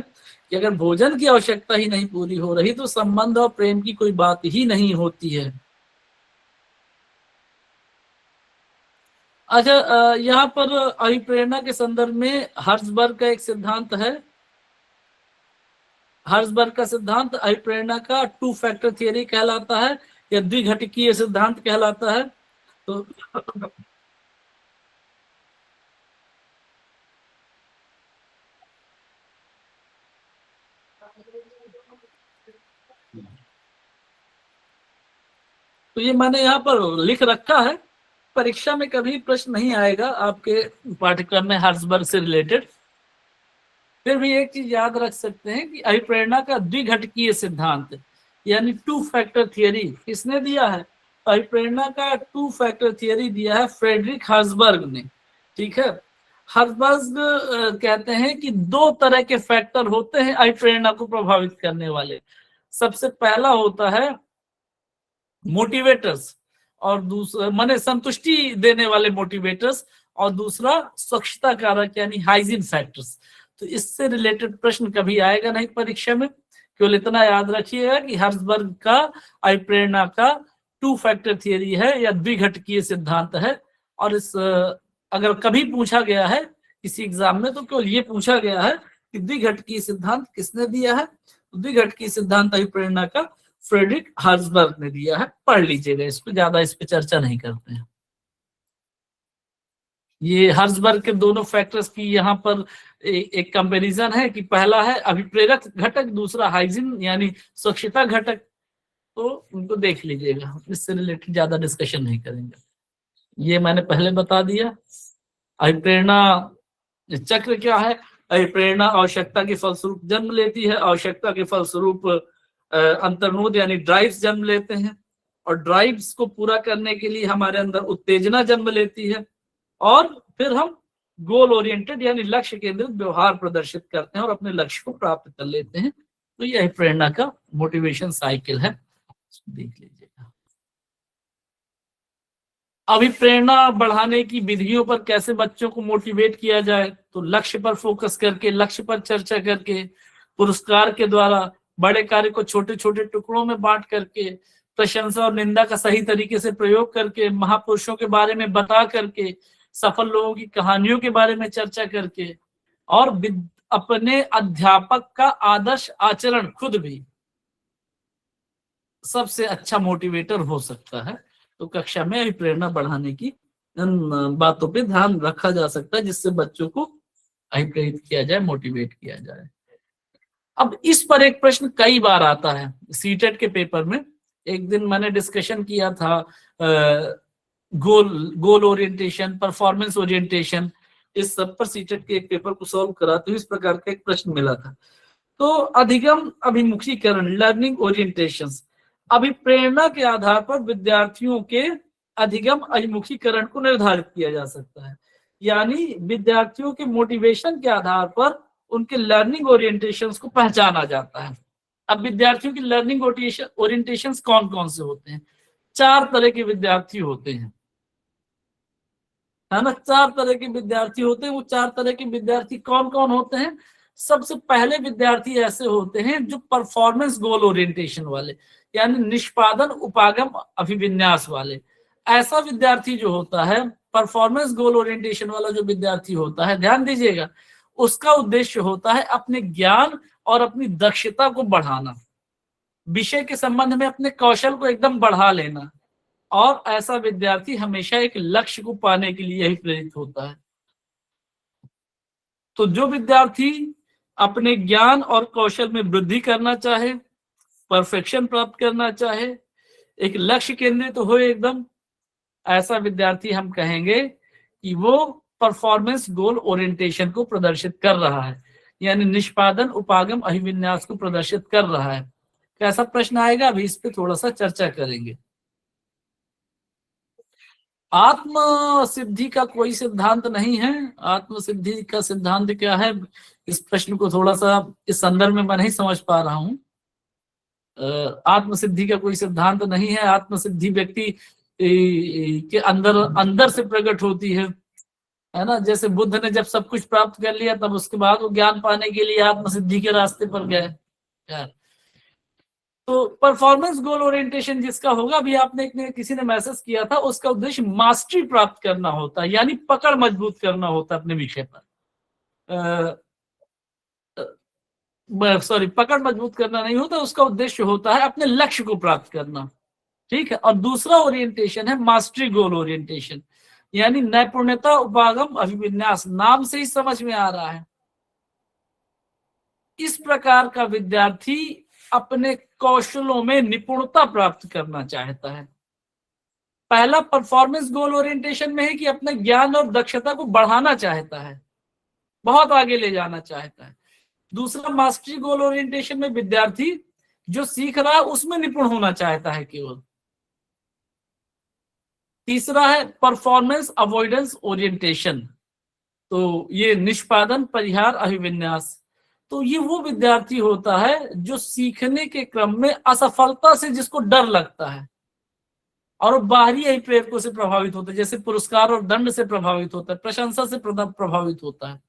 कि अगर भोजन की आवश्यकता ही नहीं पूरी हो रही तो संबंध और प्रेम की कोई बात ही नहीं होती है। अच्छा, यहाँ पर अभिप्रेरणा के संदर्भ में हर्ट्जबर्ग का एक सिद्धांत है। हर्ट्जबर्ग का सिद्धांत अभिप्रेरणा का 2 फैक्टर थियरी कहलाता है या द्विघटकीय सिद्धांत कहलाता है। तो ये मैंने यहाँ पर लिख रखा है, परीक्षा में कभी प्रश्न नहीं आएगा आपके पाठ्यक्रम में हर्ट्जबर्ग से रिलेटेड। फिर भी एक चीज याद रख सकते हैं कि अभिप्रेरणा का द्विघटकीय सिद्धांत यानी 2 फैक्टर थियरी किसने दिया है। अभिप्रेरणा का 2 फैक्टर थियरी दिया है फ्रेडरिक हर्ट्जबर्ग ने। ठीक है, हर्ट्जबर्ग कहते हैं कि 2 तरह के फैक्टर होते हैं अभिप्रेरणा को प्रभावित करने वाले। सबसे पहला होता है मोटिवेटर्स और दूसरा माने संतुष्टि देने वाले मोटिवेटर्स, और दूसरा स्वच्छता कारक यानी हाइजीन फैक्टर्स। तो इससे रिलेटेड प्रश्न कभी आएगा नहीं परीक्षा में। केवल इतना याद रखिएगा कि हर्ट्जबर्ग का अभिप्रेरणा का 2 फैक्टर थियरी है या द्विघटकीय सिद्धांत है। और इस अगर कभी पूछा गया है किसी एग्जाम में तो केवल ये पूछा गया है कि द्विघटकीय सिद्धांत किसने दिया है। द्विघटकीय सिद्धांत अभिप्रेरणा का फ्रेडरिक हर्ट्जबर्ग ने दिया है। पढ़ लीजिएगा, इस पे ज्यादा इस पे चर्चा नहीं करते हैं। ये हर्ट्जबर्ग के दोनों फैक्टर्स की यहाँ पर एक कंपैरिजन है कि पहला है अभिप्रेरक घटक, दूसरा हाइजीन यानी स्वच्छता घटक। तो उनको देख लीजिएगा, इससे रिलेटेड ज्यादा डिस्कशन नहीं करेंगे। ये मैंने पहले बता दिया। अभिप्रेरणा चक्र क्या है? अभिप्रेरणा आवश्यकता के फलस्वरूप जन्म लेती है, आवश्यकता के फलस्वरूप अंतर्मोद यानी ड्राइव्स जन्म लेते हैं, और ड्राइव्स को पूरा करने के लिए हमारे अंदर उत्तेजना जन्म लेती है, और फिर हम गोल ओरिएंटेड यानी लक्ष्य केंद्रित व्यवहार प्रदर्शित करते हैं और अपने लक्ष्य को प्राप्त कर लेते हैं। तो यह प्रेरणा का मोटिवेशन साइकिल है, देख लीजिएगा। अभिप्रेरणा बढ़ाने की विधियों पर कैसे बच्चों को मोटिवेट किया जाए, तो लक्ष्य पर फोकस करके, लक्ष्य पर चर्चा करके, पुरस्कार के द्वारा, बड़े कार्य को छोटे छोटे टुकड़ों में बांट करके, प्रशंसा और निंदा का सही तरीके से प्रयोग करके, महापुरुषों के बारे में बता करके, सफल लोगों की कहानियों के बारे में चर्चा करके, और अपने अध्यापक का आदर्श आचरण खुद भी सबसे अच्छा मोटिवेटर हो सकता है। तो कक्षा में अभिप्रेरणा बढ़ाने की बातों पे ध्यान रखा जा सकता है, जिससे बच्चों को अभिप्रेरित किया जाए, मोटिवेट किया जाए। अब इस पर एक प्रश्न कई बार आता है सीटेट के पेपर में। एक दिन मैंने डिस्कशन किया था गोल ओरिएंटेशन, परफॉर्मेंस ओरिएंटेशन, इस सब पर सीटेट के एक पेपर को सॉल्व करा, तो इस प्रकार का एक प्रश्न मिला था। तो अधिगम अभिमुखीकरण, लर्निंग ओरिएंटेशंस, अभिप्रेरणा के आधार पर विद्यार्थियों के अधिगम अभिमुखीकरण को निर्धारित किया जा सकता है, यानी विद्यार्थियों के मोटिवेशन के आधार पर उनके लर्निंग ओरिएंटेशंस को पहचाना जाता है। अब विद्यार्थियों की लर्निंग ओरिएंटेशंस कौन कौन से होते हैं? 4 तरह के विद्यार्थी होते हैं, है ना। 4 तरह के विद्यार्थी होते हैं। वो 4 तरह के विद्यार्थी कौन कौन होते हैं? सबसे पहले विद्यार्थी ऐसे होते हैं जो परफॉर्मेंस गोल ओरिएंटेशन वाले, यानी निष्पादन उपागम अभिविन्यास वाले। ऐसा विद्यार्थी जो होता है, परफॉर्मेंस गोल ओरिएंटेशन वाला जो विद्यार्थी होता है, ध्यान दीजिएगा, उसका उद्देश्य होता है अपने ज्ञान और अपनी दक्षता को बढ़ाना, विषय के संबंध में अपने कौशल को एकदम बढ़ा लेना, और ऐसा विद्यार्थी हमेशा एक लक्ष्य को पाने के लिए ही प्रेरित होता है। तो जो विद्यार्थी अपने ज्ञान और कौशल में वृद्धि करना चाहे, परफेक्शन प्राप्त करना चाहे, एक लक्ष्य केंद्रित हो एकदम, ऐसा विद्यार्थी हम कहेंगे कि वो परफॉर्मेंस गोल ओरिएंटेशन को प्रदर्शित कर रहा है, यानी निष्पादन उपागम अभिविन्यास को प्रदर्शित कर रहा है। कैसा प्रश्न आएगा, अभी इस पे थोड़ा सा चर्चा करेंगे। आत्म सिद्धि का कोई सिद्धांत नहीं है। आत्म सिद्धि का सिद्धांत क्या है, इस प्रश्न को थोड़ा सा इस संदर्भ में मैं नहीं समझ पा रहा हूं। आत्म सिद्धि का कोई सिद्धांत नहीं है। आत्म सिद्धि व्यक्ति के अंदर से प्रकट होती है ना। जैसे बुद्ध ने जब सब कुछ प्राप्त कर लिया, तब उसके बाद वो ज्ञान पाने के लिए आत्म सिद्धि के रास्ते पर गए। तो परफॉर्मेंस गोल ओरिएंटेशन जिसका होगा, अभी आपने किसी ने मैसेज किया था, उसका उद्देश्य मास्टरी प्राप्त करना होता है, यानी पकड़ मजबूत करना होता है अपने विषय पर। पकड़ मजबूत करना नहीं होता, उसका उद्देश्य होता है अपने लक्ष्य को प्राप्त करना, ठीक है। और दूसरा ओरिएंटेशन है मास्टरी गोल ओरिएंटेशन, यानी नैपुण्यता उपागम अभिविन्यास, नाम से ही समझ में आ रहा है। इस प्रकार का विद्यार्थी अपने कौशलों में निपुणता प्राप्त करना चाहता है। पहला परफॉर्मेंस गोल ओरिएंटेशन में है कि अपने ज्ञान और दक्षता को बढ़ाना चाहता है, बहुत आगे ले जाना चाहता है। दूसरा मास्टरी गोल ओरिएंटेशन में विद्यार्थी जो सीख रहा है उसमें निपुण होना चाहता है केवल। तीसरा है परफॉर्मेंस अवॉइडेंस ओरिएंटेशन, तो ये निष्पादन परिहार अभिविन्यास। तो ये वो विद्यार्थी होता है जो सीखने के क्रम में असफलता से जिसको डर लगता है और बाहरी अभिप्रेरकों से प्रभावित होता है, जैसे पुरस्कार और दंड से प्रभावित होता है, प्रशंसा से प्रभावित होता है।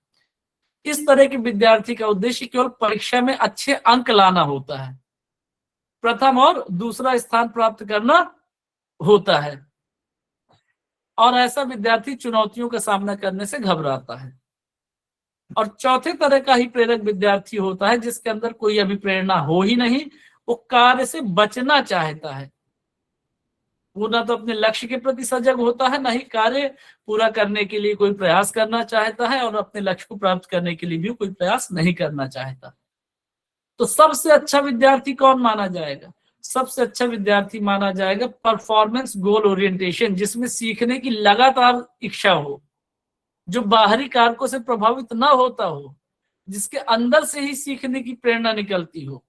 इस तरह के विद्यार्थी का उद्देश्य केवल परीक्षा में अच्छे अंक लाना होता है, प्रथम और दूसरा स्थान प्राप्त करना होता है, और ऐसा विद्यार्थी चुनौतियों का सामना करने से घबराता है। और चौथे तरह का ही प्रेरक विद्यार्थी होता है जिसके अंदर कोई अभिप्रेरणा हो ही नहीं, वो कार्य से बचना चाहता है। वो ना तो अपने लक्ष्य के प्रति सजग होता है, ना ही कार्य पूरा करने के लिए कोई प्रयास करना चाहता है, और अपने लक्ष्य को प्राप्त करने के लिए भी कोई प्रयास नहीं करना चाहता। तो सबसे अच्छा विद्यार्थी कौन माना जाएगा? सबसे अच्छा विद्यार्थी माना जाएगा परफॉर्मेंस गोल ओरिएंटेशन, जिसमें सीखने की लगातार इच्छा हो, जो बाहरी कारकों से प्रभावित ना होता हो, जिसके अंदर से ही सीखने की प्रेरणा निकलती हो।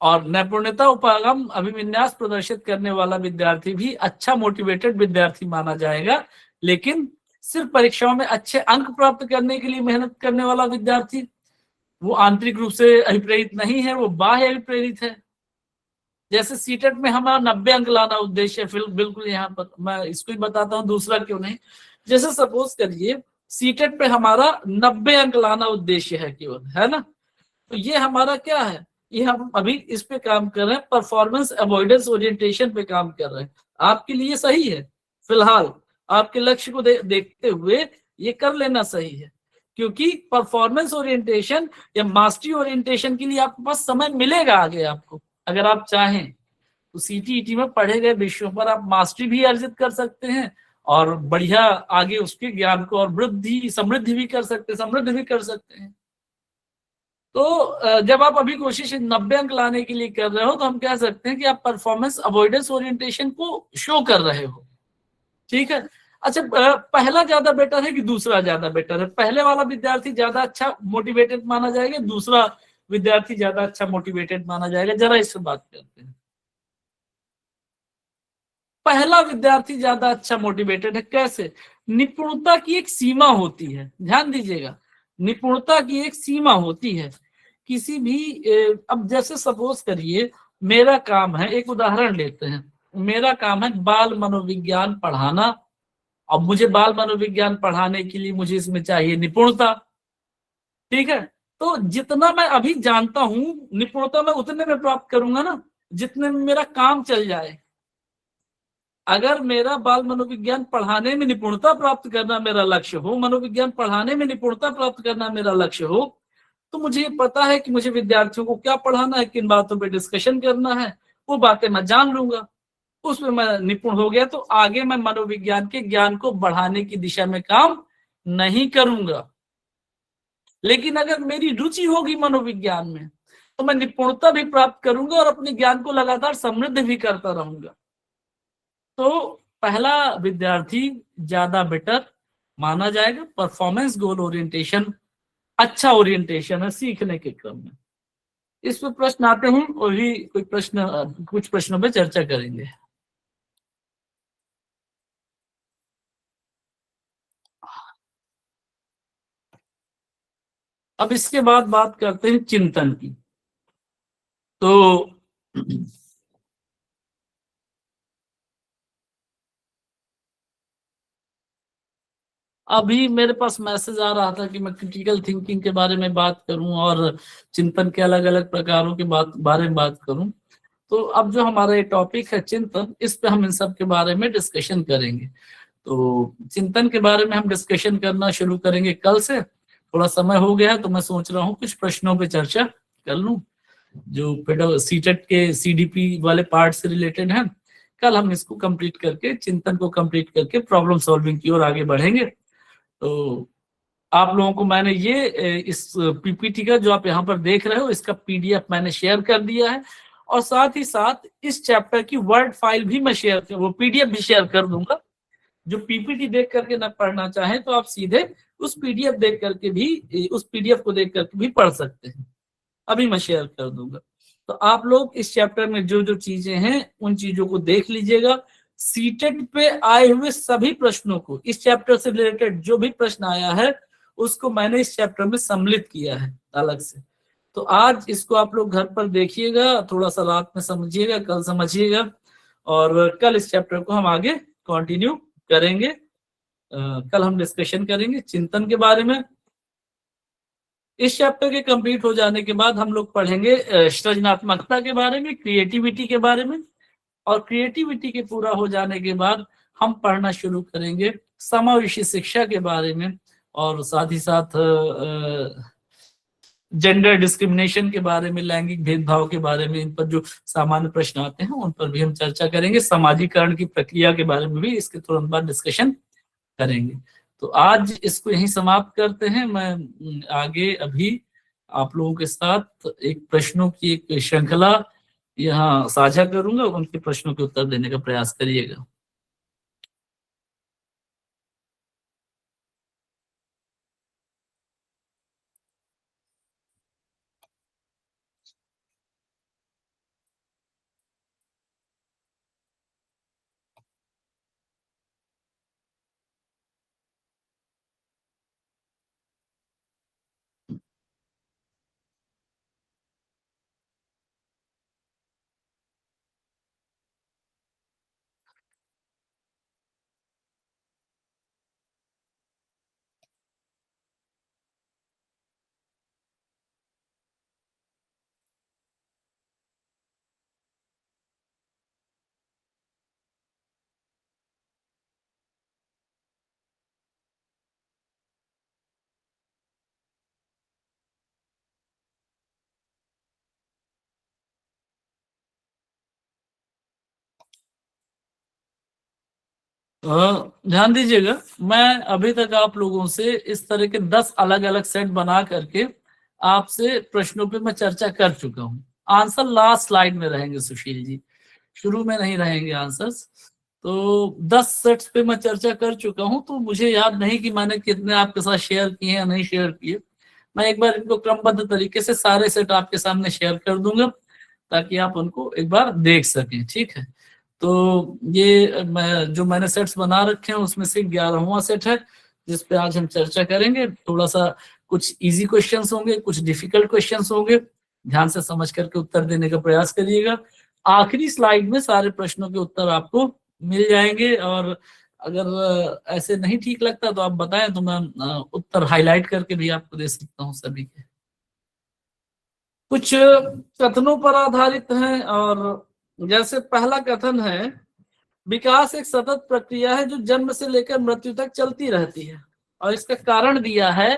और नैपुण्यता उपागम अभिविन्यास प्रदर्शित करने वाला विद्यार्थी भी अच्छा मोटिवेटेड विद्यार्थी माना जाएगा। लेकिन सिर्फ परीक्षाओं में अच्छे अंक प्राप्त करने के लिए मेहनत करने वाला विद्यार्थी वो आंतरिक रूप से अभिप्रेरित नहीं है, वो बाह्य अभिप्रेरित है। जैसे सीटेट में हमारा 90 अंक लाना उद्देश्य है, बिल्कुल यहाँ पर मैं इसको ही बताता हूँ, दूसरा क्यों नहीं। जैसे सपोज करिए सीटेट पे हमारा 90 अंक लाना उद्देश्य है केवल, है ना, तो ये हमारा क्या है, ये हम अभी इस पे काम कर रहे हैं, परफॉर्मेंस अवॉइडेंस ओरिएंटेशन पे काम कर रहे हैं। आपके लिए सही है, फिलहाल आपके लक्ष्य को देखते हुए ये कर लेना सही है, क्योंकि परफॉर्मेंस ओरिएंटेशन या मास्टरी ओरिएंटेशन के लिए आपके पास समय मिलेगा आगे। आपको अगर आप चाहें तो सीटीईटी में पढ़े गए विषयों पर आप मास्टरी भी अर्जित कर सकते हैं और बढ़िया आगे उसके ज्ञान को और समृद्ध भी कर सकते हैं। तो जब आप अभी कोशिश 90 अंक लाने के लिए कर रहे हो तो हम कह सकते हैं कि आप परफॉर्मेंस अवॉइडेंस ओरिएंटेशन को शो कर रहे हो, ठीक है। अच्छा, पहला ज्यादा बेटर है कि दूसरा ज्यादा बेटर है? पहले वाला विद्यार्थी ज्यादा अच्छा मोटिवेटेड माना जाएगा, दूसरा विद्यार्थी ज्यादा अच्छा मोटिवेटेड माना जाएगा? जरा इससे बात करते हैं। पहला विद्यार्थी ज्यादा अच्छा मोटिवेटेड है। कैसे? निपुणता की एक सीमा होती है, ध्यान दीजिएगा, निपुणता की एक सीमा होती है किसी भी अब जैसे सपोज करिए मेरा काम है, एक उदाहरण लेते हैं, मेरा काम है बाल मनोविज्ञान पढ़ाना। अब मुझे बाल मनोविज्ञान पढ़ाने के लिए मुझे इसमें चाहिए निपुणता, ठीक है। तो जितना मैं अभी जानता हूं निपुणता मैं उतने में प्राप्त करूंगा ना जितने में मेरा काम चल जाए। अगर मेरा बाल मनोविज्ञान पढ़ाने में निपुणता प्राप्त करना मेरा लक्ष्य हो, मनोविज्ञान पढ़ाने में निपुणता प्राप्त करना मेरा लक्ष्य हो, तो मुझे ये पता है कि मुझे विद्यार्थियों को क्या पढ़ाना है, किन बातों पे डिस्कशन करना है, वो बातें मैं जान लूंगा, उसमें मैं निपुण हो गया तो आगे मैं मनोविज्ञान के ज्ञान को बढ़ाने की दिशा में काम नहीं करूंगा। लेकिन अगर मेरी रुचि होगी मनोविज्ञान में तो मैं निपुणता भी प्राप्त करूंगा और अपने ज्ञान को लगातार समृद्ध भी करता रहूंगा। तो पहला विद्यार्थी ज्यादा बेटर माना जाएगा। परफॉर्मेंस गोल ओरिएंटेशन अच्छा ओरिएंटेशन है सीखने के क्रम में। इस पर प्रश्न आते हैं और भी कुछ प्रश्नों पे चर्चा करेंगे। अब इसके बाद बात करते हैं चिंतन की। तो अभी मेरे पास मैसेज आ रहा था कि मैं क्रिटिकल थिंकिंग के बारे में बात करूं और चिंतन के अलग अलग प्रकारों के बारे में बात करूं। तो अब जो हमारा ये टॉपिक है चिंतन, इस पे हम इन सब के बारे में डिस्कशन करेंगे। तो चिंतन के बारे में हम डिस्कशन करना शुरू करेंगे कल से। थोड़ा समय हो गया है तो मैं सोच रहा हूँ कुछ प्रश्नों पे चर्चा कर लूं जो सीटेट के सीडीपी वाले पार्ट से रिलेटेड है। कल हम इसको कंप्लीट करके, चिंतन को कंप्लीट करके प्रॉब्लम सॉल्विंग की ओर आगे बढ़ेंगे। तो आप लोगों को मैंने ये इस पीपीटी का जो आप यहाँ पर देख रहे हो इसका पीडीएफ मैंने शेयर कर दिया है और साथ ही साथ इस चैप्टर की वर्ड फाइल भी मैं वो पीडीएफ भी शेयर कर दूंगा। जो पीपीटी देख करके ना पढ़ना चाहे तो आप सीधे उस पीडीएफ देख करके भी, उस पीडीएफ को देख करके भी पढ़ सकते हैं। अभी मैं शेयर कर दूंगा। तो आप लोग इस चैप्टर में जो जो चीजें हैं उन चीजों को देख लीजिएगा। सीटेट पे आए हुए सभी प्रश्नों को, इस चैप्टर से रिलेटेड जो भी प्रश्न आया है उसको मैंने इस चैप्टर में सम्मिलित किया है अलग से। तो आज इसको आप लोग घर पर देखिएगा, थोड़ा सा रात में समझिएगा, कल समझिएगा और कल इस चैप्टर को हम आगे कंटिन्यू करेंगे। कल हम डिस्कशन करेंगे चिंतन के बारे में। इस चैप्टर के कंप्लीट हो जाने के बाद हम लोग पढ़ेंगे सृजनात्मकता के बारे में, क्रिएटिविटी के बारे में, और क्रिएटिविटी के पूरा हो जाने के बाद हम पढ़ना शुरू करेंगे समावेशी शिक्षा के बारे में और साथ ही साथ जेंडर डिस्क्रिमिनेशन के बारे में, लैंगिक भेदभाव के बारे में। इन पर जो सामान्य प्रश्न आते हैं उन पर भी हम चर्चा करेंगे। समाजीकरण की प्रक्रिया के बारे में भी इसके तुरंत बाद डिस्कशन करेंगे। तो आज इसको यहीं समाप्त करते हैं। मैं आगे अभी आप लोगों के साथ एक प्रश्नों की एक श्रृंखला यहाँ साझा करूंगा, उनके प्रश्नों के उत्तर देने का प्रयास करिएगा। ध्यान दीजिएगा, मैं अभी तक आप लोगों से इस तरह के 10 अलग अलग सेट बना करके आपसे प्रश्नों पे मैं चर्चा कर चुका हूँ। आंसर लास्ट स्लाइड में रहेंगे सुशील जी, शुरू में नहीं रहेंगे आंसर्स। तो 10 सेट्स पे मैं चर्चा कर चुका हूँ, तो मुझे याद नहीं कि मैंने कितने आपके साथ शेयर किए या नहीं शेयर किए। मैं एक बार इनको क्रमबद्ध तरीके से सारे सेट आपके सामने शेयर कर दूंगा ताकि आप उनको एक बार देख सकें, ठीक है। तो ये जो मैंने सेट्स बना रखे हैं उसमें से 11वां सेट है जिस पे आज हम चर्चा करेंगे। थोड़ा सा कुछ इजी क्वेश्चंस होंगे, कुछ डिफिकल्ट क्वेश्चंस होंगे, ध्यान से समझ करके उत्तर देने का प्रयास करिएगा। आखिरी स्लाइड में सारे प्रश्नों के उत्तर आपको मिल जाएंगे, और अगर ऐसे नहीं ठीक लगता तो आप बताएं तो मैं उत्तर हाईलाइट करके भी आपको दे सकता हूँ सभी के। कुछ कथनों पर आधारित हैं, और जैसे पहला कथन है, विकास एक सतत प्रक्रिया है जो जन्म से लेकर मृत्यु तक चलती रहती है, और इसका कारण दिया है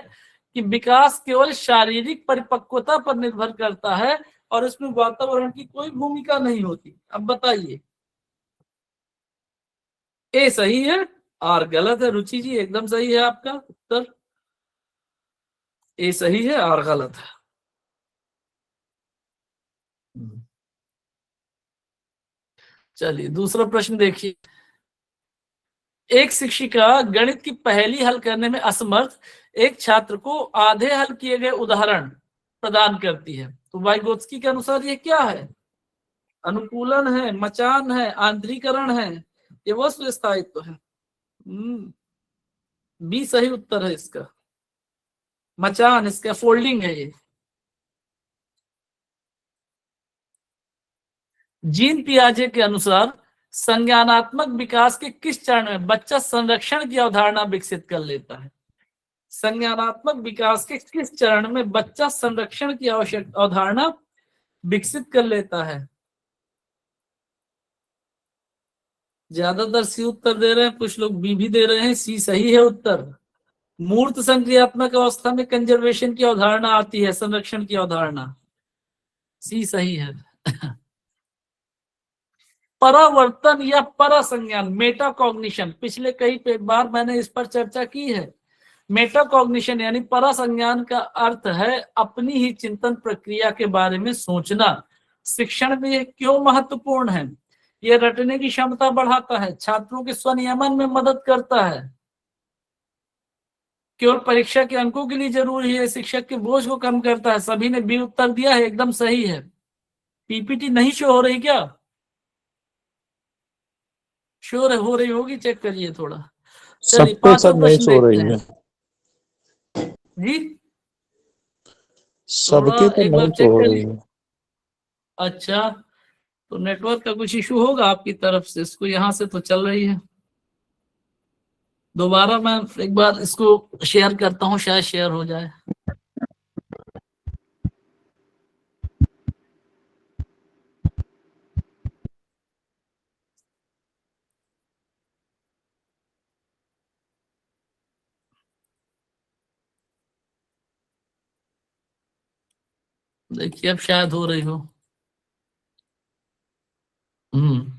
कि विकास केवल शारीरिक परिपक्वता पर निर्भर करता है और इसमें वातावरण की कोई भूमिका नहीं होती। अब बताइए, ए सही है और गलत है? रुचि जी एकदम सही है आपका उत्तर, ए सही है और गलत है। चलिए दूसरा प्रश्न देखिए। एक शिक्षिका गणित की पहेली हल करने में असमर्थ एक छात्र को आधे हल किए गए उदाहरण प्रदान करती है, तो वाइगोत्स्की के अनुसार ये क्या है? अनुकूलन है, मचान है, आंतरीकरण है, ये वस्तु स्थायित्व है। बी सही उत्तर है इसका, मचान, इसका फोल्डिंग है ये। जीन पियाजे के अनुसार संज्ञानात्मक विकास के किस चरण में बच्चा संरक्षण की अवधारणा विकसित कर लेता है? संज्ञानात्मक विकास के किस चरण में बच्चा संरक्षण की आवश्यक अवधारणा विकसित कर लेता है? ज्यादातर सी उत्तर दे रहे हैं, कुछ लोग बी भी दे रहे हैं। सी सही है उत्तर। मूर्त संक्रियात्मक अवस्था में कंजर्वेशन की अवधारणा आती है, संरक्षण की अवधारणा। सी सही है। परावर्तन या परासंज्ञान, मेटाकॉग्निशन, पिछले कई बार मैंने इस पर चर्चा की है। मेटाकॉग्निशन यानी परासंज्ञान का अर्थ है अपनी ही चिंतन प्रक्रिया के बारे में सोचना। शिक्षण में यह क्यों महत्वपूर्ण है? यह रटने की क्षमता बढ़ाता है, छात्रों के स्वनियमन में मदद करता है, केवल परीक्षा के अंकों के लिए जरूरी है, शिक्षक के बोझ को कम करता है। सभी ने बी उत्तर दिया है, एकदम सही है। पीपीटी नहीं शो हो रही क्या? श्योर है हो रही होगी, चेक करिए थोड़ा। चलिए सबके पांचवा सब नहीं प्रश्न सो देखते रही हैं है, जी। थोड़ा सबके तो एक नहीं बार चेक सो रही करिए। है। अच्छा, तो नेटवर्क का कुछ इशू होगा आपकी तरफ से, इसको यहाँ से तो चल रही है। दोबारा मैं एक बार इसको शेयर करता हूँ, शायद शेयर हो जाए। देखिए अब शायद हो रही हो। हम्म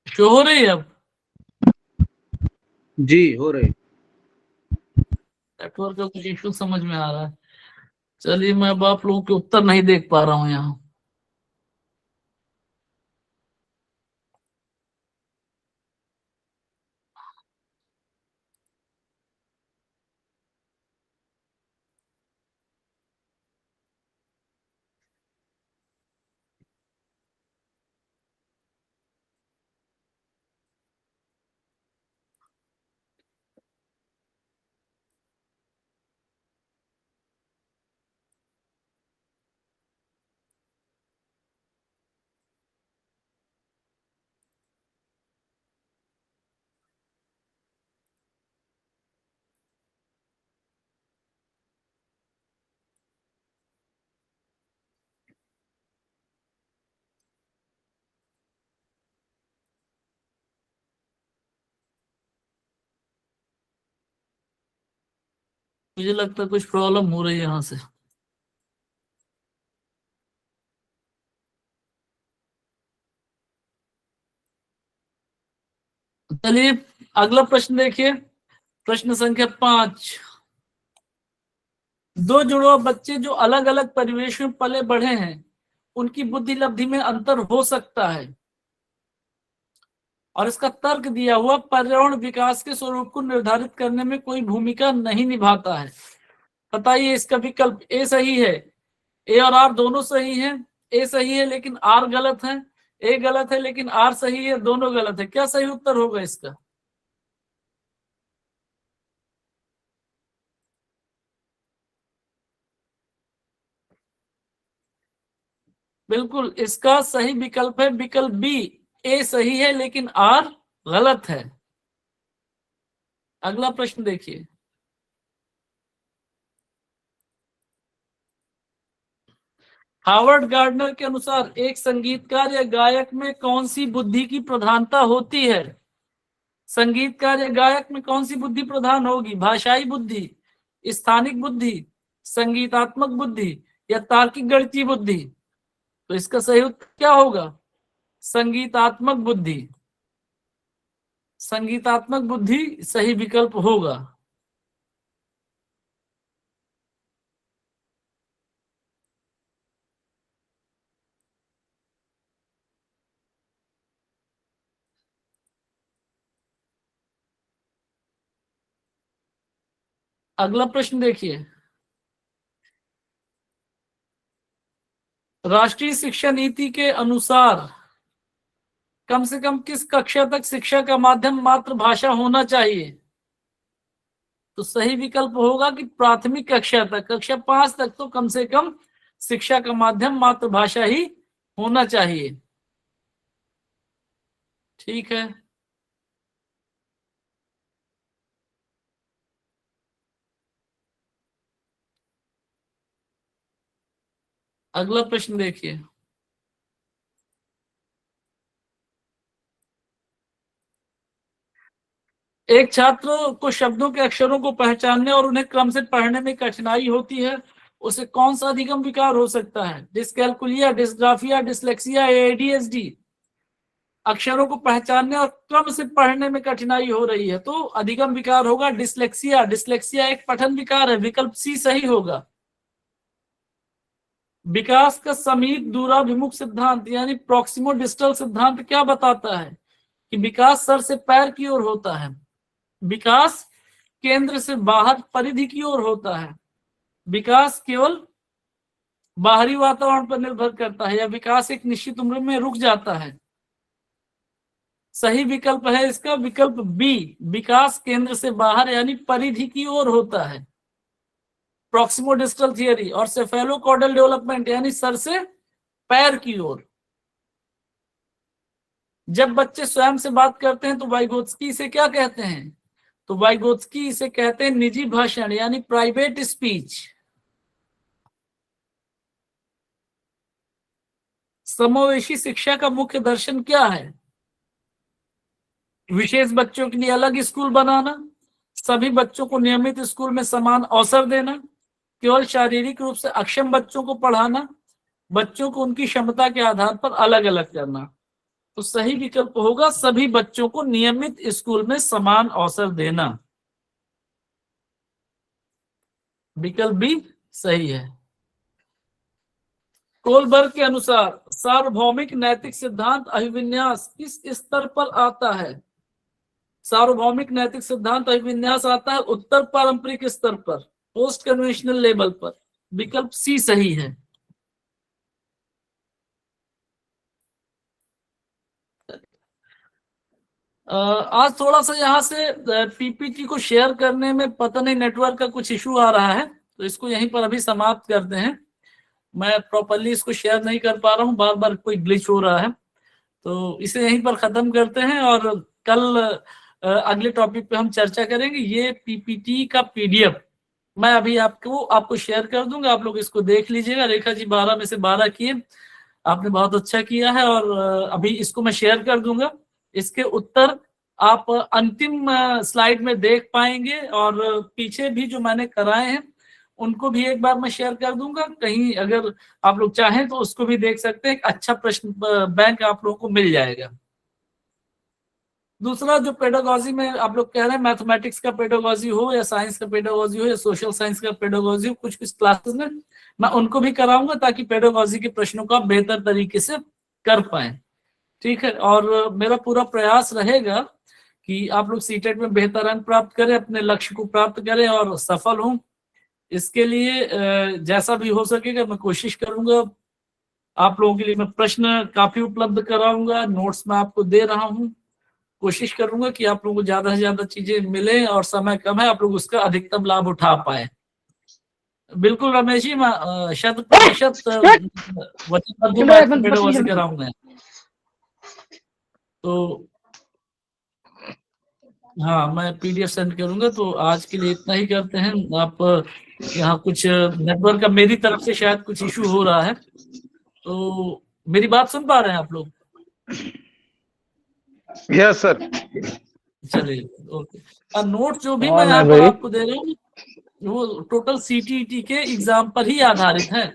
शो हो रही है अब? जी हो रही। नेटवर्क का कुछ इशू समझ में आ रहा है। चलिए मैं अब आप लोगों के उत्तर नहीं देख पा रहा हूँ यहाँ। मुझे लगता है कुछ प्रॉब्लम हो रही है यहाँ से। चलिए अगला प्रश्न देखिए, प्रश्न संख्या 5। दो जुड़वा बच्चे जो अलग अलग परिवेश में पले बढ़े हैं उनकी बुद्धि लब्धि में अंतर हो सकता है, और इसका तर्क दिया हुआ पर्यावरण विकास के स्वरूप को निर्धारित करने में कोई भूमिका नहीं निभाता है। बताइए इसका विकल्प ए सही है, ए और आर दोनों सही हैं, ए सही है लेकिन आर गलत है, ए गलत है लेकिन आर सही है, दोनों गलत है। क्या सही उत्तर होगा इसका? बिल्कुल इसका सही विकल्प है विकल्प बी, ए सही है लेकिन आर गलत है। अगला प्रश्न देखिए, हार्वर्ड गार्डनर के अनुसार एक संगीतकार या गायक में कौन सी बुद्धि की प्रधानता होती है? संगीतकार या गायक में कौन सी बुद्धि प्रधान होगी? भाषाई बुद्धि, स्थानिक बुद्धि, संगीतात्मक बुद्धि या तार्किक गणितीय बुद्धि? तो इसका सही उत्तर क्या होगा? संगीतात्मक बुद्धि। संगीतात्मक बुद्धि सही विकल्प होगा। अगला प्रश्न देखिए, राष्ट्रीय शिक्षा नीति के अनुसार कम से कम किस कक्षा तक शिक्षा का माध्यम मातृभाषा होना चाहिए? तो सही विकल्प होगा कि प्राथमिक कक्षा तक, कक्षा 5 तक तो कम से कम शिक्षा का माध्यम मातृभाषा ही होना चाहिए। ठीक है, अगला प्रश्न देखिए, एक छात्र को शब्दों के अक्षरों को पहचानने और उन्हें क्रम से पढ़ने में कठिनाई होती है, उसे कौन सा अधिगम विकार हो सकता है? Dyscalculia, dysgraphia, dyslexia, ADHD. अक्षरों को पहचानने और क्रम से पढ़ने में कठिनाई हो रही है तो अधिगम विकार होगा डिसलेक्सिया। डिसलेक्सिया एक पठन विकार है, विकल्प सी सही होगा। विकास का समीप दूराभिमुख सिद्धांत यानी प्रॉक्सिमो डिस्टल सिद्धांत क्या बताता है? कि विकास सर से पैर की ओर होता है, विकास केंद्र से बाहर परिधि की ओर होता है, विकास केवल बाहरी वातावरण पर निर्भर करता है, या विकास एक निश्चित उम्र में रुक जाता है? सही विकल्प है इसका विकल्प बी, विकास केंद्र से बाहर यानी परिधि की ओर होता है। प्रॉक्सिमो डिस्टल थियरी और सेफेलोकॉर्डल डेवलपमेंट यानी सर से पैर की ओर। जब बच्चे स्वयं से बात करते हैं तो वाइगोत्स्की इसे क्या कहते हैं? तो वाइगोत्स्की इसे कहते हैं निजी भाषण यानी प्राइवेट स्पीच। समावेशी शिक्षा का मुख्य दर्शन क्या है? विशेष बच्चों के लिए अलग स्कूल बनाना, सभी बच्चों को नियमित स्कूल में समान अवसर देना, केवल शारीरिक रूप से अक्षम बच्चों को पढ़ाना, बच्चों को उनकी क्षमता के आधार पर अलग अलग करना। तो सही विकल्प होगा सभी बच्चों को नियमित स्कूल में समान अवसर देना। विकल्प बी सही है। कोलबर्ग के अनुसार सार्वभौमिक नैतिक सिद्धांत अभिविन्यास किस स्तर पर आता है? सार्वभौमिक नैतिक सिद्धांत अभिविन्यास आता है उत्तर पारंपरिक स्तर पर, पोस्ट कन्वेंशनल लेवल पर। विकल्प सी सही है। आज थोड़ा सा यहाँ से पीपीटी को शेयर करने में पता नहीं नेटवर्क का कुछ इशू आ रहा है, तो इसको यहीं पर अभी समाप्त करते हैं। मैं प्रॉपरली इसको शेयर नहीं कर पा रहा हूँ, बार बार कोई ग्लिच हो रहा है, तो इसे यहीं पर खत्म करते हैं और कल अगले टॉपिक पे हम चर्चा करेंगे। ये पीपीटी का पीडीएफ मैं अभी आपको शेयर कर दूंगा, आप लोग इसको देख लीजिएगा। रेखा जी 12 में से 12 किए, आपने बहुत अच्छा किया है, और अभी इसको मैं शेयर कर दूंगा। इसके उत्तर आप अंतिम स्लाइड में देख पाएंगे, और पीछे भी जो मैंने कराए हैं उनको भी एक बार मैं शेयर कर दूंगा। कहीं अगर आप लोग चाहें तो उसको भी देख सकते हैं। एक अच्छा प्रश्न बैंक आप लोगों को मिल जाएगा। दूसरा जो पेडागोजी में आप लोग कह रहे हैं, मैथमेटिक्स का पेडागोजी हो या साइंस का पेडागोजी हो या सोशल साइंस का पेडागोजी हो, कुछ कुछ क्लासेस में मैं उनको भी कराऊंगा ताकि पेडागोजी के प्रश्नों को आप बेहतर तरीके से कर पाए। ठीक है, और मेरा पूरा प्रयास रहेगा कि आप लोग सीटेट में बेहतर अंक प्राप्त करें, अपने लक्ष्य को प्राप्त करें और सफल हों। इसके लिए जैसा भी हो सकेगा मैं कोशिश करूंगा। आप लोगों के लिए मैं प्रश्न काफी उपलब्ध कराऊंगा, नोट्स मैं आपको दे रहा हूं। कोशिश करूंगा कि आप लोगों को ज्यादा से ज्यादा चीजें मिले, और समय कम है, आप लोग उसका अधिकतम लाभ उठा पाए। बिल्कुल रमेश जी, मैं 100% वचनबद्ध पेडागोजी कराऊंगा। तो हाँ, मैं PDF सेंड करूंगा। तो आज के लिए इतना ही करते हैं। आप यहाँ कुछ नेटवर्क का मेरी तरफ से शायद कुछ इशू हो रहा है, तो मेरी बात सुन पा रहे हैं आप लोग? Yes sir. चलिए, ओके। और नोट जो भी मैं यहाँ पर आपको दे रहा हूँ वो टोटल CTET के एग्जाम पर ही आधारित है।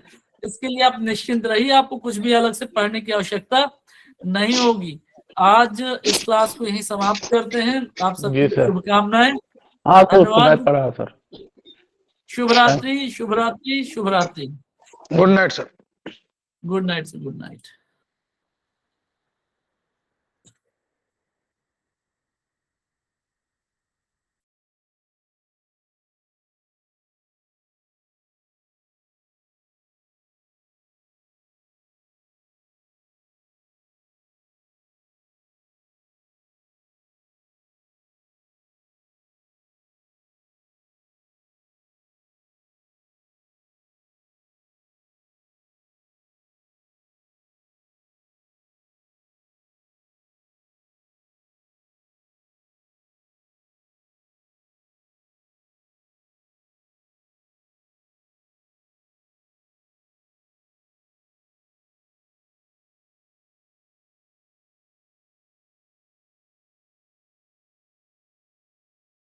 इसके लिए आप निश्चिंत रहिए, आपको कुछ भी अलग से पढ़ने की आवश्यकता नहीं होगी। आज इस क्लास को यहीं समाप्त करते हैं। आप सबको शुभकामनाएं, धन्यवाद। शुभ रात्रि, शुभ रात्रि, शुभ रात्रि। Good night sir. Good night sir, good night.